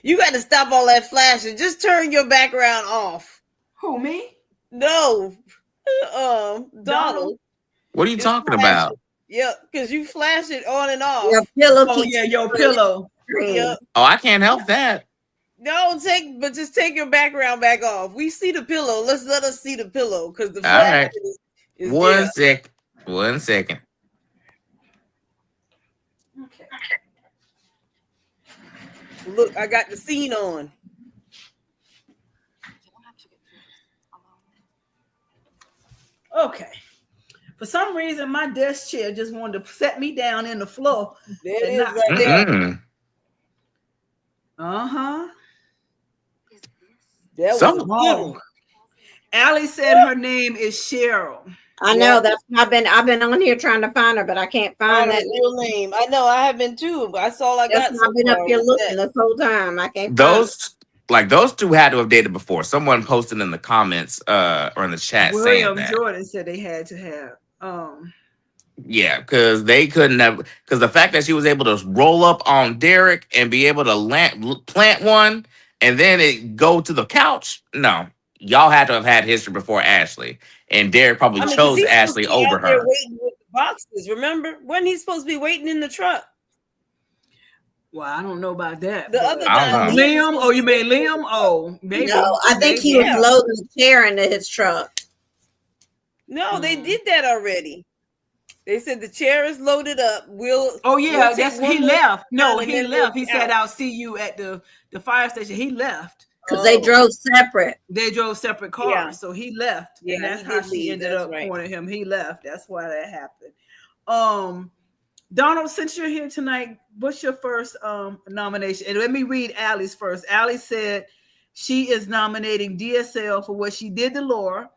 You got to stop all that flashing. Just turn your background off. Who, me? No. Donald. What are you talking about? Yep, because you flash it on and off. Your pillow keeps your pillow. Yep. Oh, I can't help that. No, just take your background back off. We see the pillow. Let us see the pillow because the All right. is One second. Okay. Look, I got the scene on. Okay. For some reason, my desk chair just wanted to set me down in the floor. There it is right there. Uh-huh. That was Some- a good one. Allie said her name is Cheryl. I know that's I've been on here trying to find her, but I can't find that real name. I know I have been too, but that's all I got. I've been up here looking this whole time. I can't those two had to have dated before. Someone posted in the comments or in the chat saying William that. Jordan said they had to have. Yeah, because they couldn't have. Because the fact that she was able to roll up on Derek and be able to plant one and then it go to the couch. No, y'all had to have had history before Ashley, and Derek probably chose Ashley over her. Waiting with the boxes. Remember, wasn't he supposed to be waiting in the truck? Well, I don't know about that. The other guy, Liam. Oh, you mean Liam? Oh, maybe. No, I think he was loading the chair into his truck. No, they did that already. They said the chair is loaded up. Oh yeah, take he left. No, he left. He said, out. "I'll see you at the fire station." He left because they drove separate. They drove separate cars, Yeah. so he left. Yeah, and that's he how did she leave. ended That's up right. pointing him. He left. That's why that happened. Donald, since you're here tonight, what's your first nomination? And let me read Allie's first. Allie said she is nominating DSL for what she did to Laura,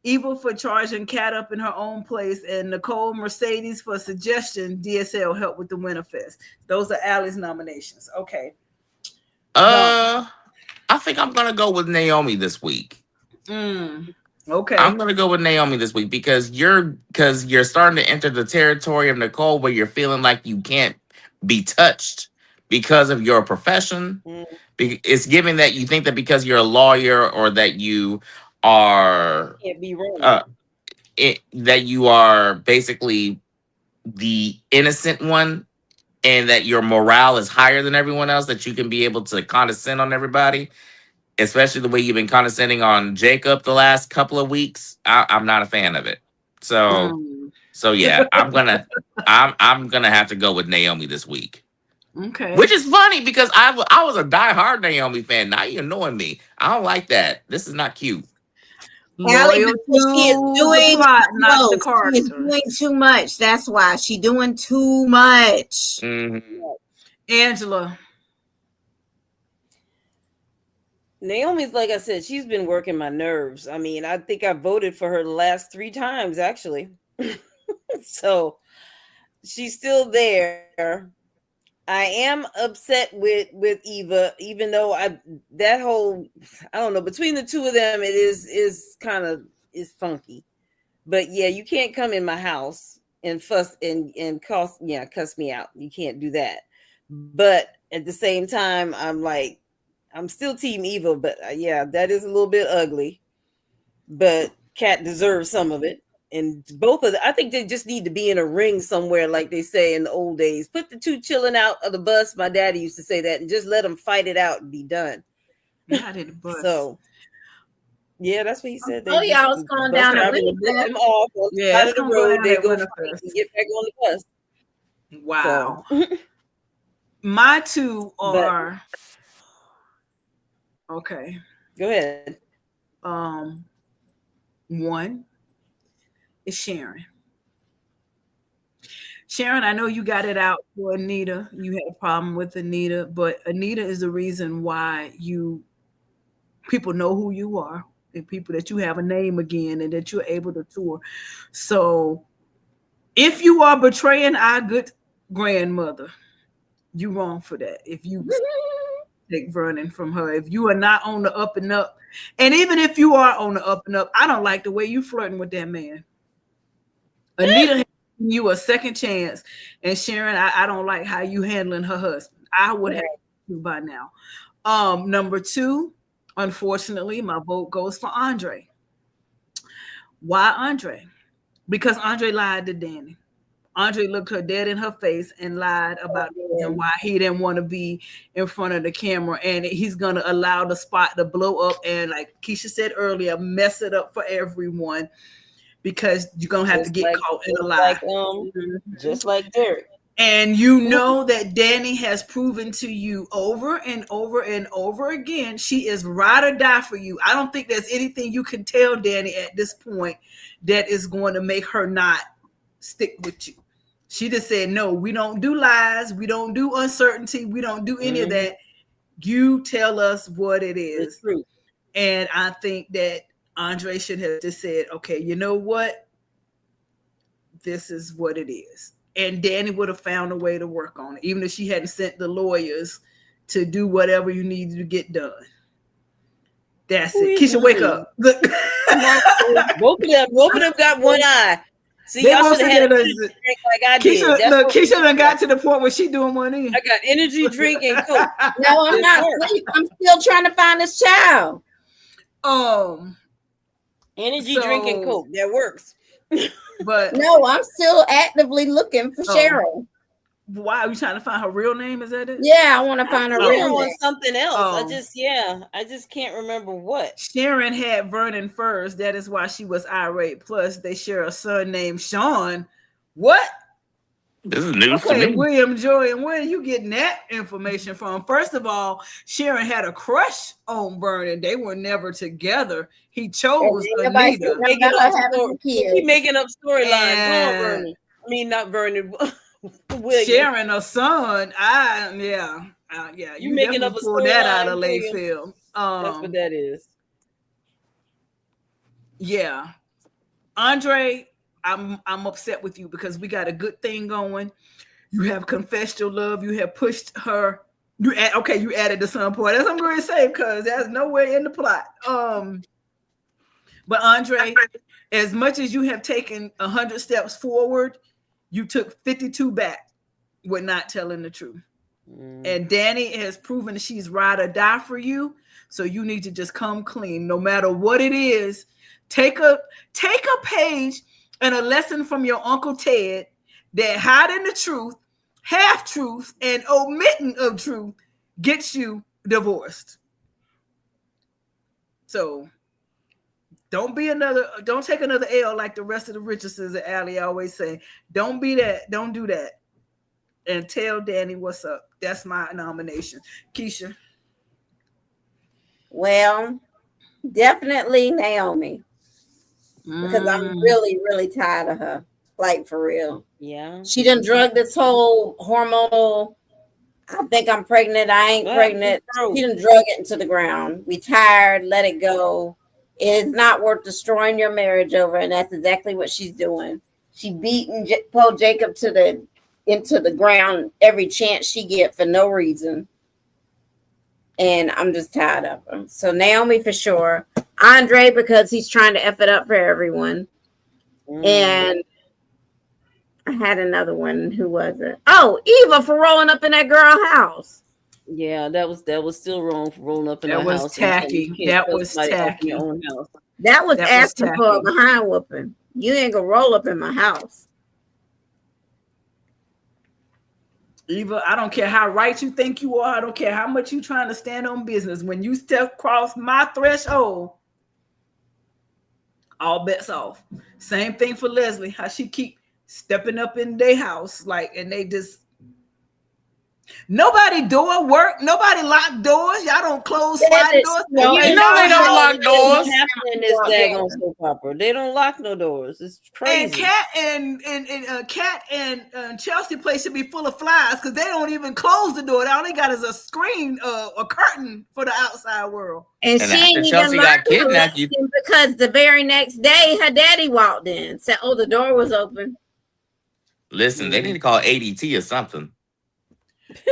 Eva for charging Kat up in her own place, and Nicole Mercedes for suggestion DSL help with the Winterfest. Those are Allie's nominations. Okay. I think I'm gonna go with Naomi this week. Okay. I'm gonna go with Naomi this week because you're starting to enter the territory of Nicole where you're feeling like you can't be touched because of your profession. It's giving that you think that because you're a lawyer or that you are Can't be wrong. that you are basically the innocent one and that your morale is higher than everyone else, that you can be able to condescend on everybody, especially the way you've been condescending on Jacob the last couple of weeks. I'm not a fan of it. So yeah, I'm gonna have to go with Naomi this week. Okay. Which is funny because I was a diehard Naomi fan. Now you're annoying me. I don't like that. This is not cute. Allie, she is doing she is doing too much. That's why she's doing too much. Angela. Naomi's, like I said, she's been working my nerves. I mean, I think I voted for her the last 3 times, actually. So she's still there. I am upset with Eva, even though I don't know, between the two of them, it is kind of funky. But yeah, you can't come in my house and fuss and cuss me out. You can't do that. But at the same time, I'm still team Eva, but yeah, that is a little bit ugly. But Kat deserves some of it. And both of them, I think they just need to be in a ring somewhere, like they say in the old days. Put the two chilling out of the bus. My daddy used to say that, and just let them fight it out and be done. Not in the bus. So, yeah, that's what he said. Oh, y'all was going down the Winterfest. Them off on the side of the road. They go fight and get back on the bus. Wow. So. My two are okay. Go ahead. One is Sharon. Sharon, I know you got it out for Anita. You had a problem with Anita, but Anita is the reason why people know who you are, and people that you have a name again, and that you're able to tour. So if you are betraying our good grandmother, you wrong for that. If you take Vernon from her, if you are not on the up and up, and even if you are on the up and up, I don't like the way you flirting with that man. Anita has given you a second chance, and Sharon, I don't like how you handling her husband. I would have you by now. Number 2, unfortunately, my vote goes for Andre. Why Andre? Because Andre lied to Danny. Andre looked her dead in her face and lied about why he didn't want to be in front of the camera, and he's going to allow the spot to blow up and, like Keisha said earlier, mess it up for everyone because you're going to have to get caught in a lie. Just like Derek. And you know that Danny has proven to you over and over and over again, she is ride or die for you. I don't think there's anything you can tell Danny at this point that is going to make her not stick with you. She just said, no, we don't do lies. We don't do uncertainty. We don't do any of that. You tell us what it is. True. And I think that Andre should have just said, okay, you know what? This is what it is. And Danny would have found a way to work on it, even if she hadn't sent the lawyers to do whatever you needed to get done. That's it. Keisha, wake up. Look. Both of them got one eye. See, y'all should have had a drink like I did. Keisha done got to the point where she doing one in. I got energy drink and Coke. No, I'm not asleep. I'm still trying to find this child. Energy drink and Coke. That works. But no, I'm still actively looking for Cheryl. Why are you trying to find her real name? Is that it? Yeah, I want to find her real on name. something else. I just can't remember what. Sharon had Vernon first. That is why she was irate. Plus, they share a son named Sean. What? This is news to me. William Joy, and where are you getting that information from? First of all, Sharon had a crush on Vernon. They were never together. He chose Anita. He making up storylines. Vernon. I mean, not Vernon. William. Sharon, a son. Yeah. You making up a pull that out of William. Layfield. That's what that is. Yeah, Andre, I'm upset with you because we got a good thing going. You have confessed your love. You have pushed her. You added the son part. That's what I'm going to say because that's nowhere in the plot. But Andre, as much as you have taken 100 steps forward, you took 52 back with not telling the truth. And Danny has proven that she's ride or die for you. So you need to just come clean, no matter what it is. Take a page and a lesson from your Uncle Ted that hiding the truth, half truth, and omitting of truth gets you divorced. So don't take another L like the rest of the Richardsons and Allie always say. Don't be that. Don't do that. And tell Danny what's up. That's my nomination. Keisha. Well, definitely Naomi. Because I'm really, really tired of her. Like, for real. Yeah. She done drug this whole hormonal, I think I'm pregnant, I ain't pregnant. She done drug it into the ground. We tired, let it go. It is not worth destroying your marriage over, and that's exactly what she's doing. She beating Paul Jacob into the ground every chance she get for no reason. And I'm just tired of her. So Naomi for sure. Andre, because he's trying to F it up for everyone. And I had another one. Who was it? Oh, Eva for rolling up in that girl house. Yeah, that was still wrong for rolling up in that house. That was tacky. That was tacky. Your own house. That was asking for a behind whooping. You ain't gonna roll up in my house. Eva, I don't care how right you think you are. I don't care how much you trying to stand on business. When you step across my threshold, all bets off. Same thing for Leslie. How she keep stepping up in their house, and they just nobody door work. Nobody lock doors. Y'all don't close sliding doors. No, they don't lock doors. In this daggone soap opera, they don't lock no doors. It's crazy. And Kat and Chelsea place should be full of flies because they don't even close the door. All they got is a screen, a curtain for the outside world. And she ain't Chelsea even got kidnapped because the very next day her daddy walked in, said, "Oh, the door was open." Listen, they need to call ADT or something.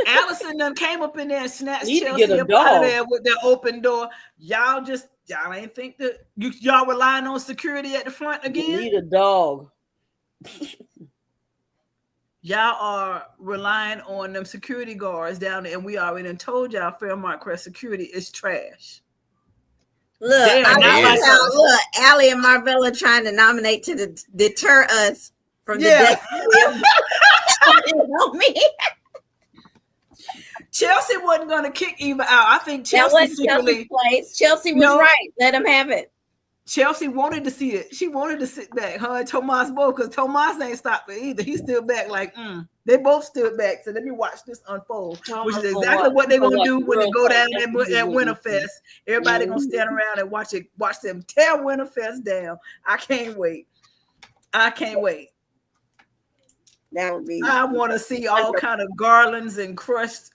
Allison done came up in there and snatched Need to Chelsea get a up dog. out of there with their open door. Y'all ain't think that y'all relying on security at the front again? You need a dog. Y'all are relying on them security guards down there, and we already done told y'all Fairmont Crest security is trash. Look, Allie and Marvella trying to nominate to deter us from the death. Chelsea wasn't going to kick Eva out. I think Chelsea Chelsea was right. Let him have it. Chelsea wanted to see it. She wanted to sit back. Her and Tomas both, because Tomas ain't stopping either. He's still back like, They both stood back. So let me watch this unfold, which is I'm gonna exactly what they're gonna watch do when they girls go fight. down That's at what we want to Winterfest. see. Everybody gonna stand around and watch them tear Winterfest down. I can't wait. That would be. I want to see all kind of garlands and crushed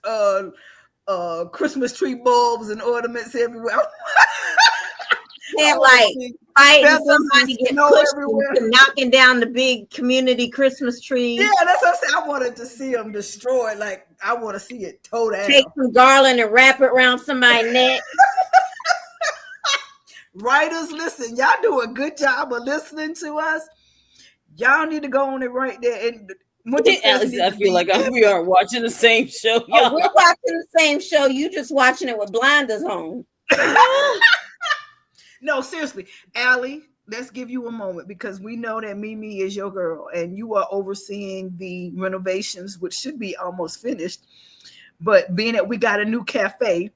Christmas tree bulbs and ornaments everywhere. They're like fighting somebody get pushed into knocking down the big community Christmas tree. Yeah, that's what I'm saying. I wanted to see them destroyed. Like, I want to see it towed down. Take some garland and wrap it around somebody's neck. Writers, listen, y'all do a good job of listening to us. Y'all need to go on it right there. And Alex, I feel like we are watching the same show. Oh, we're watching the same show. You just watching it with blinders on. No, seriously, Allie, let's give you a moment because we know that Mimi is your girl and you are overseeing the renovations, which should be almost finished. But being that we got a new cafe,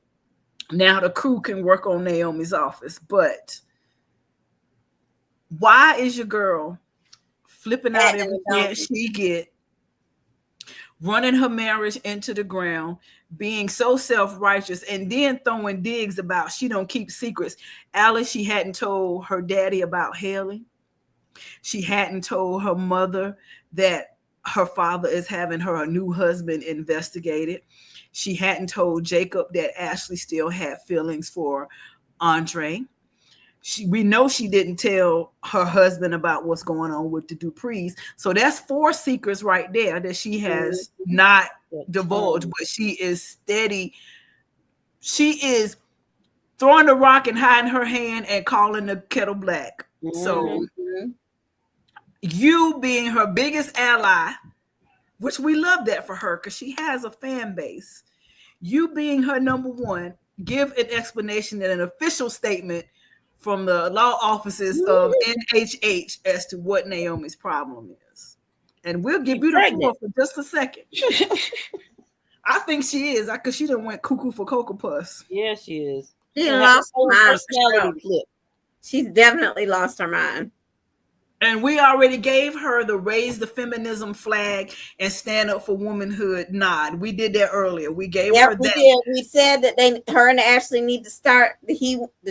now the crew can work on Naomi's office. But why is your girl flipping out every chance she get, running her marriage into the ground, being so self-righteous, and then throwing digs about she don't keep secrets? Alice, she hadn't told her daddy about Haley. She hadn't told her mother that her father is having her new husband investigated. She hadn't told Jacob that Ashley still had feelings for Andre. We know she didn't tell her husband about what's going on with the Duprees. So that's 4 secrets right there that she has not divulged, but she is steady. She is throwing the rock and hiding her hand and calling the kettle black. So you being her biggest ally, which we love that for her because she has a fan base. You being her number one, give an explanation and an official statement from the law offices of NHH as to what Naomi's problem is. And we'll give you the floor for just a second. I think she is, because she done went cuckoo for Cocoa Puffs. Yeah, she is. She lost her mind. She's definitely lost her mind. And we already gave her the raise the feminism flag and stand up for womanhood nod. We did that earlier. We gave her that. We did. We said that her and Ashley need to start the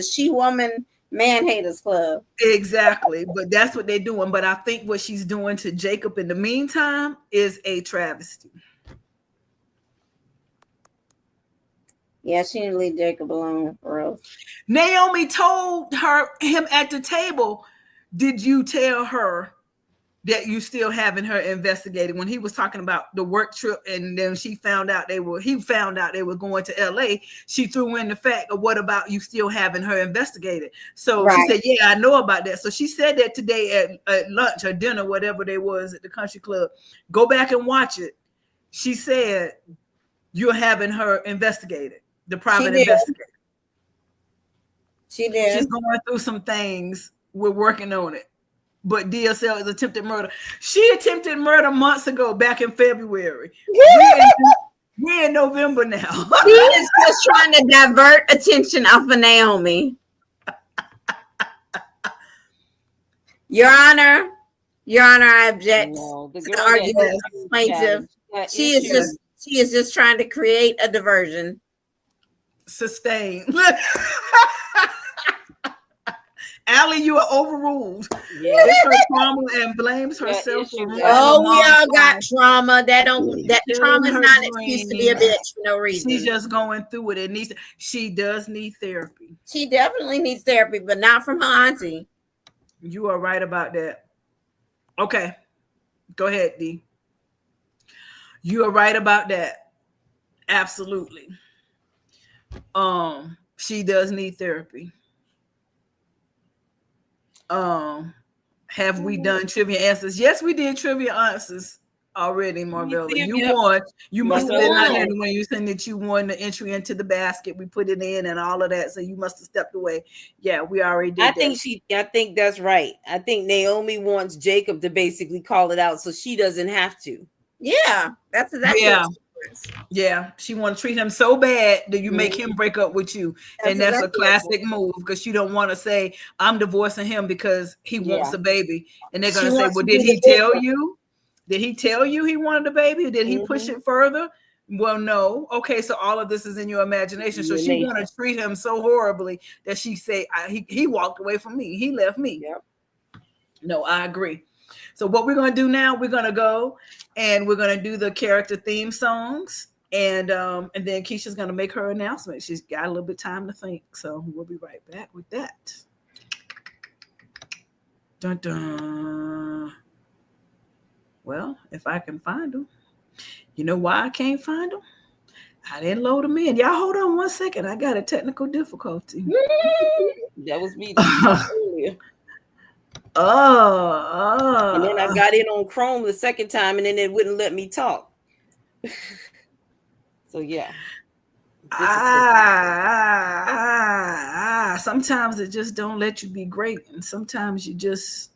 She Woman Man Haters Club. Exactly. But that's what they're doing. But I think what she's doing to Jacob in the meantime is a travesty. Yeah, she didn't leave Jacob alone for real. Naomi told him at the table, did you tell her that you still having her investigated? When he was talking about the work trip and then he found out they were going to LA, she threw in the fact of what about you still having her investigated? So she said, yeah, I know about that. So she said that today at lunch or dinner, whatever they was at the country club. Go back and watch it. She said, you're having her investigated, the private investigator. She did. She's going through some things. We're working on it. But DSL is attempted murder. She attempted murder months ago, back in February. We're in November now. She is just trying to divert attention off of Naomi. Your Honor, I object to the argument of the plaintiff. She is just trying to create a diversion. Sustain. Allie, you are overruled. Yeah. It's her trauma and blames herself. We all got trauma. That trauma is not an excuse to be a bitch for no reason. She's just going through it. She does need therapy. She definitely needs therapy, but not from her auntie. You are right about that. Okay. Go ahead, D. You are right about that. Absolutely. She does need therapy. Have we done trivia answers? Yes, we did trivia answers already, Marvella. You won. You must have been out there when you said that you won the entry into the basket. We put it in and all of that. So you must have stepped away. Yeah, we already did. I think that's right. I think Naomi wants Jacob to basically call it out so she doesn't have to. Yeah, that's exactly. Yeah, she want to treat him so bad that you make him break up with you. And that's a classic move because you don't want to say, I'm divorcing him because he wants a baby. And they're going to say, well, did he tell you Did he tell you he wanted a baby? Did he push it further? Well, no. Okay, so all of this is in your imagination. So she want to treat him so horribly that she say he walked away from me. He left me. Yep. No, I agree. So what we're going to do now, we're going to go and we're going to do the character theme songs. And then Keisha's going to make her announcement. She's got a little bit of time to think. So we'll be right back with that. Dun, dun. Well, if I can find them. You know why I can't find them? I didn't load them in. Y'all hold on one second. I got a technical difficulty. That was me earlier. And then I got in on Chrome the second time, and then it wouldn't let me talk. So yeah. Sometimes it just don't let you be great, and sometimes you just,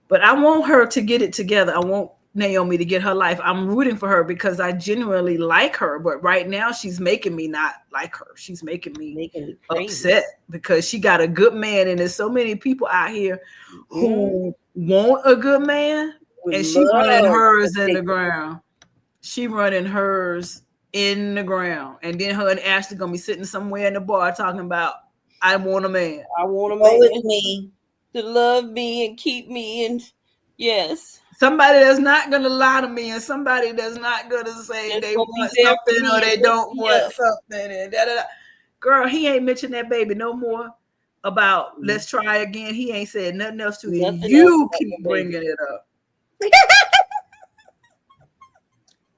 But I want her to get it together. I want Naomi to get her life. I'm rooting for her because I genuinely like her, but right now she's making me not like her. She's making me upset because she got a good man, and there's so many people out here who want a good man, and she running hers in the ground. She running hers in the ground, and then her and Ashley gonna be sitting somewhere in the bar talking about, I want a man. I want a man with me to love me and keep me, and yes. Somebody that's not going to lie to me, and somebody that's not going to say they want something or they don't want something. And Girl, he ain't mentioned that baby no more about let's try again. He ain't said nothing else to you. You keep bringing it up.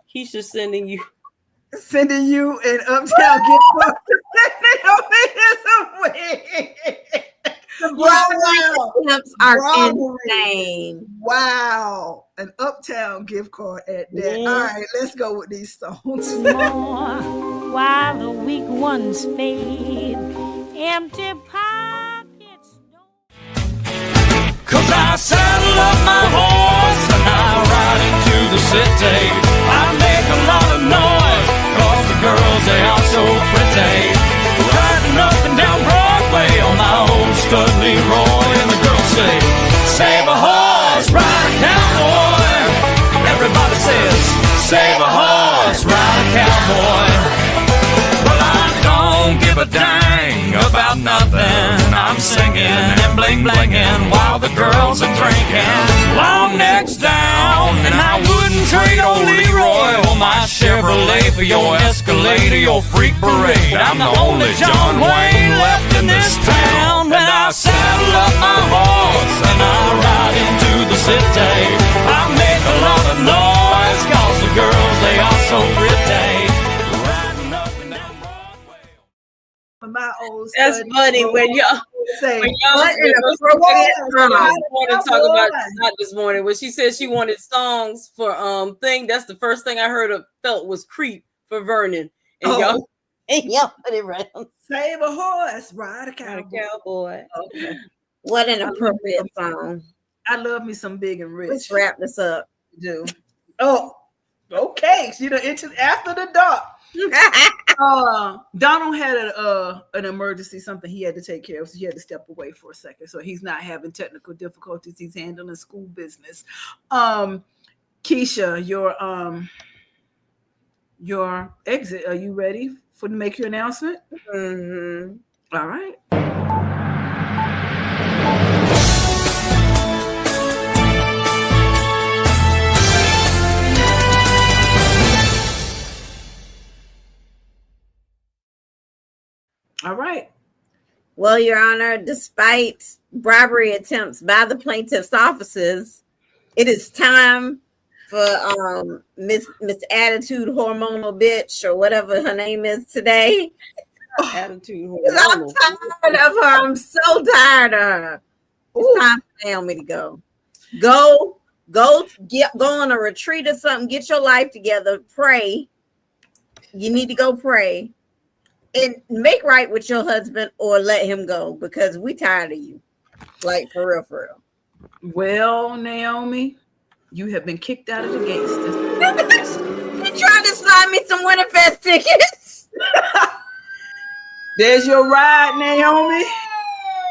He's just sending you an uptown gift card. The are insane. Wow. An uptown gift card at that. All right, let's go with these songs. More while the weak ones fade. Empty pockets. Cause I saddle up my horse and I ride into the city. I make a lot of noise cause the girls, they are so pretty. Riding up and down Broadway on my old stud Leroy, and the girls say, save a horse, ride a cowboy. Everybody says, save a horse, ride a cowboy. Well, I don't give a dang about nothing. I'm singing and bling blinging while the girls are drinking. Long necks down, and I wouldn't trade old Leroy or my Chevrolet for your Escalade or your freak parade. I'm the only John Wayne left in this town. When I saddle up my horse and I ride into the city, I make a lot of noise cause the girls, they are so pretty. Riding up and down Broadway. My old That's funny when y'all say want to talk about not this morning when she said she wanted songs for thing. That's the first thing I felt was creep for Vernon, and y'all put it right on. Save a horse, ride a cowboy. Okay. What an appropriate song. I love me some Big and Rich. Let's wrap this up. Do. Oh, okay. You know, it's after the dark. Donald had an emergency, something he had to take care of, so he had to step away for a second. So he's not having technical difficulties. He's handling school business. Keisha, your exit. Are you ready to make your announcement? Mm-hmm. All right. All right. Well, Your Honor, despite bribery attempts by the plaintiff's offices, it is time for Miss Attitude Hormonal Bitch or whatever her name is today. Attitude Hormonal. I'm tired of her. I'm so tired of her. It's time for Naomi to go. Go on a retreat or something. Get your life together. Pray. You need to go pray. And make right with your husband or let him go because we tired of you. Like, for real, for real. Well, Naomi, you have been kicked out of the gates. You trying to slide me some Winterfest tickets? There's your ride, Naomi.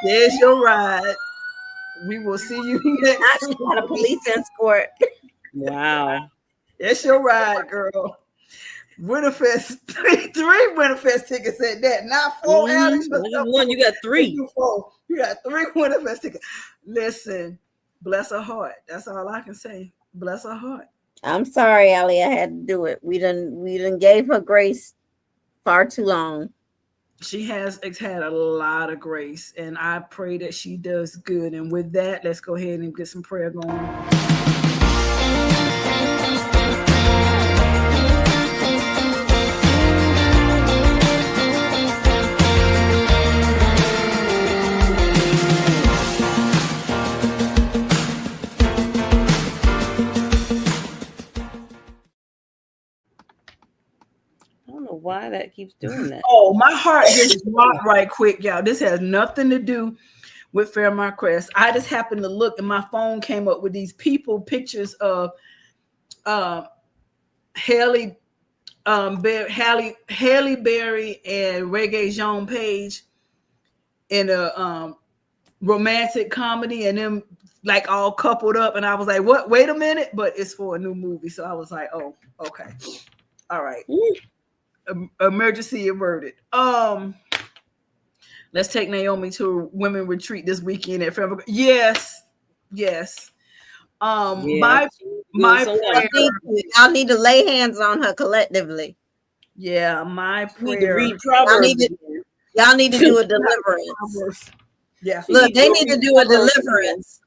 There's your ride. We will see you next I just got a police escort. Wow. That's your ride, girl. Winterfest, three Winterfest tickets at that. Not 4, Alex. One, you got 3. You got 3 Winterfest tickets. Listen, bless her heart. That's all I can say. Bless her heart. I'm sorry, Allie. I had to do it. We done gave her grace far too long. She has had a lot of grace, and I pray that she does good. And with that, let's go ahead and get some prayer going. I don't know why that keeps doing that. Oh, my heart just dropped right quick, y'all. This has nothing to do with Fairmont Crest. I just happened to look, and my phone came up with these pictures of Halle Berry and Reggae Jean Page in a romantic comedy, and them like all coupled up. And I was like, "What? Wait a minute!" But it's for a new movie, so I was like, "Oh, okay, all right." Emergency averted. Let's take Naomi to a women retreat this weekend at Fairmont. Yes. My prayer. Y'all need to lay hands on her collectively. Yeah, my prayer. Y'all need to do a deliverance. Yeah. Look, they need to do a deliverance.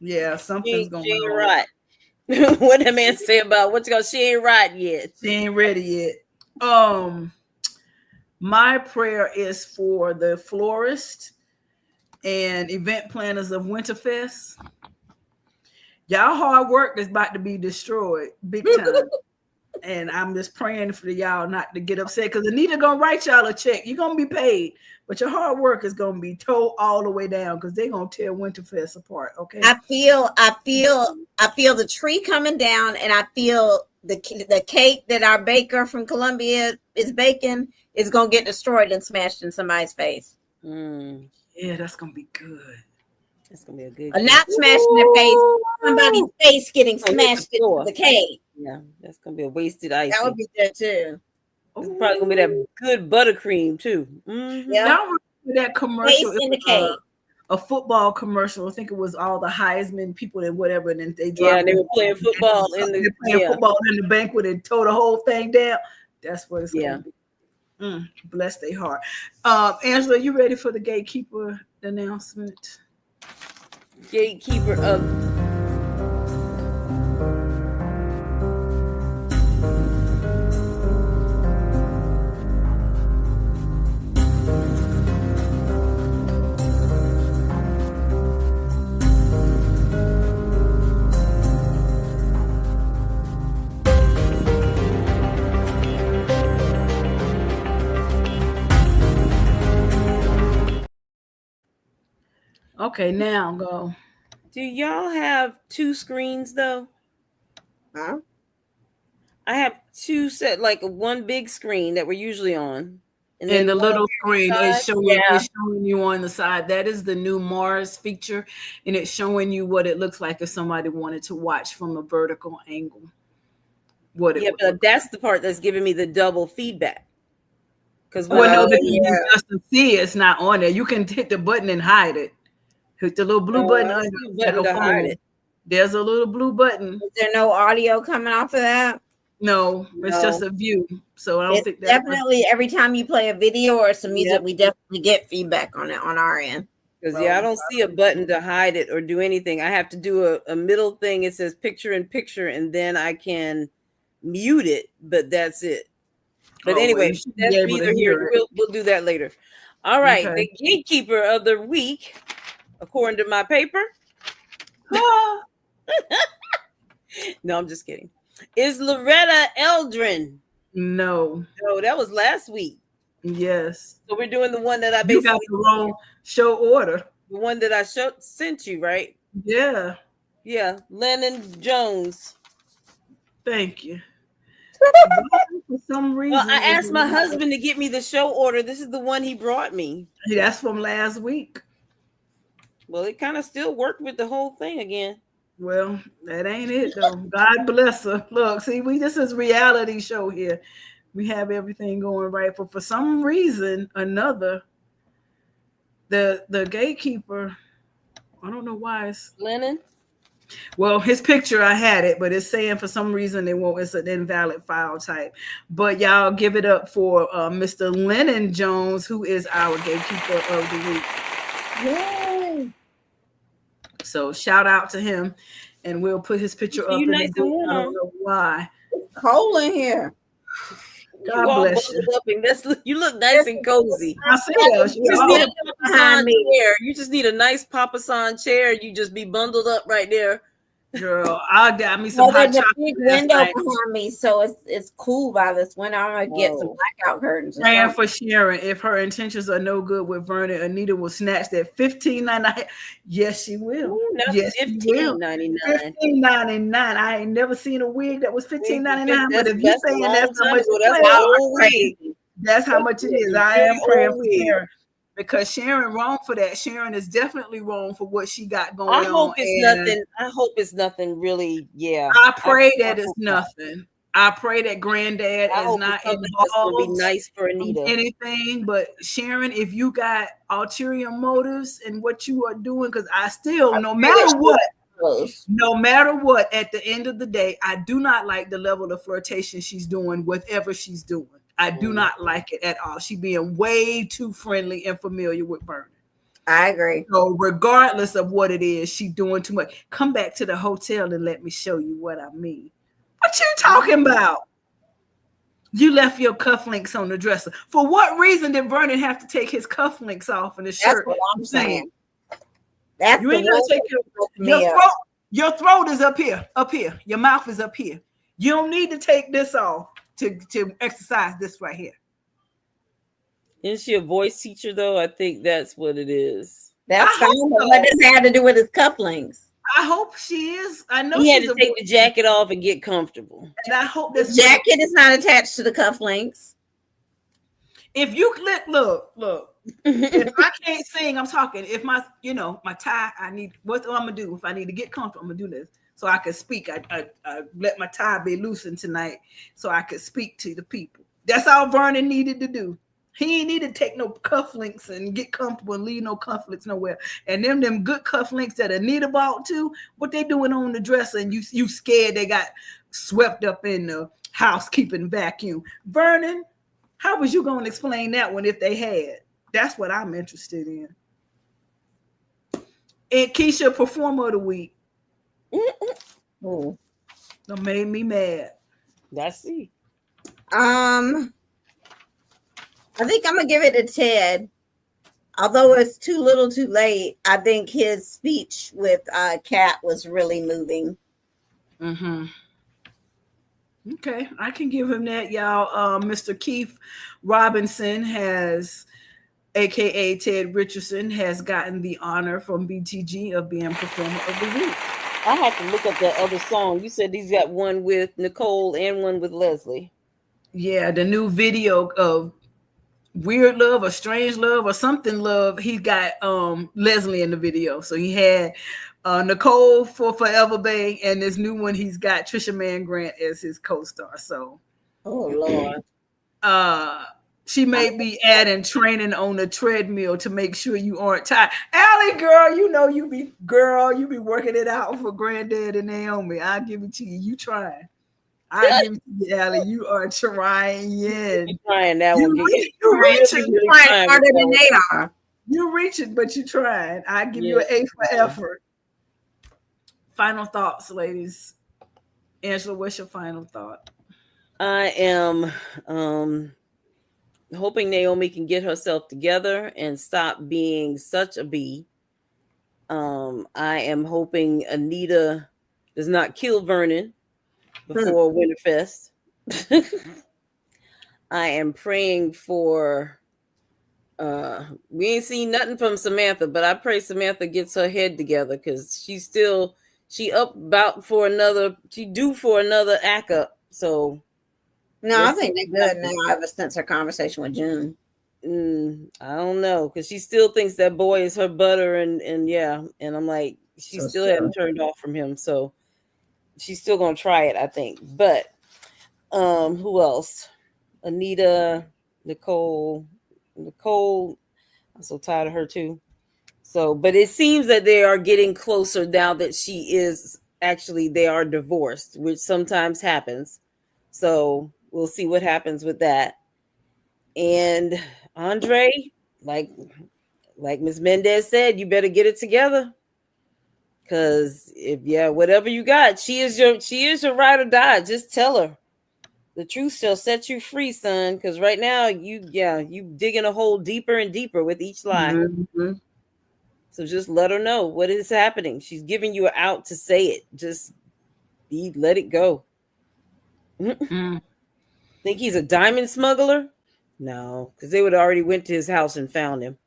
Yeah, something's going she ain't on. Right. What that man say about what's going? She ain't right yet. She ain't ready yet. My prayer is for the florist and event planners of Winterfest. Y'all hard work is about to be destroyed big time. And I'm just praying for y'all not to get upset, because Anita gonna write y'all a check. You're gonna be paid, but your hard work is gonna be towed all the way down, because they're gonna tear Winterfest apart. Okay. I feel the tree coming down, and I feel the cake that our baker from Columbia is baking is gonna get destroyed and smashed in somebody's face. Yeah, that's gonna be good. That's gonna be a good. Not smashing their face, somebody's face getting smashed into the cake. Yeah, that's gonna be a wasted ice. That would be good too. It's probably gonna be that good buttercream too. Mm-hmm. Yeah, y'all remember that commercial? Face in the cake. A football commercial. I think it was all the Heisman people and whatever. And then they they were playing football in the football in the banquet and tore the whole thing down. That's what it's gonna be. Bless their heart. Angela, you ready for the gatekeeper announcement? Gatekeeper of Okay, now go. Do y'all have 2 screens though? Huh? I have 2 set, like one big screen that we're usually on. And the little screen is showing you on the side. That is the new Mars feature, and it's showing you what it looks like if somebody wanted to watch from a vertical angle. But that's the part that's giving me the double feedback. Because just to see it's not on there. You can hit the button and hide it. Hit the little blue button under to hide it. There's a little blue button. Is there no audio coming off of that? No, it's just a view. So I don't think that's definitely every time you play a video or some music, we definitely get feedback on it on our end. Because I don't see a button to hide it or do anything. I have to do a middle thing. It says picture in picture, and then I can mute it, but that's it. But anyway, that's neither here. We'll do that later. All right, the gatekeeper of the week, according to my paper. No, I'm just kidding. Is Loretta Eldrin. No, that was last week. Yes. So we're doing the one that I basically got the wrong show order. The one that I sent you, right? Yeah. Yeah, Lennon Jones. Thank you. For some reason, well, I asked my husband to get me the show order. This is the one he brought me. That's from last week. Well, it kind of still worked with the whole thing again. Well, that ain't it though. God bless her. Look, see, this is reality show here. We have everything going right, but for some reason, another, the gatekeeper, I don't know why it's Lennon. Well, his picture, I had it, but it's saying for some reason it's an invalid file type. But y'all give it up for Mr. Lennon Jones, who is our gatekeeper of the week. Yay! So shout out to him, and we'll put his picture up in the group. I don't know why. It's cold in here. God bless you. Up and you look nice and cozy. I see that. You just need a behind me chair. You just need a nice Papa San chair. You just be bundled up right there. Girl, I got me some hot there's a chocolate. big window behind me, so it's cool by this window. I'm gonna get some blackout curtains. Praying for Sharon. If her intentions are no good with Vernon, Anita will snatch that $15.99. Yes, she will. Ooh, yes, $15.99. $15.99. I ain't never seen a wig that was $15.99. But if you're saying that's how much, that's how much it is. I am praying for Sharon. Because Sharon wrong for that. Sharon is definitely wrong for what she got going on. I hope it's nothing really. Yeah. I pray that it's nothing. I pray that granddad is not involved. Be nice for Anita. Anything, but Sharon, if you got ulterior motives in what you are doing, because I still, no matter what, at the end of the day, I do not like the level of flirtation she's doing, whatever she's doing. I do not like it at all. She being way too friendly and familiar with Vernon. I agree. So regardless of what it is, she's doing too much. Come back to the hotel and let me show you what I mean. What you talking about? You left your cufflinks on the dresser. For what reason did Vernon have to take his cufflinks off in the shirt? That's what I'm saying. That's you ain't gonna take your throat is up here. Your mouth is up here. You don't need to take this off to exercise this right here. Isn't she a voice teacher though? I think that's what it is. That's fine. What does it have to do with his cufflinks? I hope she is. I know he had to take the jacket off and get comfortable. And I hope this jacket is not attached to the cufflinks. If you look. If I can't sing, I'm talking. If my tie, I'm gonna do. If I need to get comfortable, I'm gonna do this so I can speak. I let my tie be loosened tonight so I could speak to the people. That's all Vernon needed to do. He ain't need to take no cufflinks and get comfortable and leave no cufflinks nowhere. And them good cufflinks that Anita bought too, what they doing on the dresser, and you scared they got swept up in the housekeeping vacuum. Vernon, how was you going to explain that one if they had? That's what I'm interested in. And Keisha, performer of the week. That made me mad. Let's see. I think I'm gonna give it to Ted. Although it's too little too late, I think his speech with Kat was really moving. Mm-hmm. Okay, I can give him that, y'all. Mr. Keith Robinson aka Ted Richardson, has gotten the honor from BTG of being performer of the week. I have to look up that other song. You said he's got one with Nicole and one with Leslie. Yeah, the new video of Weird Love or Strange Love or something love. He got Leslie in the video. So he had Nicole for Forever Bang, and this new one he's got Trisha Mann Grant as his co-star. So Lord. She may be adding training on the treadmill to make sure you aren't tired. Allie, girl, you be working it out for Granddad and Naomi. I'll give it to you. You trying. I give it to you, Allie. You are trying. You're trying that one. You're reaching. You're trying harder than they are. You're reaching, but you're trying. I give you an A for effort. Final thoughts, ladies. Angela, what's your final thought? I am hoping Naomi can get herself together and stop being such a bee. I am hoping Anita does not kill Vernon before Winterfest. I am praying for we ain't seen nothing from Samantha, but I pray Samantha gets her head together because she due for another act up. So no, I think they're good now ever since her conversation with June. I don't know, because she still thinks that boy is her butter, and yeah, and I'm like, she So still still. hadn't turned off from him, so she's still gonna try it, I think. But who else? Anita, Nicole, I'm so tired of her too. So, but it seems that they are getting closer now that they are divorced, which sometimes happens. So we'll see what happens with that. And Andre, like Ms. Mendez said, you better get it together. Cause whatever you got, she is your ride or die. Just tell her. The truth shall set you free, son. Because right now, you digging a hole deeper and deeper with each lie. Mm-hmm. So just let her know what is happening. She's giving you an out to say it. Just let it go. Think he's a diamond smuggler? No, because they would have already went to his house and found him.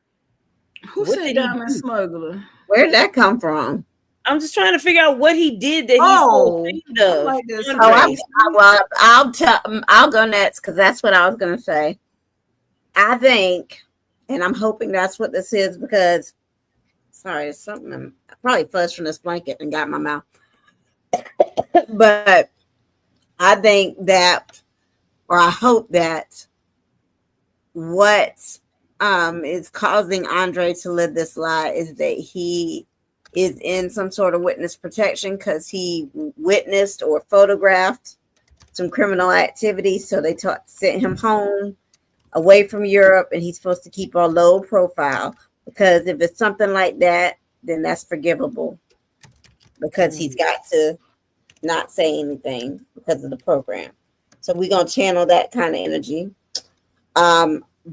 Who said diamond smuggler? Where did that come from? I'm just trying to figure out what he did that he's so ashamed of. Like this. I'll go next because that's what I was going to say. I think, and I'm hoping that's what this is because, sorry, it's something I probably fuzzed from this blanket and got in my mouth. But I think that, or I hope that what is causing Andre to live this lie is that he is in some sort of witness protection because he witnessed or photographed some criminal activity. So they sent him home away from Europe, and he's supposed to keep a low profile because if it's something like that, then that's forgivable because he's got to not say anything because of the program. So we're going to channel that kind of energy.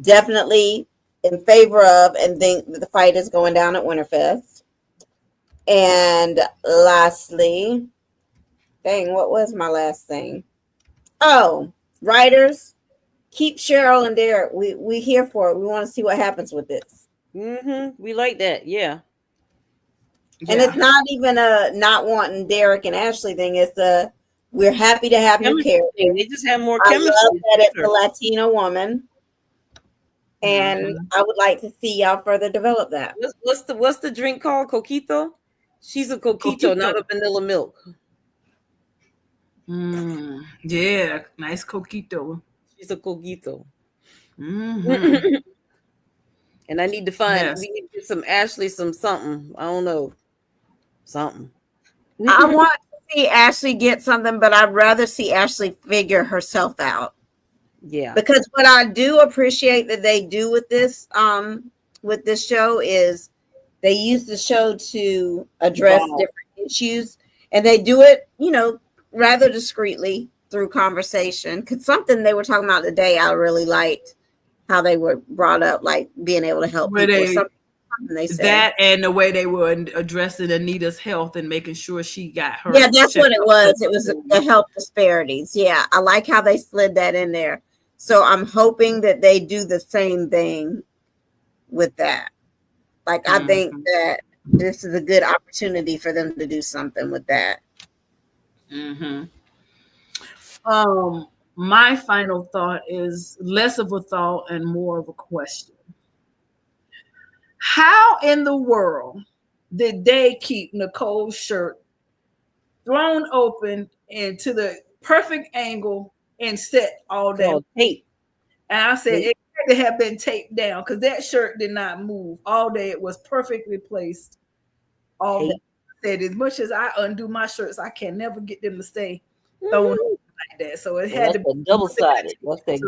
Definitely in favor of and think that the fight is going down at Winterfest. And lastly, what was my last thing? Oh, writers, keep Cheryl and Derek. We here for it. We want to see what happens with this. We like that, yeah. And it's not even a not wanting Derek and Ashley thing. It's we're happy to have new characters. They just have more I chemistry. love that it's a Latina woman. And I would like to see y'all further develop that. What's the drink called? Coquito? She's a coquito, not a vanilla milk. Yeah, nice coquito. She's a coquito. Mm-hmm. And I need to find we need to get some Ashley some something. I don't know. Something. I want to see Ashley get something, but I'd rather see Ashley figure herself out. Yeah. Because what I do appreciate that they do with this show is they use the show to address different issues, and they do it, rather discreetly through conversation. Because something they were talking about today, I really liked how they were brought up, like being able to help people. Something they said. That and the way they were addressing Anita's health and making sure she got her. Yeah, that's what it was. It was the health disparities. Yeah, I like how they slid that in there. So I'm hoping that they do the same thing with that. Like, I think that this is a good opportunity for them to do something with that. My final thought is less of a thought and more of a question. How in the world did they keep Nicole's shirt thrown open into the perfect angle and set all day? Tape. And I said it had to have been taped down because that shirt did not move all day. It was perfectly placed all day. I said, as much as I undo my shirts, I can never get them to stay thrown open like that. So it had to be double-sided. What's that?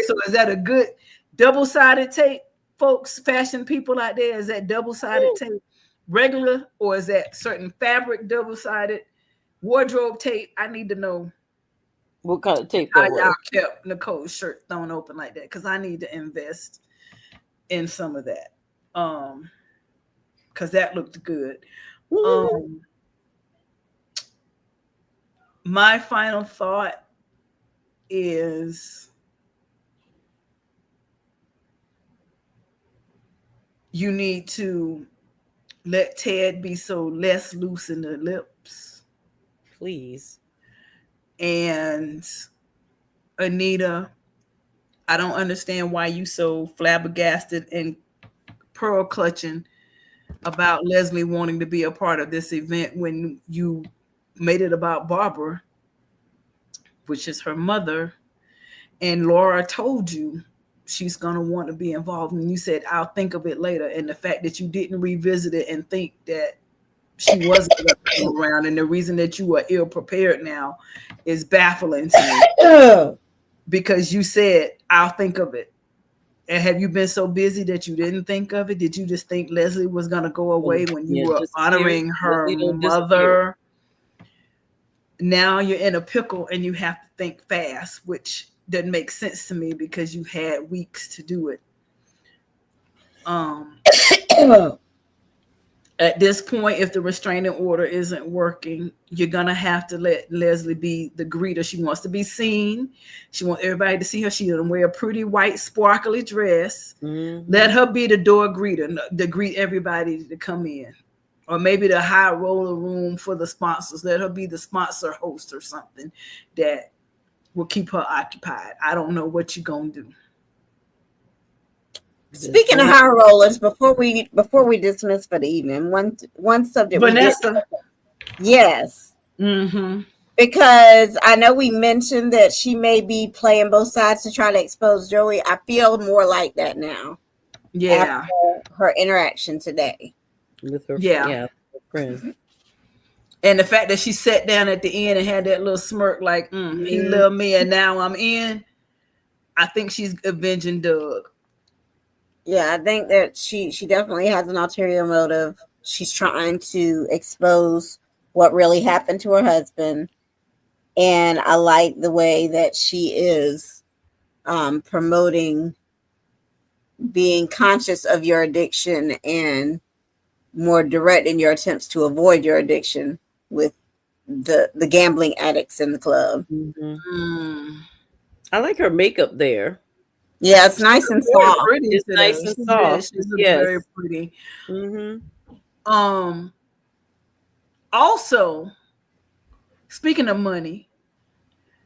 So is that a good double-sided tape, folks? Fashion people out there, is that double-sided tape regular, or is that certain fabric double-sided wardrobe tape? I need to know what kind of tape how y'all kept Nicole's shirt thrown open like that, because I need to invest in some of that. Because that looked good. My final thought is you need to let Ted be so less loose in the lips. Please. And Anita, I don't understand why you so flabbergasted and pearl clutching about Leslie wanting to be a part of this event when you made it about Barbara, which is her mother, and Laura told you she's going to want to be involved, and you said, I'll think of it later. And the fact that you didn't revisit it and think that she wasn't going to come around, and the reason that you are ill prepared now is baffling to me. Because you said, I'll think of it. And have you been so busy that you didn't think of it? Did you just think Leslie was going to go away when you were honoring her mother? Now you're in a pickle and you have to think fast, which doesn't make sense to me because you had weeks to do it. At this point, if the restraining order isn't working, you're gonna have to let Leslie be the greeter. She wants to be seen. She wants everybody to see her. She's gonna wear a pretty white, sparkly dress. Let her be the door greeter to greet everybody to come in. Or maybe the high roller room for the sponsors. Let her be the sponsor host or something that will keep her occupied. I don't know what you're gonna do. Speaking of high rollers, before we dismiss for the evening, one subject. Vanessa. Yes. Mm-hmm. Because I know we mentioned that she may be playing both sides to try to expose Joey. I feel more like that now. Yeah. After her interaction today. With her, her friend. And the fact that she sat down at the end and had that little smirk like, he loved me and now I'm in. I think she's avenging Doug. Yeah, I think that she definitely has an ulterior motive. She's trying to expose what really happened to her husband. And I like the way that she is promoting being conscious of your addiction and more direct in your attempts to avoid your addiction with the gambling addicts in the club. I like her makeup there. Yeah, it's nice and soft. It's nice and soft. She's very pretty. Also, speaking of money,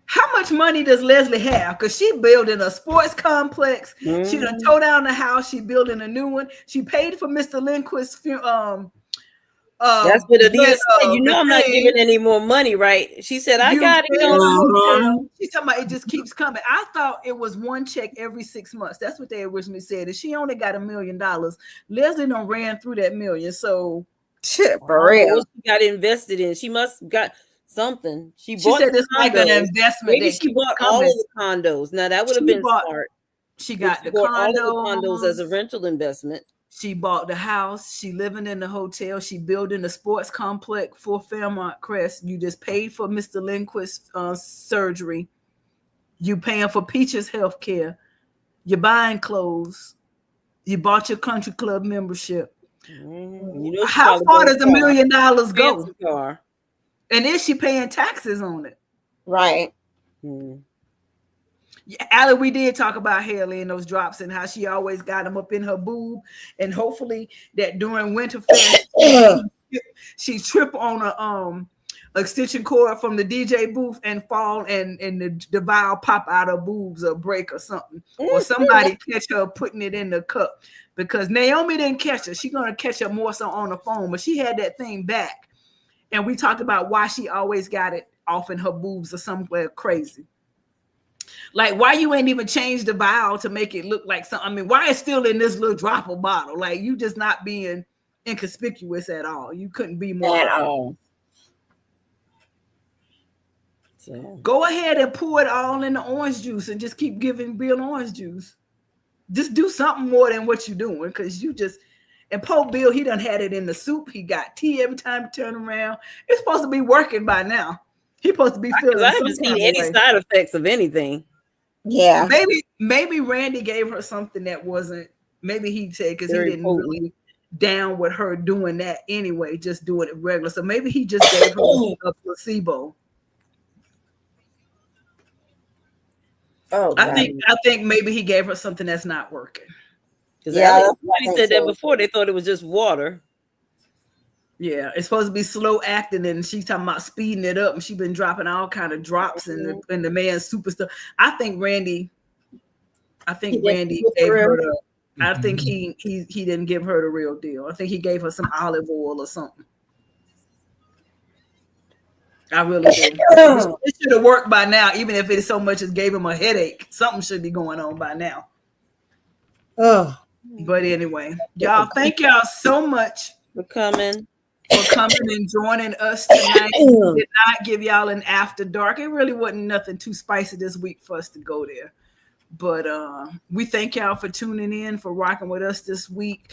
how much money does Leslie have? Because she building a sports complex. She done tore down the house. She building a new one. She paid for Mr. Lindquist's that's what Adina said. You know I'm not giving any more money, right? She said, I got it. She's talking about it just keeps coming. I thought it was one check every 6 months. That's what they originally said. And she only got $1 million. Leslie done ran through that million. So for real. What she got invested in. She must have got something. She said it's like an investment. Maybe she bought all of the condos. Now that would have been smart. She got the condos. All of the condos as a rental investment. She bought the house. She living in the hotel. She building a sports complex for Fairmont Crest. You just paid for Mr. Lindquist's surgery. You paying for Peach's health care. You're buying clothes. You bought your country club membership. You know, how far does $1 million go? Car. And is she paying taxes on it? Right. Yeah, Allie, we did talk about Haley and those drops and how she always got them up in her boob, and hopefully that during Winterfest she trip on a extension cord from the DJ booth and fall and the vial pop out her boobs or break or something, or somebody catch her putting it in the cup, because Naomi didn't catch her. She's gonna catch her more so on the phone, but she had that thing back, and we talked about why she always got it off in her boobs or somewhere crazy. Like, why you ain't even changed the vial to make it look like something? I mean, why it's still in this little dropper bottle? Like, you just not being inconspicuous at all. You couldn't be more at all. So go ahead and pour it all in the orange juice and just keep giving Bill orange juice. Just do something more than what you're doing, because you just, and poor Bill, he done had it in the soup. He got tea every time he turn around. It's supposed to be working by now. He's supposed to be feeling. I haven't seen any side effects of anything. Yeah, maybe Randy gave her something that wasn't. Maybe he said, because he didn't really down with her doing that anyway, just doing it regular. So maybe he just gave her a placebo. Oh, I think maybe he gave her something that's not working. Yeah, somebody said that before. They thought it was just water. Yeah, it's supposed to be slow acting, and she's talking about speeding it up, and she's been dropping all kind of drops in the man's super stuff. I think Randy I think Randy gave her the. I think he didn't give her the real deal. I think he gave her some olive oil or something. I really do. It should have worked by now, even if it so much as gave him a headache. Something should be going on by now. Oh. But anyway, y'all, thank y'all so much for coming and joining us tonight. We did not give y'all an after dark. It really wasn't nothing too spicy this week for us to go there. But we thank y'all for tuning in, for rocking with us this week.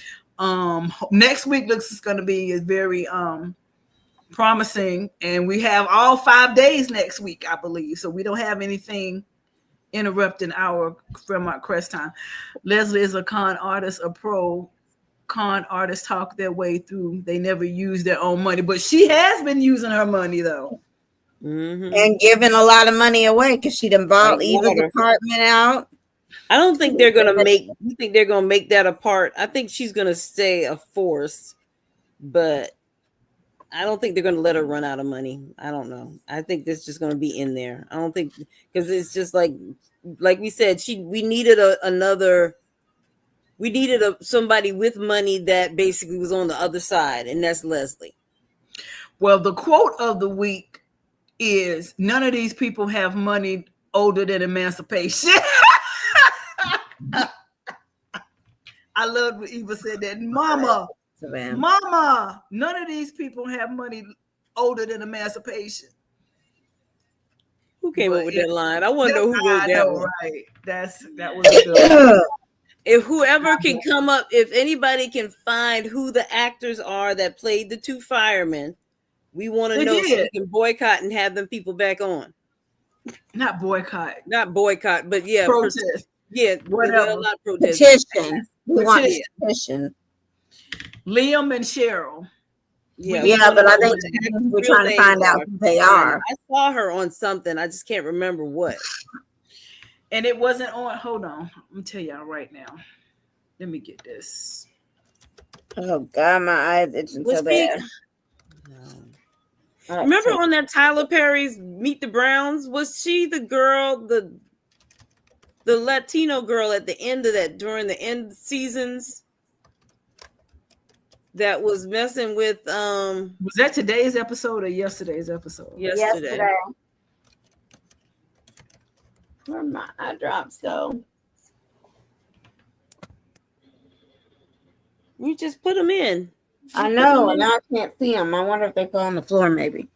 Next week looks going to be very promising, and we have all 5 days next week, I believe. So we don't have anything interrupting our Fremont Crest time. Leslie is a con artist, a pro con artist, talk their way through. They never use their own money, but she has been using her money though. And giving a lot of money away because she done bought Eva's apartment out. I don't think they're gonna make. You think they're gonna make that a part? I think she's gonna stay a force, but I don't think they're gonna let her run out of money. I don't know. I think this is just gonna be in there. I don't think because it's just like we said. We needed somebody with money that basically was on the other side, and that's Leslie. Well, the quote of the week is, "None of these people have money older than emancipation." I love what Eva said that. Mama, none of these people have money older than emancipation. Who came up with that line? I want to know who wrote that one. Right. That was a good. If whoever can come up, if anybody can find who the actors are that played the two firemen, we want to know so we can boycott and have them people back on. Not boycott, but yeah, protest. Whatever. Not protest. Petition. We want a petition. Liam and Cheryl. Yeah, but I think we're trying to find out who they are. I saw her on something. I just can't remember what. And it wasn't on. Hold on. I'm gonna tell y'all right now. Let me get this. Oh God, my eyes itching so bad. Remember on that Tyler Perry's Meet the Browns? Was she the girl, the Latino girl at the end of that, during the end seasons, that was messing with was that today's episode or yesterday's episode? Yesterday. Where my eye drops go? You just put them in. I know, and now I can't see them. I wonder if they fell on the floor, maybe.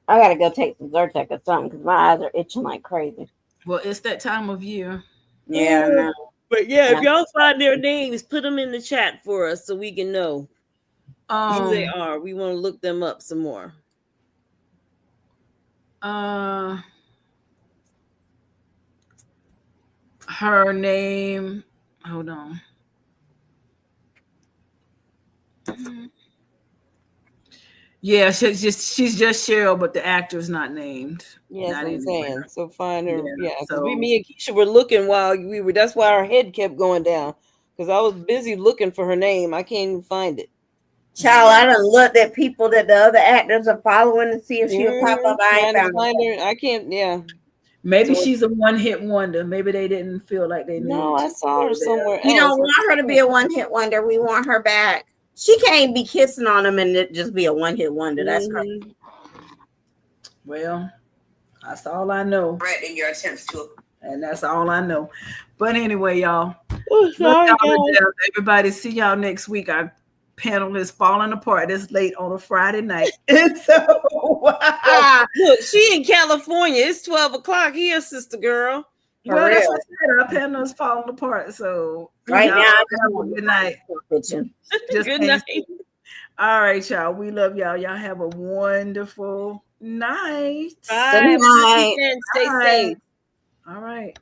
I gotta go take some Zyrtec or something because my eyes are itching like crazy. Well, it's that time of year. Yeah, I know. But yeah, if y'all find their names, put them in the chat for us so we can know who they are. We want to look them up some more. Her name. Hold on. Yeah, she's just Cheryl, but the actor's not named. Yes, not I'm saying. So find her. Yeah, so me and Keisha were looking while we were. That's why our head kept going down because I was busy looking for her name. I can't even find it. Child, I done looked at people that the other actors are following to see if she'll pop up. I ain't found her. I can't. Yeah. Maybe she's a one-hit wonder. Maybe they didn't feel like they knew. No, I saw her somewhere else. We don't want her to be a one-hit wonder. We want her back. She can't be kissing on them and it just be a one-hit wonder. That's crazy. Well, that's all I know. Right in your attempts to. And that's all I know. But anyway, y'all. Sorry, everybody, see y'all next week. Our panel is falling apart. It's late on a Friday night. And so, look, she in California. It's 12 o'clock here, sister girl. Well, that's what I said. Our panel is falling apart. So right now, good night. Good night. All right, y'all. We love y'all. Y'all have a wonderful night. Bye. Good night. Stay safe. All right.